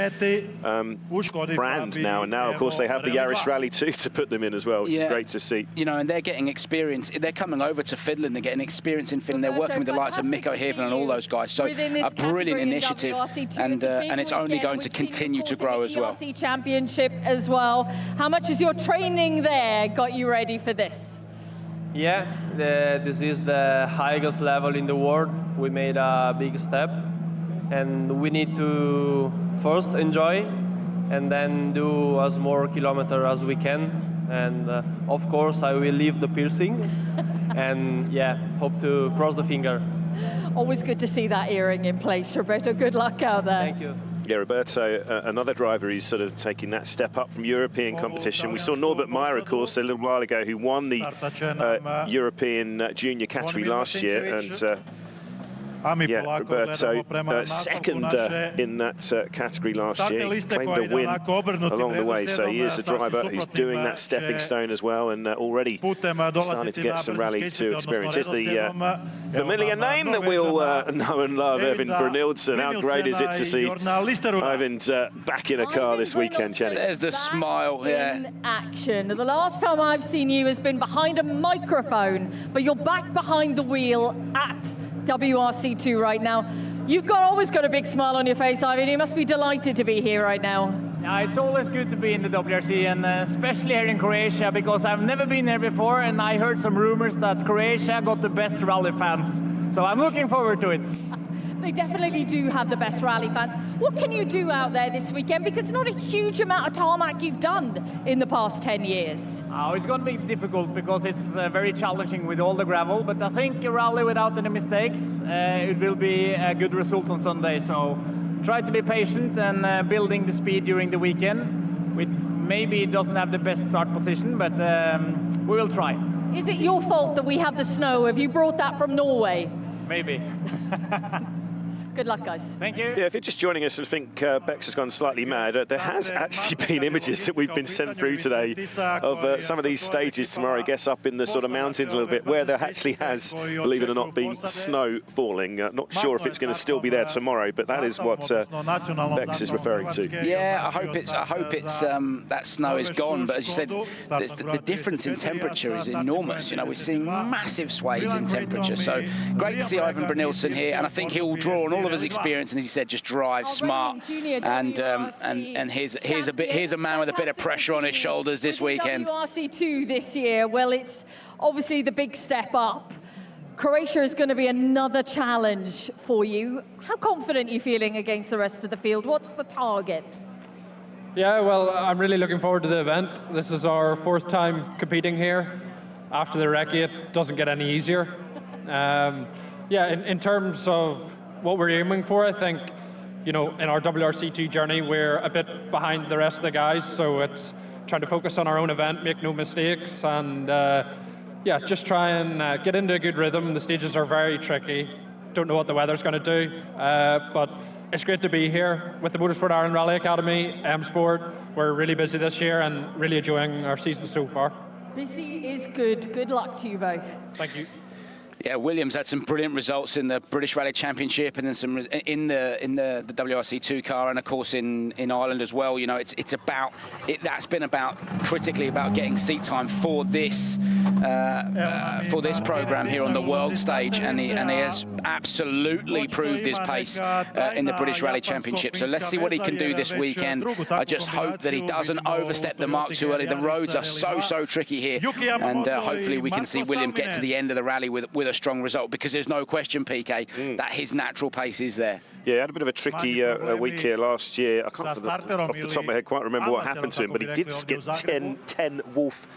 brand now, and now of course they have the Yaris Rally 2 to put them in as well, which is great to see. You know, and they're getting experience. They're coming over to Finland. They're getting experience in Finland. They're working with the likes of Mikko Hirvonen and all those guys. So a brilliant initiative, and it's only going to continue to grow as well. WRC Championship as well. How much has your training there got you ready for this? Yeah, this is the highest level in the world. We made a big step, and we need to first enjoy and then do as more kilometers as we can. And of course, I will leave the piercing and yeah, hope to cross the finger. Always good to see that earring in place, Roberto. Good luck out there. Thank you. Yeah, Roberto, another driver who's sort of taking that step up from European competition. We saw Norbert Meyer, of course, a little while ago, who won the European junior category last year, and yeah, Roberto second in that category last year. He claimed a win along the way, so he is a driver who's doing that stepping stone as well, and already starting to get some Rally 2 experience. Here's the familiar name that we'll know and love, Eivind Brynildsen. How great is it to see Eivind back in a car this weekend, Jenny? There's the smile, yeah. In action. The last time I've seen you has been behind a microphone, but you're back behind the wheel at WRC2 right now. You've always got a big smile on your face, Eivind. You must be delighted to be here right now. Yeah, it's always good to be in the WRC, and especially here in Croatia, because I've never been here before, and I heard some rumors that Croatia got the best rally fans. So I'm looking forward to it. They definitely do have the best rally fans. What can you do out there this weekend? Because not a huge amount of tarmac you've done in the past 10 years. Oh, it's going to be difficult because it's very challenging with all the gravel, but I think a rally without any mistakes, it will be a good result on Sunday. So try to be patient and building the speed during the weekend. Maybe it doesn't have the best start position, but we will try. Is it your fault that we have the snow? Have you brought that from Norway? Maybe. Good luck, guys. Thank you. Yeah, if you're just joining us and think Bex has gone slightly mad, there has actually been images that we've been sent through today of some of these stages tomorrow, I guess up in the sort of mountains a little bit, where there actually has, believe it or not, been snow falling. Not sure if it's going to still be there tomorrow, but that is what Bex is referring to. Yeah, I hope it's that snow is gone. But as you said, the difference in temperature is enormous. You know, we're seeing massive sways in temperature. So great to see Eivind Brynildsen here, and I think he'll draw on all of his experience, and as he said, just drive smart. And here's a man with a bit of pressure on his shoulders this weekend. WRC2 this year, well, it's obviously the big step up. Croatia is going to be another challenge for you. How confident are you feeling against the rest of the field? What's the target? Yeah, well, I'm really looking forward to the event. This is our 4th time competing here. After the recce, it doesn't get any easier. Yeah, in terms of what we're aiming for, I think, in our WRC2 journey, we're a bit behind the rest of the guys, so it's trying to focus on our own event, make no mistakes, and yeah, just try and get into a good rhythm. The stages are very tricky. Don't know what the weather's going to do, but it's great to be here with the Motorsport Ireland Rally Academy, M-Sport. We're really busy this year and really enjoying our season so far. Busy is good. Good luck to you both. Thank you. Yeah, Williams had some brilliant results in the British Rally Championship and then some in the WRC2 car, and of course in Ireland as well. That's been critically about getting seat time for this program here on the world stage, and he has absolutely proved his pace in the British Rally Championship. So let's see what he can do this weekend. I just hope that he doesn't overstep the mark too early. The roads are so tricky here, and hopefully we can see William get to the end of the rally with a strong result, because there's no question, PK, that his natural pace is there. Yeah, he had a bit of a tricky week here last year. I can't, off the top of my head, quite remember what happened to him, but he did get 10 Wolf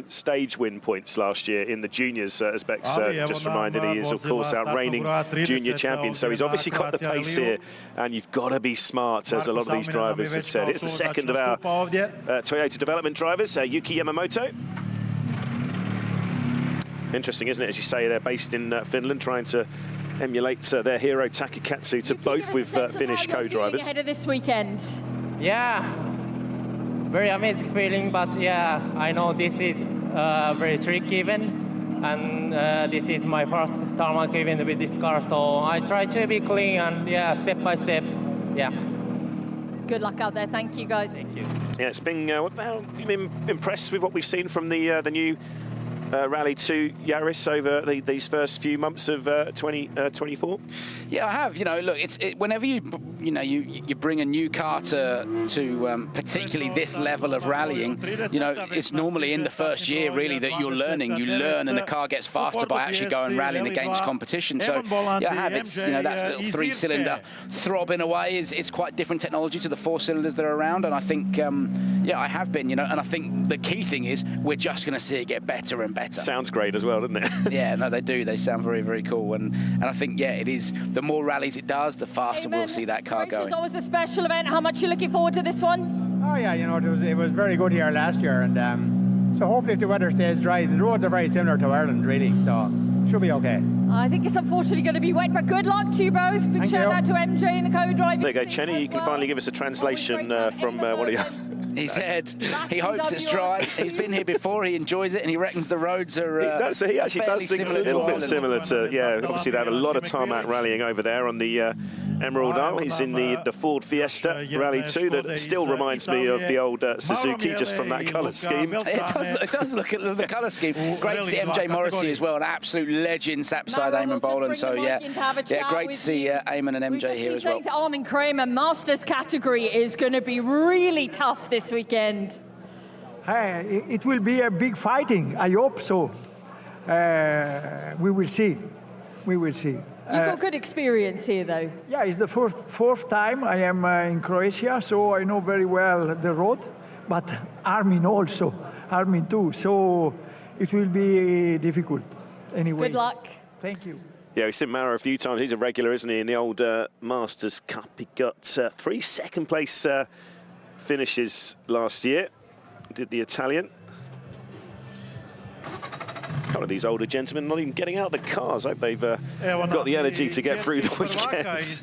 stage win points last year in the juniors, as Bex just reminded. He is, of course, our reigning junior champion, so he's obviously got the pace here, and you've got to be smart, as a lot of these drivers have said. It's the second of our Toyota development drivers, Yuki Yamamoto. Interesting, isn't it? As you say, they're based in Finland, trying to emulate their hero Takakatsu to both with Finnish co-drivers. Ahead of this weekend. Yeah, very amazing feeling, but yeah, I know this is a very tricky event, and this is my first tarmac event with this car, so I try to be clean and yeah, step by step, yeah. Good luck out there. Thank you, guys. Thank you. Yeah, it's been. Have you been impressed with what we've seen from the new Rally 2 Yaris over these first few months of 2024? Yeah, I have. Look, whenever you bring a new car to particularly this level of rallying, it's normally in the first year really that you're learning. You learn, and the car gets faster by actually going rallying against competition. So yeah, I have. It's that little 3-cylinder throbbing away is quite different technology to the 4 cylinders that are around, and I think yeah, I have been. And I think the key thing is we're just going to see it get better and better. Sounds great as well, doesn't it? Yeah, no, they do. They sound very cool, and I think yeah, it is. The more rallies it does, the faster we'll see that car going. It's always a special event. How much are you looking forward to this one? Oh yeah, it was very good here last year, and so hopefully if the weather stays dry, the roads are very similar to Ireland really, so should be okay. I think it's unfortunately going to be wet, but good luck to you both. Big shout out to MJ in the co-driving. There you go, Chenny. You can finally give us a translation from one of you. He said he hopes it's dry. He's been here before. He enjoys it, and he reckons the roads are. He actually does think a little bit similar to. Yeah, obviously they have a lot of tarmac rallying over there on the Emerald Isle. He's in the Ford Fiesta Rally 2 that still reminds me of the old Suzuki, just from that colour scheme. It does look at the colour scheme. Great to see MJ Morrissey as well, an absolute legend sat beside Eamon Boland. So yeah, great to see Eamon and MJ here as well. To Armin Kramer, Masters category is going to be really tough this weekend. It will be a big fighting. I hope so. We will see. We will see. You've got good experience here, though. Yeah, it's the fourth time I am in Croatia, so I know very well the road. But Armin too. So it will be difficult. Anyway. Good luck. Thank you. Yeah, we've seen Mara a few times. He's a regular, isn't he, in the old Masters Cup. He got 3 second-place finishes last year. Did the Italian. A couple of these older gentlemen not even getting out of the cars. I hope they've got the energy to get through the weekend. Iz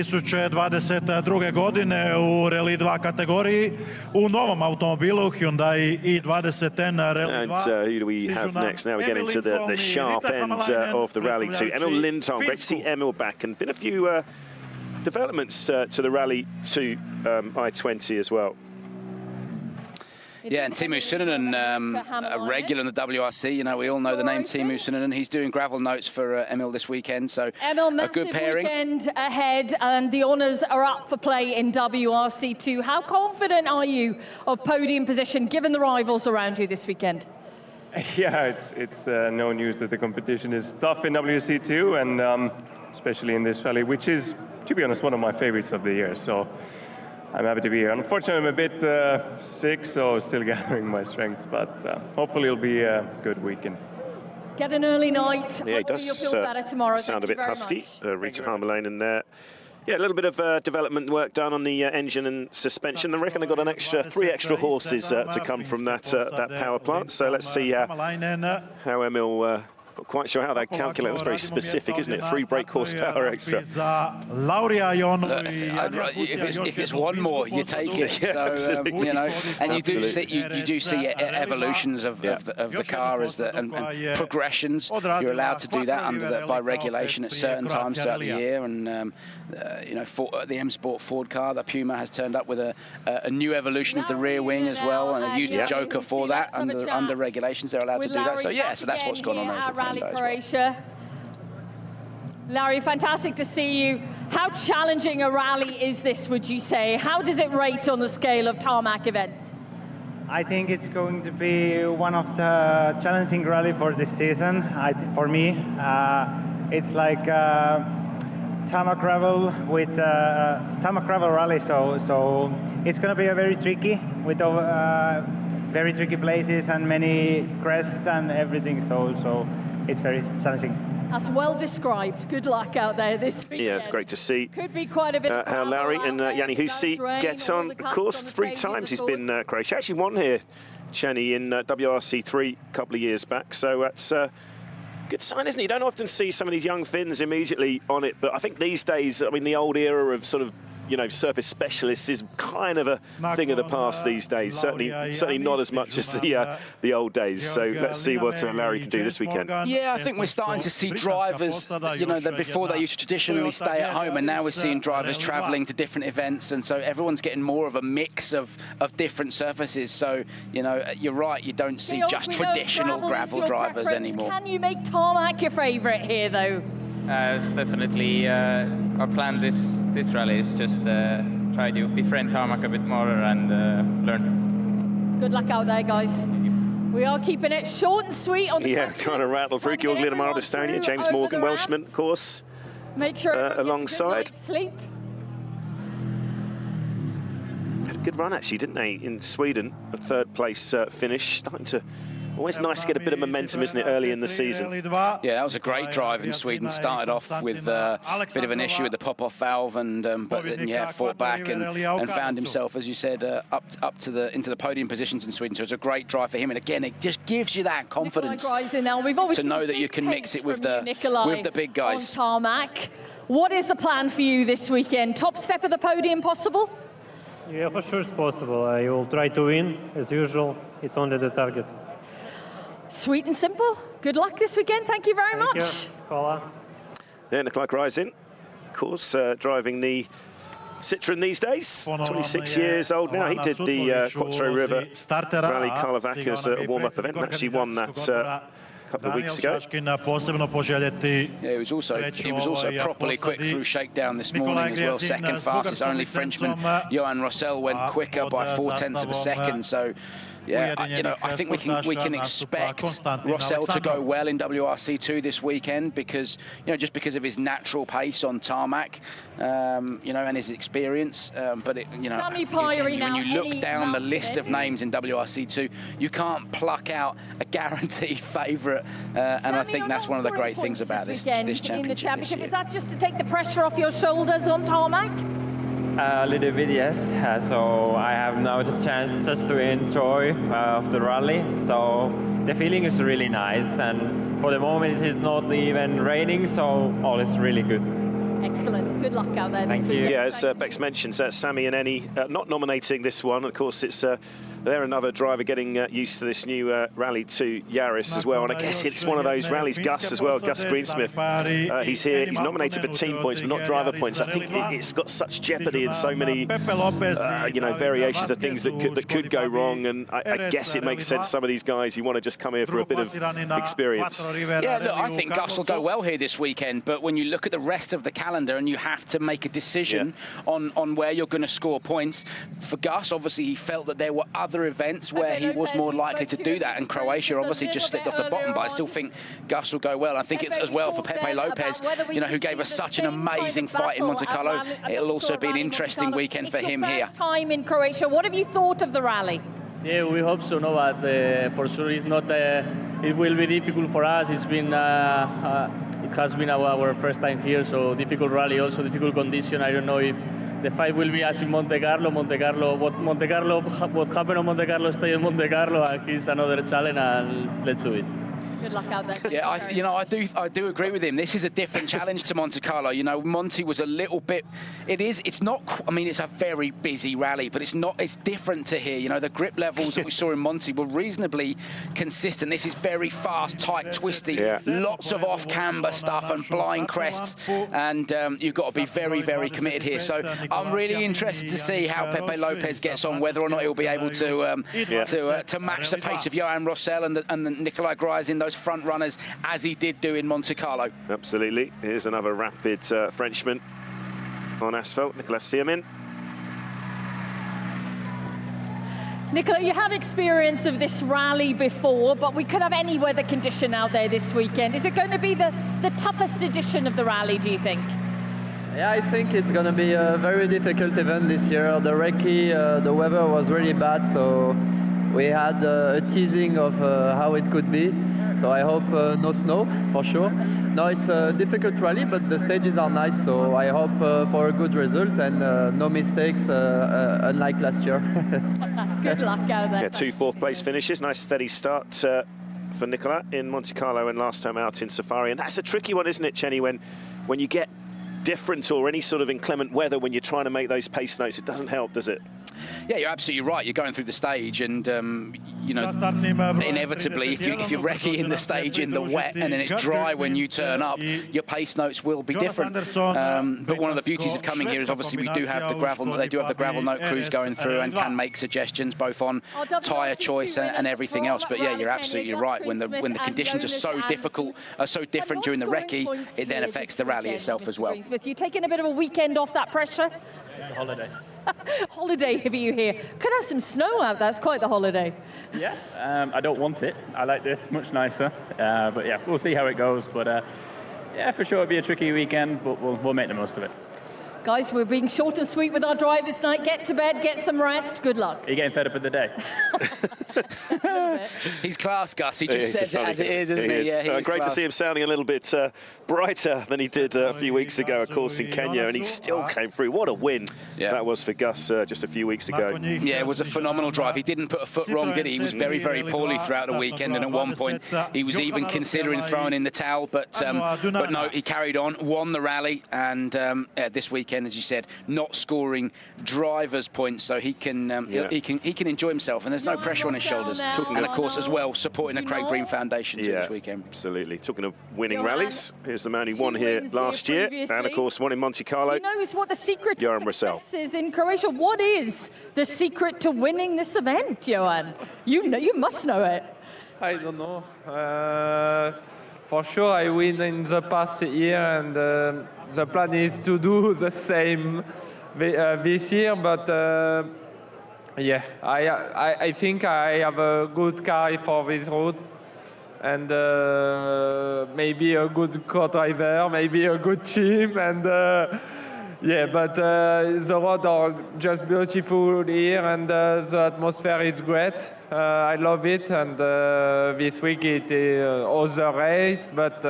2022. godine u Rally 2 kategoriji u novom automobilu Hyundai i20N Rally 2. And who do we have next? Now we get into the sharp end of the Rally 2. Emil Lindholm, great to see Emil back, and been a few developments to the Rally 2 I-20 as well. Yeah, and Teemu Sunninen, a regular in the WRC. We all know the name Teemu Sunninen. He's doing gravel notes for Emil this weekend, so Emil, a good pairing. Weekend ahead, and the honours are up for play in WRC2. How confident are you of podium position, given the rivals around you this weekend? Yeah, it's no news that the competition is tough in WRC too, and especially in this rally, which is, to be honest, one of my favorites of the year. So I'm happy to be here. Unfortunately, I'm a bit sick, so still gathering my strength, but hopefully it'll be a good weekend. Get an early night. Yeah, he does you'll feel better tomorrow. sound a bit husky. Rita Harmelainen there. Yeah, a little bit of development work done on the engine and suspension. I reckon they've got an extra 3 extra horses to come from that power plant. So let's see how Emil. Not quite sure how they calculate. That's very specific, isn't it? 3 brake horsepower extra. If it's one more, you take it. Yeah, so, you know, and you do Absolutely. see evolutions of the car and progressions. You're allowed to do that by regulation at certain times throughout the year. And you know, the M Sport Ford car, the Puma, has turned up with a new evolution of the rear wing as well, and they've used the Joker for that under regulations. They're allowed to do that. So yeah, so that's what's gone on there. Rally Croatia. Larry, fantastic to see you. How challenging a rally is this, would you say? How does it rate on the scale of tarmac events? I think it's going to be one of the challenging rally for this season. For me, it's like tarmac gravel with tarmac gravel rally. So it's going to be a very tricky with very tricky places and many crests and everything. So it's very challenging. That's well described. Good luck out there this weekend. Yeah, it's great to see. Could be quite a bit of how Larry and Yanni Husi get on the course 3 times. He's been Croatia. Actually won here, Chenny, in WRC 3 a couple of years back. So that's a good sign, isn't it? You don't often see some of these young Finns immediately on it, but I think these days, I mean, the old era of sort of, you know, surface specialists is kind of a thing of the past these days. Certainly not as much as the old days. So let's see what Larry can do this weekend. Yeah, I think we're starting to see drivers, you know, that before they used to traditionally stay at home, and now we're seeing drivers travelling to different events, and so everyone's getting more of a mix of different surfaces. So, you know, you're right, you don't see just traditional gravel drivers anymore. Can you make tarmac your favourite here, though? It's definitely our plan this rally is just try to befriend tarmac a bit more and learn. Good luck out there, guys. We are keeping it short and sweet on the trying to rattle through. Georg Linnemar of Estonia, James Morgan, Welshman, of course, make sure alongside. Sleep. Had a good run, actually, didn't they, in Sweden? A 3rd place finish. Starting to... Always nice to get a bit of momentum, isn't it, early in the season? Yeah, that was a great drive in Sweden. Started off with a bit of an issue with the pop-off valve, and but then, yeah, fought back and found himself, as you said, into the podium positions in Sweden. So it's a great drive for him, and again, it just gives you that confidence to know that you can mix it with the big guys. On tarmac. What is the plan for you this weekend? Top step of the podium possible? Yeah, for sure it's possible. I will try to win as usual. It's only the target. Sweet and simple. Good luck this weekend. Thank you very much. Hola. Yeah, Nikolai Gryzin, of course, driving the Citroen these days. 26 years old now. He did the Quattro River Rally Karlovac as a warm-up event and actually won that a couple of weeks ago. Yeah, he was also properly quick through Shakedown this morning as well. Second fastest. Only Frenchman Johan Rossel went quicker by 0.4 of a second. So, yeah, you know, I think we can expect Rossel to go well in WRC2 this weekend because, you know, just because of his natural pace on tarmac, you know, and his experience. But you know, when you look down the list of names in WRC2, you can't pluck out a guaranteed favourite, and I think that's one of the great things about this championship. Is that just to take the pressure off your shoulders on tarmac? A little bit, yes. So I have now the chance just to enjoy the rally. So the feeling is really nice, and for the moment it's not even raining, so all is really good. Excellent. Good luck out there this weekend. weekend. Yeah, as Bex mentions, Sami and Eni not nominating this one. Of course, it's they're another driver getting used to this new Rally 2 Yaris as well. And I guess it's one of those rallies. Gus as well, Gus Greensmith. He's here. He's nominated for team points, but not driver points. I think it's got such jeopardy and so many, you know, variations of things that could go wrong. And I guess it makes sense. Some of these guys, you want to just come here for a bit of experience. Yeah, look, I think Gus will go well here this weekend. But when you look at the rest of the calendar and you have to make a decision on where you're going to score points, for Gus, obviously he felt that there were other other events where he was more likely to do that, and Croatia obviously just slipped off the bottom, but I still think Gus will go well. I think it's as well for Pepe Lopez, you know, who gave us such an amazing fight in Monte Carlo. It'll also be an interesting weekend for him here. First time in Croatia. What have you thought of the rally? Yeah, we hope so, no, but for sure it's not. It will be difficult for us. It's been. It has been our first time here, so difficult rally, also difficult condition. I don't know if the fight will be as in Monte Carlo. What happened on Monte Carlo stay in Monte Carlo, and it's another challenge, and let's do it. Good luck out there. Yeah, I do agree with him. This is a different challenge to Monte Carlo. You know, Monte was a little bit. It's not. I mean, it's a very busy rally, but it's not. It's different to here. You know, the grip levels that we saw in Monte were reasonably consistent. This is very fast, tight, twisty. Yeah. Lots of off-camber stuff and blind crests, and you've got to be very, very committed here. So I'm really interested to see how Pepe Lopez gets on, whether or not he'll be able to match the pace of Johan Rossell and the Nicolai Gries in those front runners, as he did do in Monte Carlo. Absolutely. Here's another rapid Frenchman on asphalt, Nicolas Siermin. Nicola, you have experience of this rally before, but we could have any weather condition out there this weekend. Is it going to be the toughest edition of the rally, do you think? Yeah, I think it's going to be a very difficult event this year. The recce, the weather was really bad, so we had a teasing of how it could be. So I hope no snow, for sure. No, it's a difficult rally, but the stages are nice, so I hope for a good result and no mistakes, unlike last year. Good luck out there. Yeah, 2 fourth-place finishes. Nice steady start for Nicola in Monte Carlo and last time out in Safari. And that's a tricky one, isn't it, Chenny, when you get different or any sort of inclement weather when you're trying to make those pace notes, it doesn't help, does it? Yeah, you're absolutely right. You're going through the stage, and you know, inevitably, if you're recce in the stage in the wet and then it's dry when you turn up, your pace notes will be different. But one of the beauties of coming here is obviously we do have the gravel. They do have the gravel note crews going through and can make suggestions both on tyre choice and everything else. But yeah, you're absolutely right. When the conditions are so difficult, so different during the recce, it then affects the rally itself as well. You taking a bit of a weekend off that pressure? Holiday. Holiday for you here. Could have some snow out. That's quite the holiday. Yeah, I don't want it. I like this much nicer. But yeah, we'll see how it goes. But yeah, for sure it'll be a tricky weekend, but we'll make the most of it. Guys, we're being short and sweet with our drivers tonight. Get to bed, get some rest. Good luck. Are you getting fed up with the day? He's class, Gus. He just says it as it is, isn't he? Yeah, great to see him sounding a little bit brighter than he did a few weeks ago, of course, in Kenya, and he still came through. What a win that was for Gus just a few weeks ago. Yeah, it was a phenomenal drive. He didn't put a foot wrong, did he? He was very, very poorly throughout the weekend, and at one point he was even considering throwing in the towel, but no, he carried on, won the rally, and this weekend, as you said, not scoring drivers' points, so he can enjoy himself, and there's no pressure on his shoulders. And of course, as well, supporting the Craig Breen Foundation too this weekend. Absolutely. Talking of winning rallies, here's the man who won here last year, and of course won in Monte Carlo. He knows what the secret to success is in Croatia. What is the secret to winning this event, Johan? You know, you must know it. I don't know. For sure, I win in the past year, and the plan is to do the same this year. But yeah, I think I have a good car for this road, and maybe a good co-driver, maybe a good team, and yeah. But the roads are just beautiful here, and the atmosphere is great. I love it, and this week it is other race, but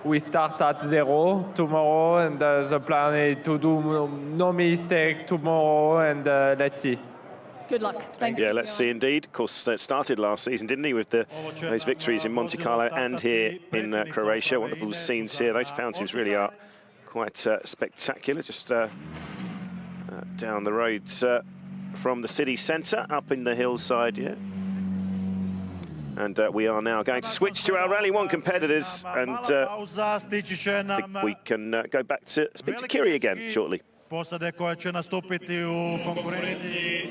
we start at 0 tomorrow, and the plan is to do no mistake tomorrow, and let's see. Good luck. Thank you. Yeah, let's see indeed. Of course, it started last season, didn't he, with those victories in Monte Carlo and here in Croatia. Wonderful scenes here. Those fountains really are quite spectacular. Just down the road from the city centre, up in the hillside, yeah. And we are now going to switch to our Rally 1 competitors, and I think we can go back to speak to Kiri again shortly. Posade koja će nastupiti u konkurenciji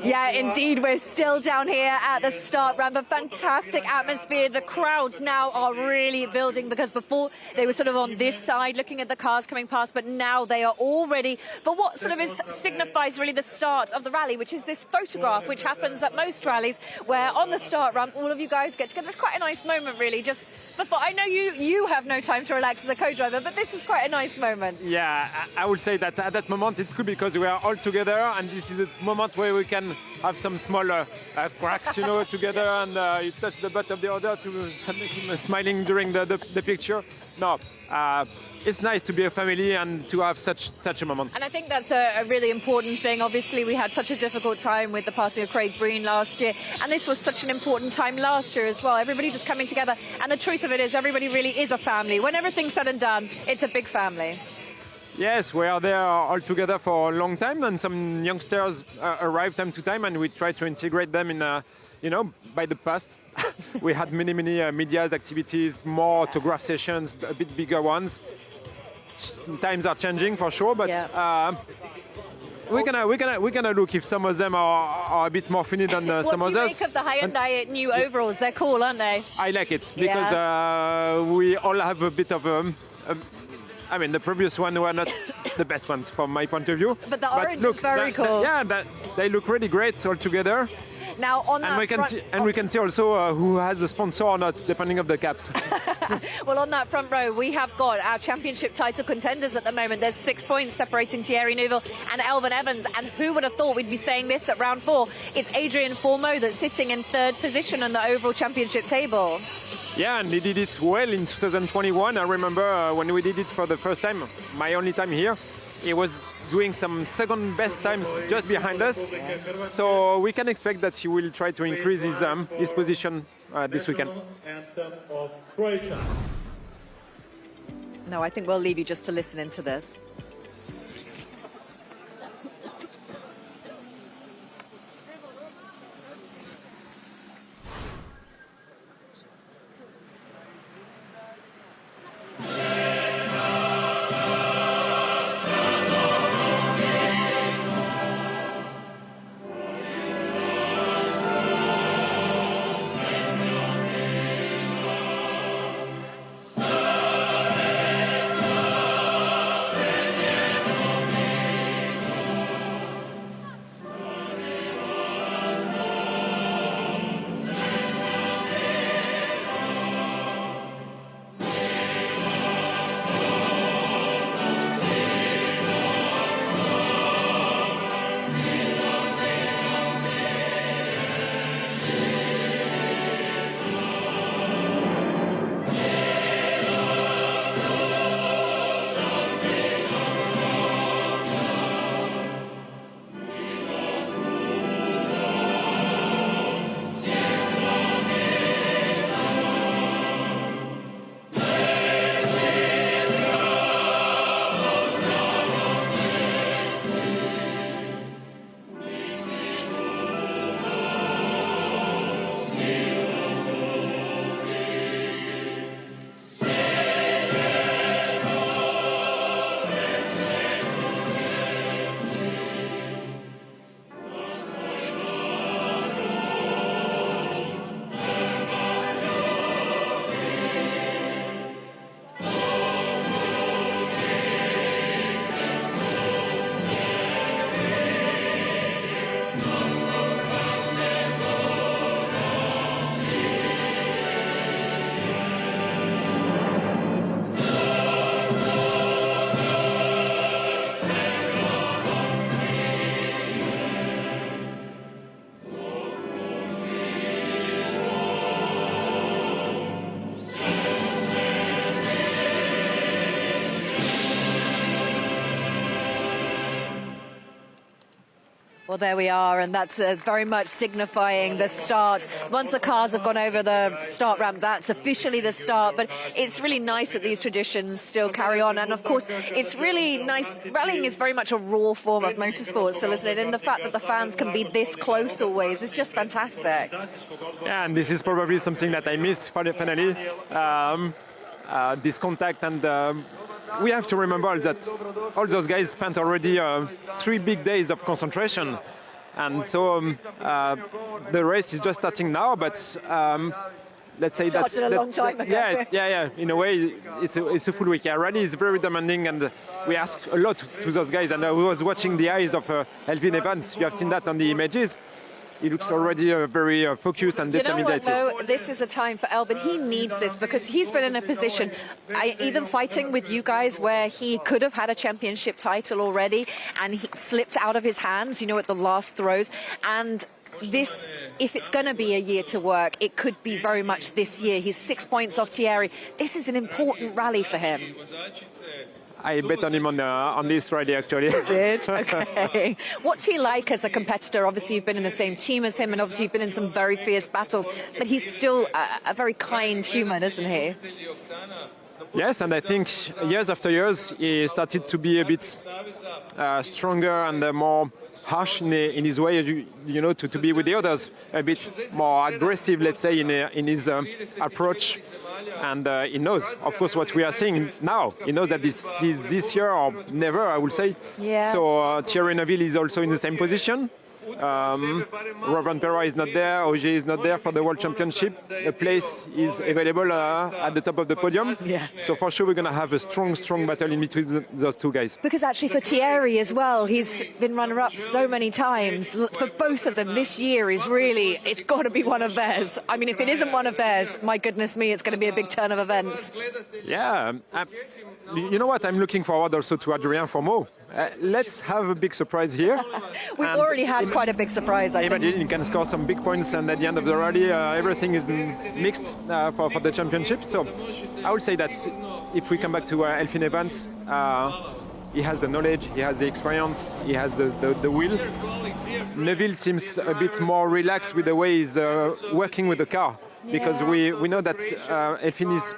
Yeah, indeed. We're still down here at the start ramp. A fantastic atmosphere. The crowds now are really building, because before they were sort of on this side looking at the cars coming past, but now they are all ready for what sort of signifies really the start of the rally, which is this photograph, which happens at most rallies, where on the start ramp all of you guys get together. It's quite a nice moment, really, just before. I know you have no time to relax as a co-driver, but this is quite a nice moment. Yeah, I would say that at that moment it's good because we are all together, and this is a moment where we can have some small cracks, you know, together, and you touch the butt of the other to make him smiling during the picture. No, it's nice to be a family and to have such a moment. And I think that's a really important thing. Obviously, we had such a difficult time with the passing of Craig Breen last year, and this was such an important time last year as well. Everybody just coming together, and the truth of it is everybody really is a family. When everything's said and done, it's a big family. Yes, we are there all together for a long time, and some youngsters arrive time to time, and we try to integrate them in, you know, by the past. We had many media activities, more autograph sessions, a bit bigger ones. Times are changing for sure, but we're gonna look if some of them are a bit more funny than some others. What do you make of the Hyundai new overalls? They're cool, aren't they? I like it because we all have a bit of I mean, the previous ones were not the best ones from my point of view. But the orange is very cool. They look really great all together. Now on that we can see also who has a sponsor or not, depending on the caps. Well, on that front row, we have got our championship title contenders at the moment. There's 6 points separating Thierry Neuville and Elvin Evans. And who would have thought we'd be saying this at round 4? It's Adrian Formeau that's sitting in 3rd position on the overall championship table. Yeah, and he did it well in 2021. I remember when we did it for the first time, my only time here, he was doing some second best times just behind us. So we can expect that he will try to increase his position this weekend. No, I think we'll leave you just to listen into this. Well, there we are, and that's very much signifying the start. Once the cars have gone over the start ramp, that's officially the start, but it's really nice that these traditions still carry on. And of course, it's really nice. Rallying is very much a raw form of motorsport, so isn't it? And the fact that the fans can be this close always is just fantastic. Yeah, and this is probably something that I miss for the finale, this contact. And we have to remember that all those guys spent already 3 big days of concentration. And so the race is just starting now, but let's say that's a long time ago. Yeah. In a way, it's a full week. Yeah, rally is very demanding, and we ask a lot to those guys. And I was watching the eyes of Elfyn Evans. You have seen that on the images. He looks already very focused and determined. You know what, though? This is a time for Elfyn. He needs this because he's been in a position, either fighting with you guys where he could have had a championship title already and he slipped out of his hands, at the last throws. And this, if it's going to be a year to work, it could be very much this year. He's 6 points off Thierry. This is an important rally for him. I bet on him on this rally, actually. You did? Okay. What's he like as a competitor? Obviously, you've been in the same team as him, and obviously you've been in some very fierce battles, but he's still a very kind human, isn't he? Yes, and I think years after years, he started to be a bit stronger and more harsh in his way, to be with the others, a bit more aggressive, let's say, in his approach. And he knows, of course, what we are seeing now. He knows that this is this year or never, I would say. Yeah. So Thierry Neuville is also in the same position. Rovan Perra is not there, Ogier is not there for the World Championship. The place is available at the top of the podium. Yeah. So for sure we're going to have a strong battle in between those two guys. Because actually for Thierry as well, he's been runner-up so many times. For both of them, this year is really, it's got to be one of theirs. I mean, if it isn't one of theirs, my goodness me, it's going to be a big turn of events. Yeah. You know what? I'm looking forward also to Adrien Fourmeau. Let's have a big surprise here. We've already had quite a big surprise, I think. Imagine you can score some big points, and at the end of the rally, everything is mixed for the championship. So I would say that if we come back to Elfyn Evans, he has the knowledge, he has the experience, he has the will. Neuville seems a bit more relaxed with the way he's working with the car. Because we know that Elfyn is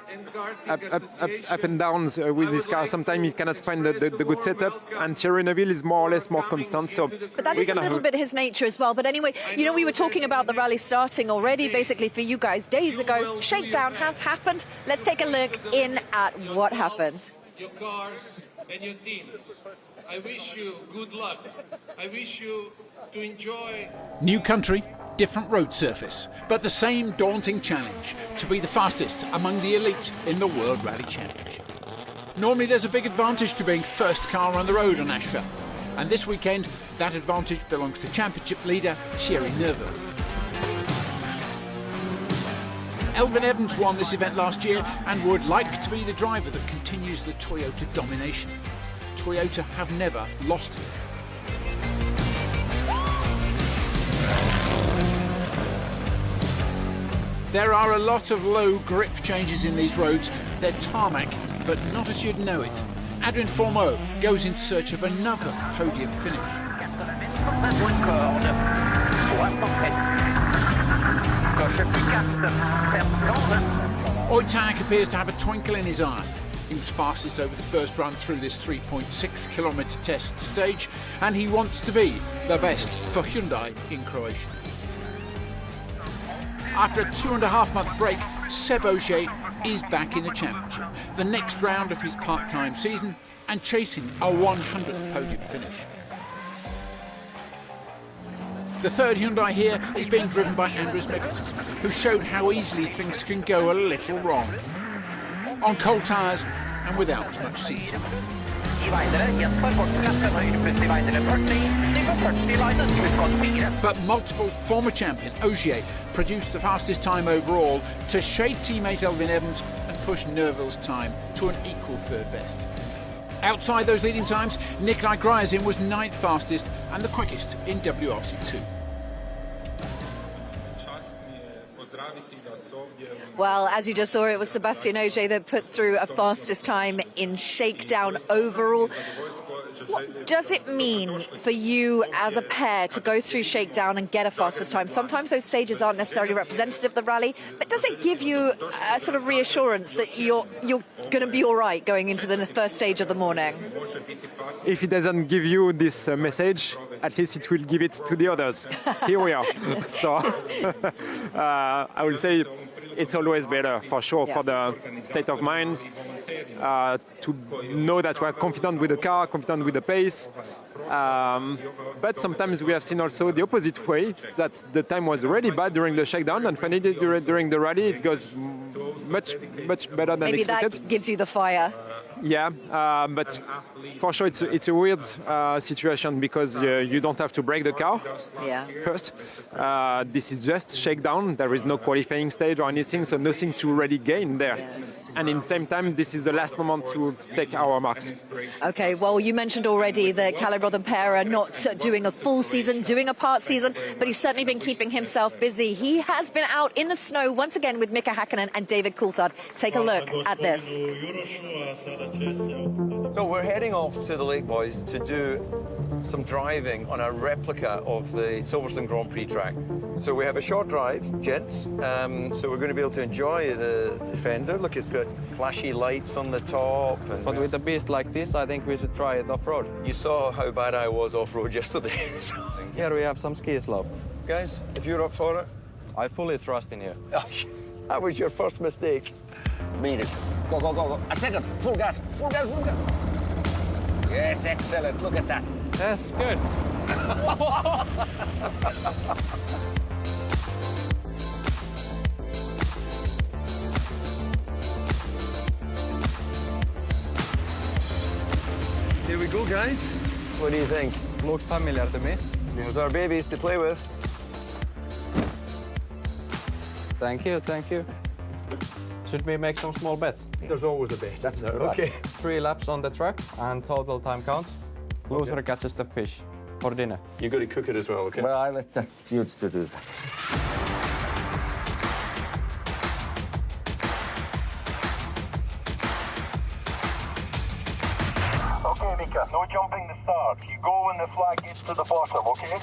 up and downs with his car. Sometimes he cannot find the good setup, and Thierry Neuville is more or less more constant. So, but that is a little bit his nature as well. But anyway, we were talking about the rally starting already, basically for you guys days ago. Shakedown has happened. Let's take a look in at what happened. Your cars and your teams. I wish you good luck. I wish you to enjoy. New country. Different road surface, but the same daunting challenge to be the fastest among the elite in the World Rally Championship. Normally there's a big advantage to being first car on the road on asphalt, and this weekend that advantage belongs to championship leader Thierry Neuville. Elfyn Evans won this event last year and would like to be the driver that continues the Toyota domination. Toyota have never lost here. There are a lot of low grip changes in these roads. They're tarmac, but not as you'd know it. Adrien Fourmeau goes in search of another podium finish. Oytaak appears to have a twinkle in his eye. He was fastest over the first run through this 3.6-kilometre test stage, and he wants to be the best for Hyundai in Croatia. After a 2.5-month break, Seb Ogier is back in the championship, the next round of his part-time season, and chasing a 100th podium finish. The third Hyundai here is being driven by Anders Mikkelsen, who showed how easily things can go a little wrong. On cold tyres and without much seat time. But multiple former champion Ogier produced the fastest time overall to shade teammate Elfyn Evans and push Neuville's time to an equal third best. Outside those leading times, Nikolai Gryazin was 9th fastest and the quickest in WRC2. Well, as you just saw, it was Sébastien Ogier that put through a fastest time in Shakedown overall. What does it mean for you as a pair to go through Shakedown and get a fastest time? Sometimes those stages aren't necessarily representative of the rally, but does it give you a sort of reassurance that you're going to be all right going into the first stage of the morning? If it doesn't give you this message, at least it will give it to the others. Here we are. So I will say it's always better, for sure, for the state of mind, to know that we're confident with the car, confident with the pace. But sometimes we have seen also the opposite way, that the time was really bad during the shakedown, and finally during the rally it goes much better than expected. Maybe that gives you the fire. Yeah, but for sure it's a weird situation, because you don't have to break the car first. This is just shakedown. There is no qualifying stage or anything, so nothing to really gain there. And in the same time, this is the last moment to take our marks. Okay, well, you mentioned already that Kalle Rothenpera not doing a full season, doing a part season, but he's certainly been keeping himself busy. He has been out in the snow once again with Mika Häkkinen and David Coulthard. Take a look at this. So we're heading off to the Lake Boys to do some driving on a replica of the Silverstone Grand Prix track. So we have a short drive, gents. So we're going to be able to enjoy the Defender. Look, it's got flashy lights on the top. But with a beast like this, I think we should try it off-road. You saw how bad I was off-road yesterday. Here we have some ski slope. Guys, if you're up for it. I fully trust in you. That was your first mistake. Made it. Go, go, go, go. A second. Full gas, full gas, full gas. Yes, excellent. Look at that. Yes, good. Here we go, guys. What do you think? Looks familiar to me. There's our babies to play with. Thank you, thank you. Should we make some small bet? There's always a bet. That's okay. 3 laps on the track and total time counts. Loser catches the fish for dinner. You got to cook it as well, okay? Well, I let that you to do that. Okay, Mika, no jumping the start. You go when the flag gets to the bottom, okay?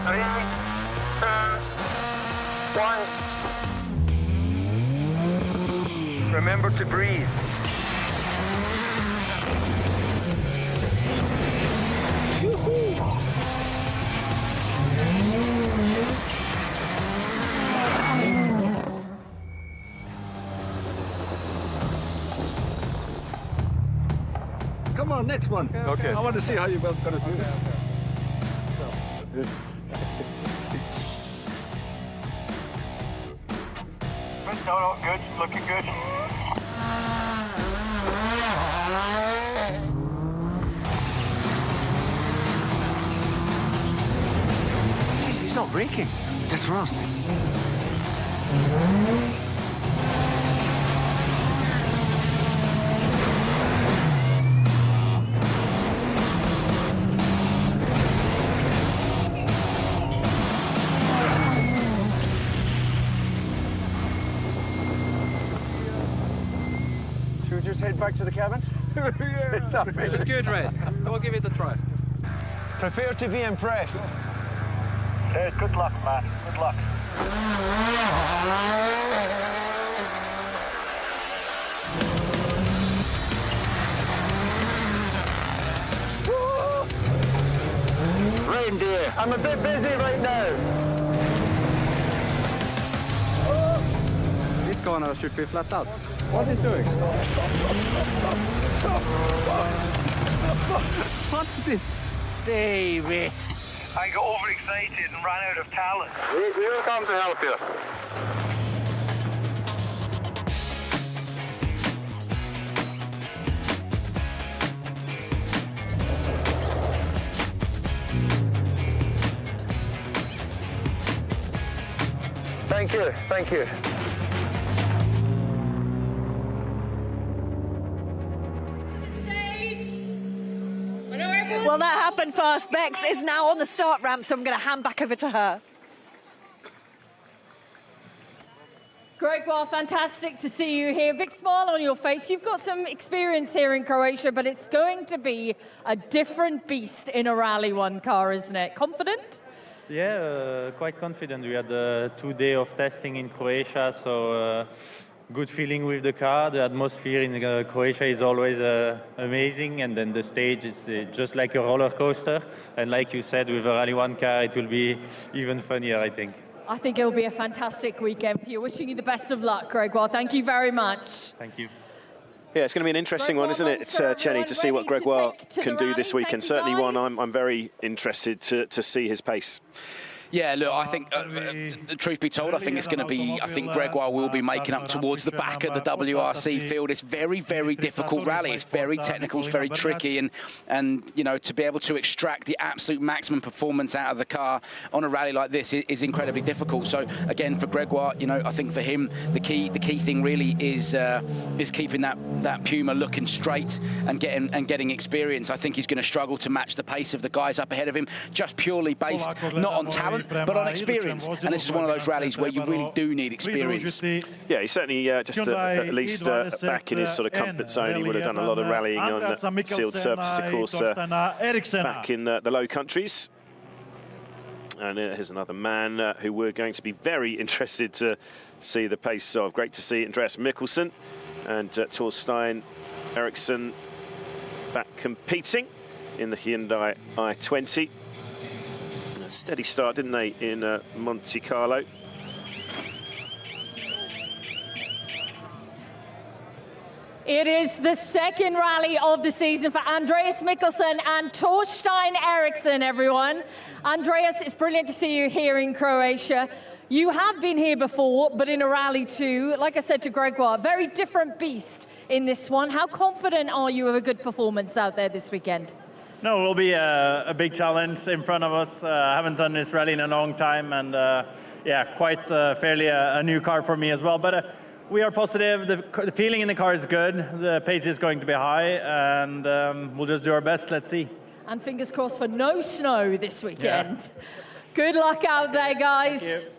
3, 2, 1. Remember to breathe. Come on, next one. Okay. I want to see how you're both going to do this. No, good. Looking good. Jeez, he's not braking. That's rust. Just head back to the cabin? It's not finished. It's good race. We'll give it a try. Prepare to be impressed. Hey, good luck, Matt. Good luck. Reindeer, I'm a bit busy right now. This corner should be flat out. What is doing? What is this? David. I got overexcited and ran out of talent. We'll come to help you. Thank you, thank you. Well, that happened fast. Bex is now on the start ramp, so I'm going to hand back over to her. Greg, well, fantastic to see you here. Big smile on your face. You've got some experience here in Croatia, but it's going to be a different beast in a Rally 1 car, isn't it? Confident? Yeah, quite confident. We had 2 days of testing in Croatia, so good feeling with the car. The atmosphere in Croatia is always amazing, and then the stage is just like a roller coaster. And like you said, with a Rally 1 car, it will be even funnier, I think. I think it'll be a fantastic weekend for you. Wishing you the best of luck, Gregoire. Thank you very much. Thank you. Yeah, it's going to be an interesting one, isn't it, Chenny, to see what Gregoire can do this weekend. Certainly one I'm very interested to see his pace. Yeah, look, I think, the truth be told, I think it's going to be, I think Gregoire will be making up towards the back of the WRC field. It's very, very difficult rally. It's very technical, it's very tricky, and you know, to be able to extract the absolute maximum performance out of the car on a rally like this is incredibly difficult. So again, for Gregoire, you know, I think for him, the key thing really is keeping that Puma looking straight and getting experience. I think he's going to struggle to match the pace of the guys up ahead of him, just purely based not on talent, but on experience. And this is one of those rallies where you really do need experience. Yeah, he's certainly just at least back in his sort of comfort zone. He would have done a lot of rallying on sealed surfaces, of course, back in the Low Countries. And here's another man who we're going to be very interested to see the pace of. Great to see Andreas Mikkelsen and Torstein Eriksson back competing in the Hyundai i20. A steady start, didn't they, in Monte Carlo? It is the second rally of the season for Andreas Mikkelsen and Torstein Eriksson, everyone. Andreas, it's brilliant to see you here in Croatia. You have been here before, but in a rally too. Like I said to Gregoire, very different beast in this one. How confident are you of a good performance out there this weekend? No, it will be a big challenge in front of us. I haven't done this rally in a long time, and yeah, quite fairly a new car for me as well. But we are positive. The feeling in the car is good. The pace is going to be high, and we'll just do our best. Let's see. And fingers crossed for no snow this weekend. Yeah. Good luck out there, guys. Thank you.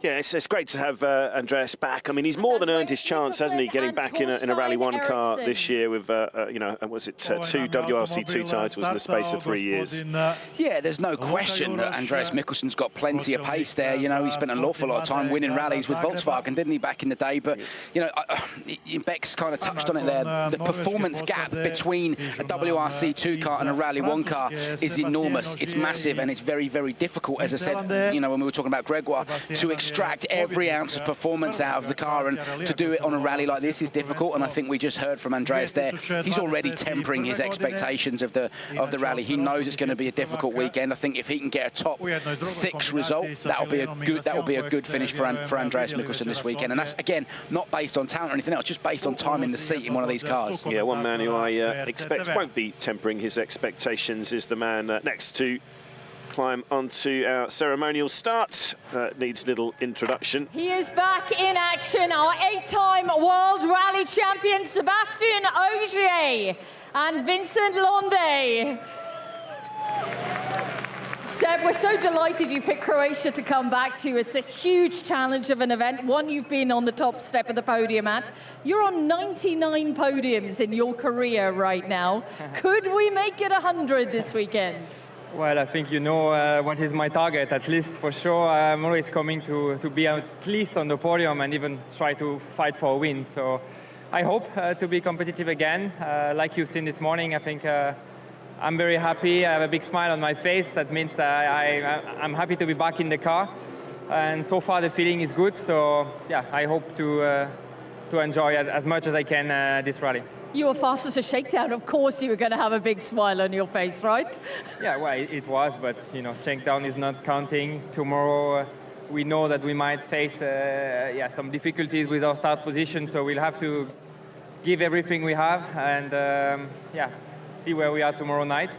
Yeah, it's great to have Andreas back. I mean, he's more than earned his chance, hasn't he, getting back in a Rally 1 car this year with, you know, was it 2 WRC 2 titles in the space of 3 years? Yeah, there's no question that Andreas Mikkelsen's got plenty of pace there. You know, he spent an awful lot of time winning rallies with Volkswagen, didn't he, back in the day? But, you know, Beck's kind of touched on it there. The performance gap between a WRC 2 car and a Rally 1 car is enormous. It's massive, and it's very, very difficult, as I said, you know, when we were talking about Gregoire, to extract every ounce of performance out of the car, and to do it on a rally like this is difficult. And I think we just heard from Andreas there, he's already tempering his expectations of the rally. He knows it's going to be a difficult weekend. I think if he can get a top 6 result, that'll be a good finish for Andreas Mikkelsen this weekend. And that's, again, not based on talent or anything else, just based on time in the seat in one of these cars. Yeah, one man who I expect won't be tempering his expectations is the man next to climb onto our ceremonial start. Needs little introduction. He is back in action, our 8-time World Rally Champion, Sébastien Ogier and Vincent Londe. Seb, we're so delighted you picked Croatia to come back to. It's a huge challenge of an event, one you've been on the top step of the podium at. You're on 99 podiums in your career right now. Could we make it 100 this weekend? Well, I think you know what is my target, at least for sure. I'm always coming to be at least on the podium and even try to fight for a win. So I hope to be competitive again. Like you've seen this morning, I think I'm very happy. I have a big smile on my face. That means I'm happy to be back in the car. And so far the feeling is good. So yeah, I hope to enjoy as much as I can this rally. You were fast as a shakedown. Of course you were going to have a big smile on your face, right? Yeah, well, it was, but, you know, shakedown is not counting. Tomorrow, we know that we might face some difficulties with our start position, so we'll have to give everything we have and, see where we are tomorrow night.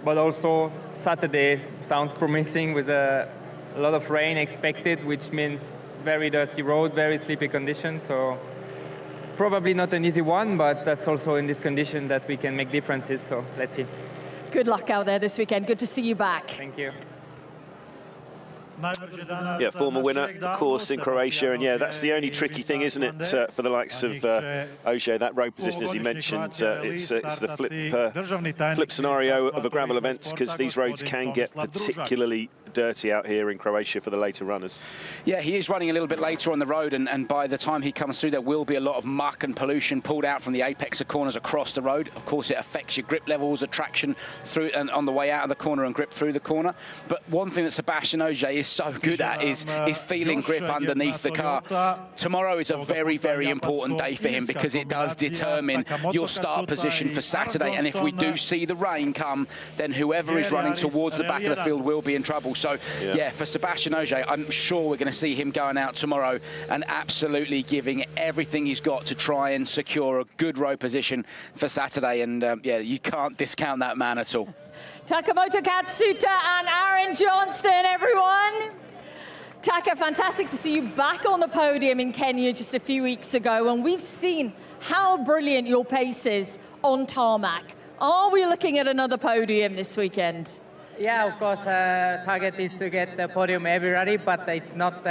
But also, Saturday sounds promising with a lot of rain expected, which means very dirty road, very sleepy conditions, so probably not an easy one, but that's also in this condition that we can make differences, so let's see. Good luck out there this weekend. Good to see you back. Thank you. Yeah, former winner, of course, in Croatia, and yeah, that's the only tricky thing, isn't it, for the likes of Ogier, that road position, as he mentioned. It's the flip scenario of a gravel event, because these roads can get particularly dirty out here in Croatia for the later runners. Yeah, he is running a little bit later on the road, and by the time he comes through, there will be a lot of muck and pollution pulled out from the apex of corners across the road. Of course, it affects your grip levels, traction through and on the way out of the corner and grip through the corner. But one thing that Sebastian Ogier is so good at is feeling grip underneath the car. Tomorrow is a very, very important day for him because it does determine your start position for Saturday. And if we do see the rain come, then whoever is running towards the back of the field will be in trouble. So, yeah, for Sebastian Ogier, I'm sure we're going to see him going out tomorrow and absolutely giving everything he's got to try and secure a good row position for Saturday. And, yeah, you can't discount that man at all. Takamoto Katsuta and Aaron Johnston, everyone. Taka, fantastic to see you back on the podium in Kenya just a few weeks ago, and we've seen how brilliant your pace is on tarmac. Are we looking at another podium this weekend? Yeah, of course, target is to get the podium every rally, but it's not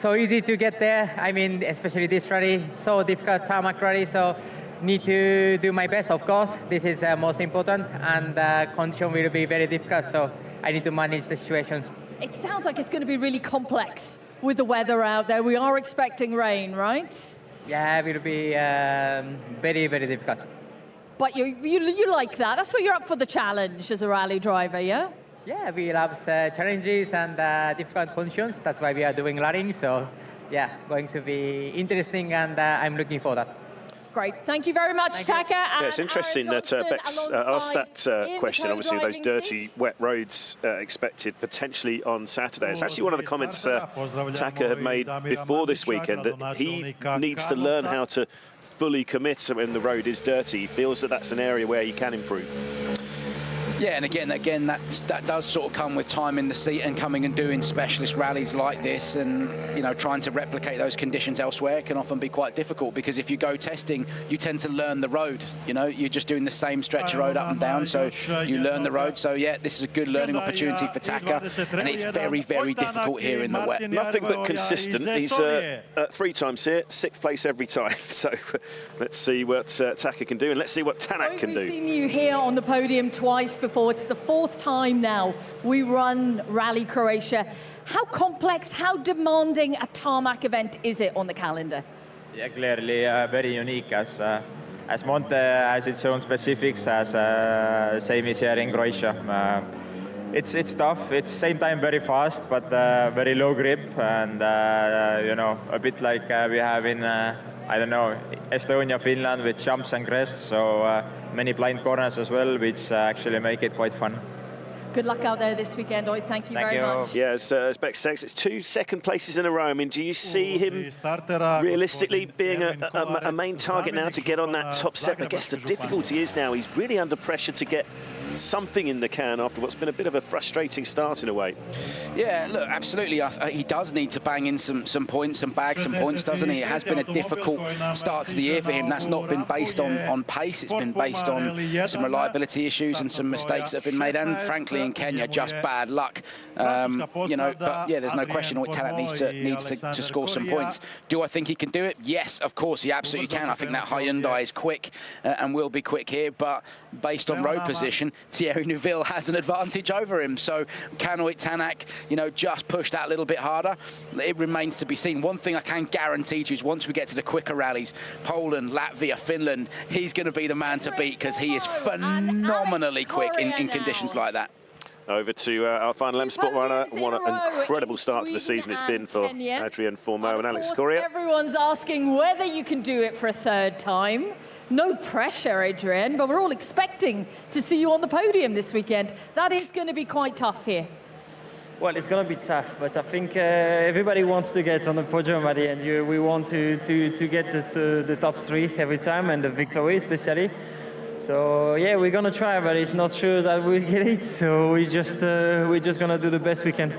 so easy to get there. I mean, especially this rally, so difficult tarmac rally, so need to do my best, of course. This is most important, and condition will be very difficult, so I need to manage the situations. It sounds like it's going to be really complex with the weather out there. We are expecting rain, right? Yeah, it will be very, very difficult. But you like that? That's why you're up for the challenge as a rally driver, yeah? Yeah, we love challenges and difficult conditions. That's why we are doing rallying. So, yeah, going to be interesting, and I'm looking for that. Great. Thank you very much, Taka. Yeah, it's interesting that Bex asked that question, obviously, those dirty, wet roads expected potentially on Saturday. It's actually one of the comments Taka had made before this weekend, that he needs to learn how to fully commit when the road is dirty. He feels that that's an area where he can improve. Yeah, and again, that does sort of come with time in the seat and coming and doing specialist rallies like this, and you know, trying to replicate those conditions elsewhere can often be quite difficult, because if you go testing, you tend to learn the road. You know, you're just doing the same stretch of road up and down, so you learn the road. So yeah, this is a good learning opportunity for Taka, and it's very, very difficult here in the wet. Nothing but consistent. He's 3 times here, 6th place every time. So let's see what Taka can do, and let's see what Tanak can do. We've seen you here on the podium twice before. It's the 4th time now we run Rally Croatia. How complex, how demanding a tarmac event is it on the calendar? Yeah, clearly very unique, as Monte has its own specifics, as same is here in Croatia. It's tough. It's same time very fast, but very low grip, and you know, a bit like we have in I don't know, Estonia, Finland, with jumps and crests. So many blind corners as well, which actually make it quite fun. Good luck out there this weekend, Oid. Thank you very much. Yeah, as Bex says, it's 2 second places in a row. I mean, do you see him realistically being a main target now to get on that top step? I guess the difficulty is now he's really under pressure to get something in the can after what's been a bit of a frustrating start in a way. Yeah, look, absolutely. He does need to bang in some points and bag some points, doesn't he? It has been a difficult start to the year for him. That's not been based on pace. It's been based on some reliability issues and some mistakes that have been made, and frankly in Kenya, just bad luck. You know, but yeah, there's no question Oid Tanak needs to score some points. Do I think he can do it? Yes, of course he absolutely can. I think that Hyundai is quick and will be quick here, but based on road position, Thierry Neuville has an advantage over him. So can Oid Tanak, you know, just push that a little bit harder? It remains to be seen. One thing I can guarantee to you is once we get to the quicker rallies, Poland, Latvia, Finland, he's going to be the man to beat, because he is phenomenally quick in conditions like that. Over to our final M Sport runner. What an incredible start to the season it's been for Adrian Formeau and Alex Correa. Everyone's asking whether you can do it for a 3rd time. No pressure, Adrian, but we're all expecting to see you on the podium this weekend. That is going to be quite tough here. Well, it's going to be tough, but I think everybody wants to get on the podium at the end. We want to get the top 3 every time, and the victory especially. So yeah, we're gonna try, but it's not sure that we'll get it. So we're just gonna do the best we can.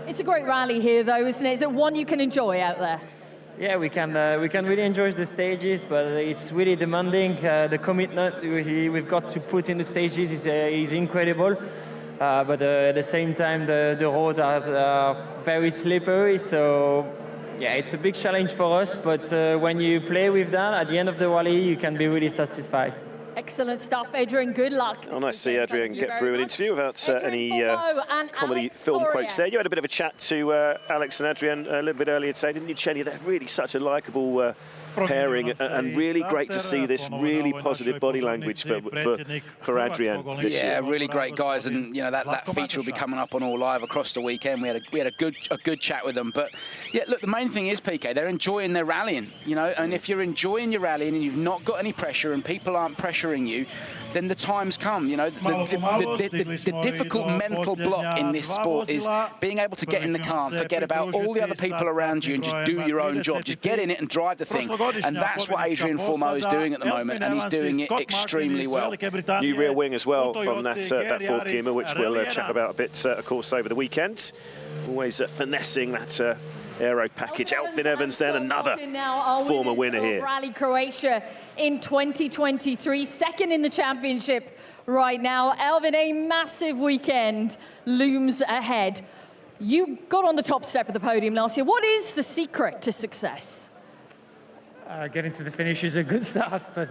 It's a great rally here, though, isn't it? Is it one you can enjoy out there? Yeah, we can really enjoy the stages, but it's really demanding. The commitment we've got to put in the stages is incredible. But at the same time, the roads are very slippery. So yeah, it's a big challenge for us. But when you play with that, at the end of the rally, you can be really satisfied. Excellent stuff, Adrian. Good luck. Oh, nice to see Adrian get through an interview without any comedy film quotes there. You had a bit of a chat to Alex and Adrian a little bit earlier today, didn't you, Chenny? They're really such a likeable pairing, and really great to see this really positive body language for Adrian. Yeah, really great guys, and you know that feature will be coming up on All Live across the weekend. We had a good chat with them, but yeah, look, the main thing is, PK, they're enjoying their rallying, you know, and if you're enjoying your rallying and you've not got any pressure and people aren't pressuring you, then the times come. You know, the difficult mental block in this sport is being able to get in the car and forget about all the other people around you and just do your own job. Just get in it and drive the thing. And that's what Adrian Formeau is doing at the moment, and he's doing it extremely well. New rear wing as well on that Ford Puma, which we'll chat about a bit, of course, over the weekend. Always finessing that aero package. Elfyn Evans, then another former winner here. Rally Croatia in 2023, second in the championship right now. Elfyn, a massive weekend looms ahead. You got on the top step of the podium last year. What is the secret to success? Getting to the finish is a good start, but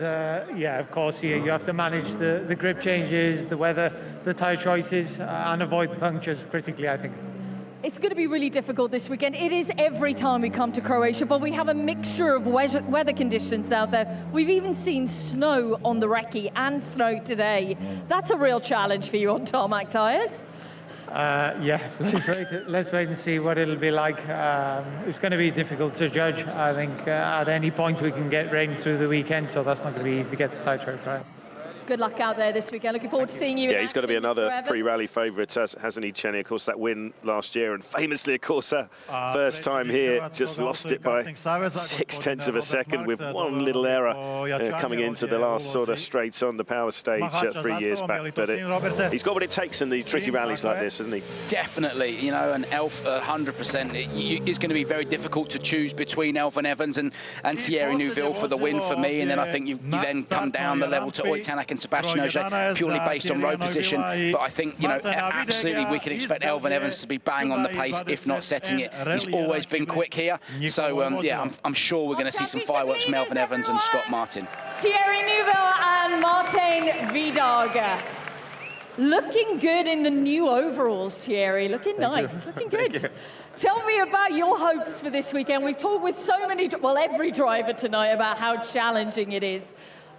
yeah, of course, you have to manage the grip changes, the weather, the tyre choices, and avoid punctures critically, I think. It's going to be really difficult this weekend. It is every time we come to Croatia, but we have a mixture of weather conditions out there. We've even seen snow on the recce and snow today. That's a real challenge for you on tarmac tyres. Yeah, let's wait and see what it'll be like. It's going to be difficult to judge. I think at any point we can get rain through the weekend, so that's not going to be easy to get the tyre track right. Good luck out there this weekend. Looking forward to seeing you. Yeah, he's got to be another pre-rally favourite, hasn't he, Chenny? Of course, that win last year, and famously, of course, first time here, just lost it by 0.6 of a second with one little error coming into the last sort of straight on the power stage 3 years back. But he's got what it takes in the tricky rallies like this, hasn't he? Definitely, you know, and 100%. It's going to be very difficult to choose between Elfyn Evans and Thierry Neuville for the win for me, and then I think you then come down the level to Oytanak and Sebastian Ogier, purely based on road position. But I think, you know, absolutely we can expect Elfyn Evans to be bang on the pace, if not setting it. He's always been quick here. So, yeah, I'm sure we're going to see some fireworks from Elfyn Evans and Scott Martin. Thierry Neuville and Martin Vidaga. Looking good in the new overalls, Thierry. Looking nice, looking good. Tell me about your hopes for this weekend. We've talked with so many, well, every driver tonight about how challenging it is.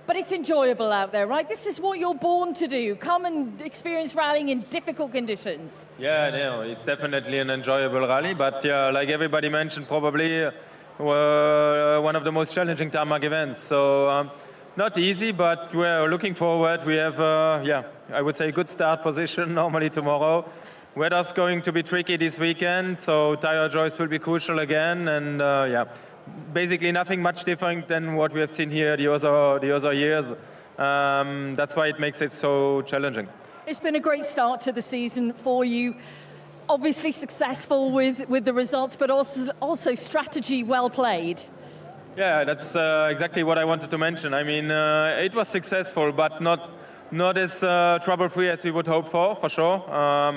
But it's enjoyable out there, right? This is what you're born to do. Come and experience rallying in difficult conditions. Yeah, no, it's definitely an enjoyable rally. But yeah, like everybody mentioned, probably one of the most challenging tarmac events. So not easy, but we're looking forward. We have, yeah, I would say a good start position normally tomorrow. Weather's going to be tricky this weekend, so tire choice will be crucial again. And yeah. Basically nothing much different than what we have seen here the other years. That's why it makes it so challenging. It's been a great start to the season for you. Obviously successful with the results, but also strategy well played. Yeah, that's exactly what I wanted to mention. I mean, it was successful, but not as trouble-free as we would hope for sure,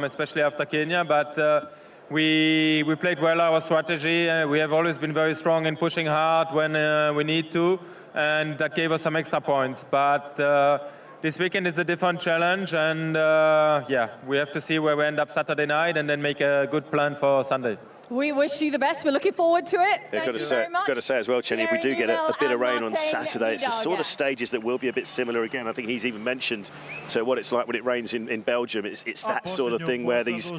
especially after Kenya. But we played well our strategy. We have always been very strong in pushing hard when we need to, and that gave us some extra points. But this weekend is a different challenge, and yeah, we have to see where we end up Saturday night and then make a good plan for Sunday. We wish you the best. We're looking forward to it. Yeah, got to say as well, Chenny, if we do get a bit of rain on Saturday, it's the sort of stages that will be a bit similar again. I think he's even mentioned to what it's like when it rains in Belgium. It's that sort of thing where these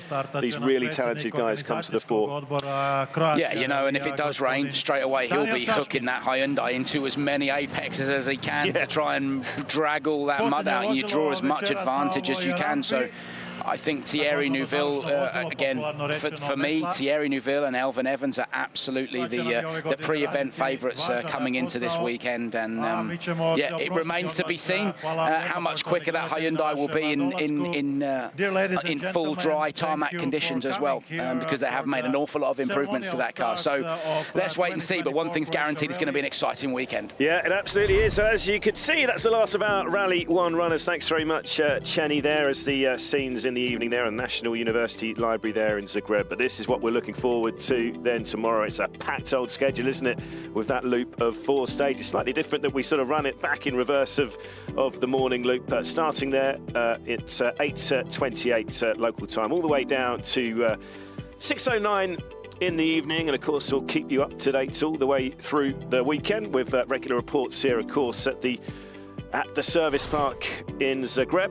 really talented guys come to the fore. Yeah, you know, and if it does rain, straight away he'll be hooking that Hyundai into as many apexes as he can to try and drag all that mud out, and you draw as much advantage as you can. So I think Thierry Neuville, again, for me, Thierry Neuville and Elfyn Evans are absolutely the pre-event favourites coming into this weekend. And yeah, it remains to be seen how much quicker that Hyundai will be in full dry tarmac conditions as well, because they have made an awful lot of improvements to that car. So let's wait and see. But one thing's guaranteed, it's going to be an exciting weekend. Yeah, it absolutely is. So as you could see, that's the last of our Rally 1 runners. Thanks very much, Chenny, there, as the scenes kilometres in the evening there on National University Library there in Zagreb. But this is what we're looking forward to then tomorrow. It's a packed old schedule, isn't it, with that loop of 4 stages. Slightly different that we sort of run it back in reverse of the morning loop, starting there at 8:28 local time, all the way down to 6:09 in the evening. And of course we'll keep you up to date all the way through the weekend with regular reports here, of course, at the service park in Zagreb.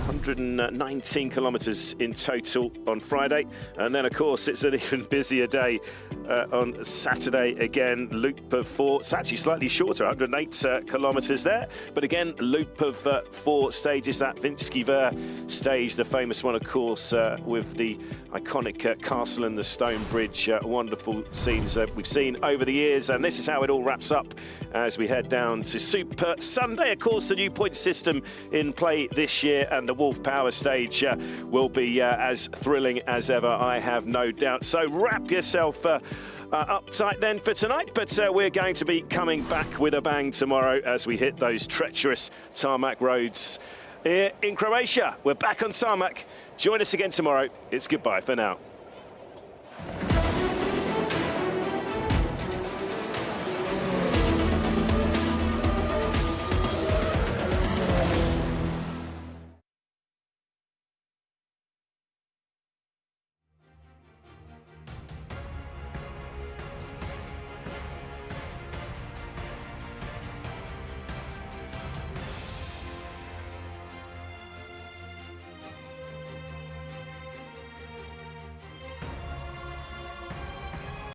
119 kilometres in total on Friday, and then of course it's an even busier day on Saturday again. Loop of 4, it's actually slightly shorter, 108 kilometres there, but again loop of 4 stages. That Vinsky Ver stage, the famous one, of course, with the iconic castle and the stone bridge. Wonderful scenes we've seen over the years, and this is how it all wraps up as we head down to Super Sunday. Of course, the new point system in play this year, and the Wolf Power stage will be as thrilling as ever, I have no doubt. So wrap yourself up tight then for tonight, but we're going to be coming back with a bang tomorrow as we hit those treacherous tarmac roads here in Croatia. We're back on tarmac. Join us again tomorrow. It's goodbye for now.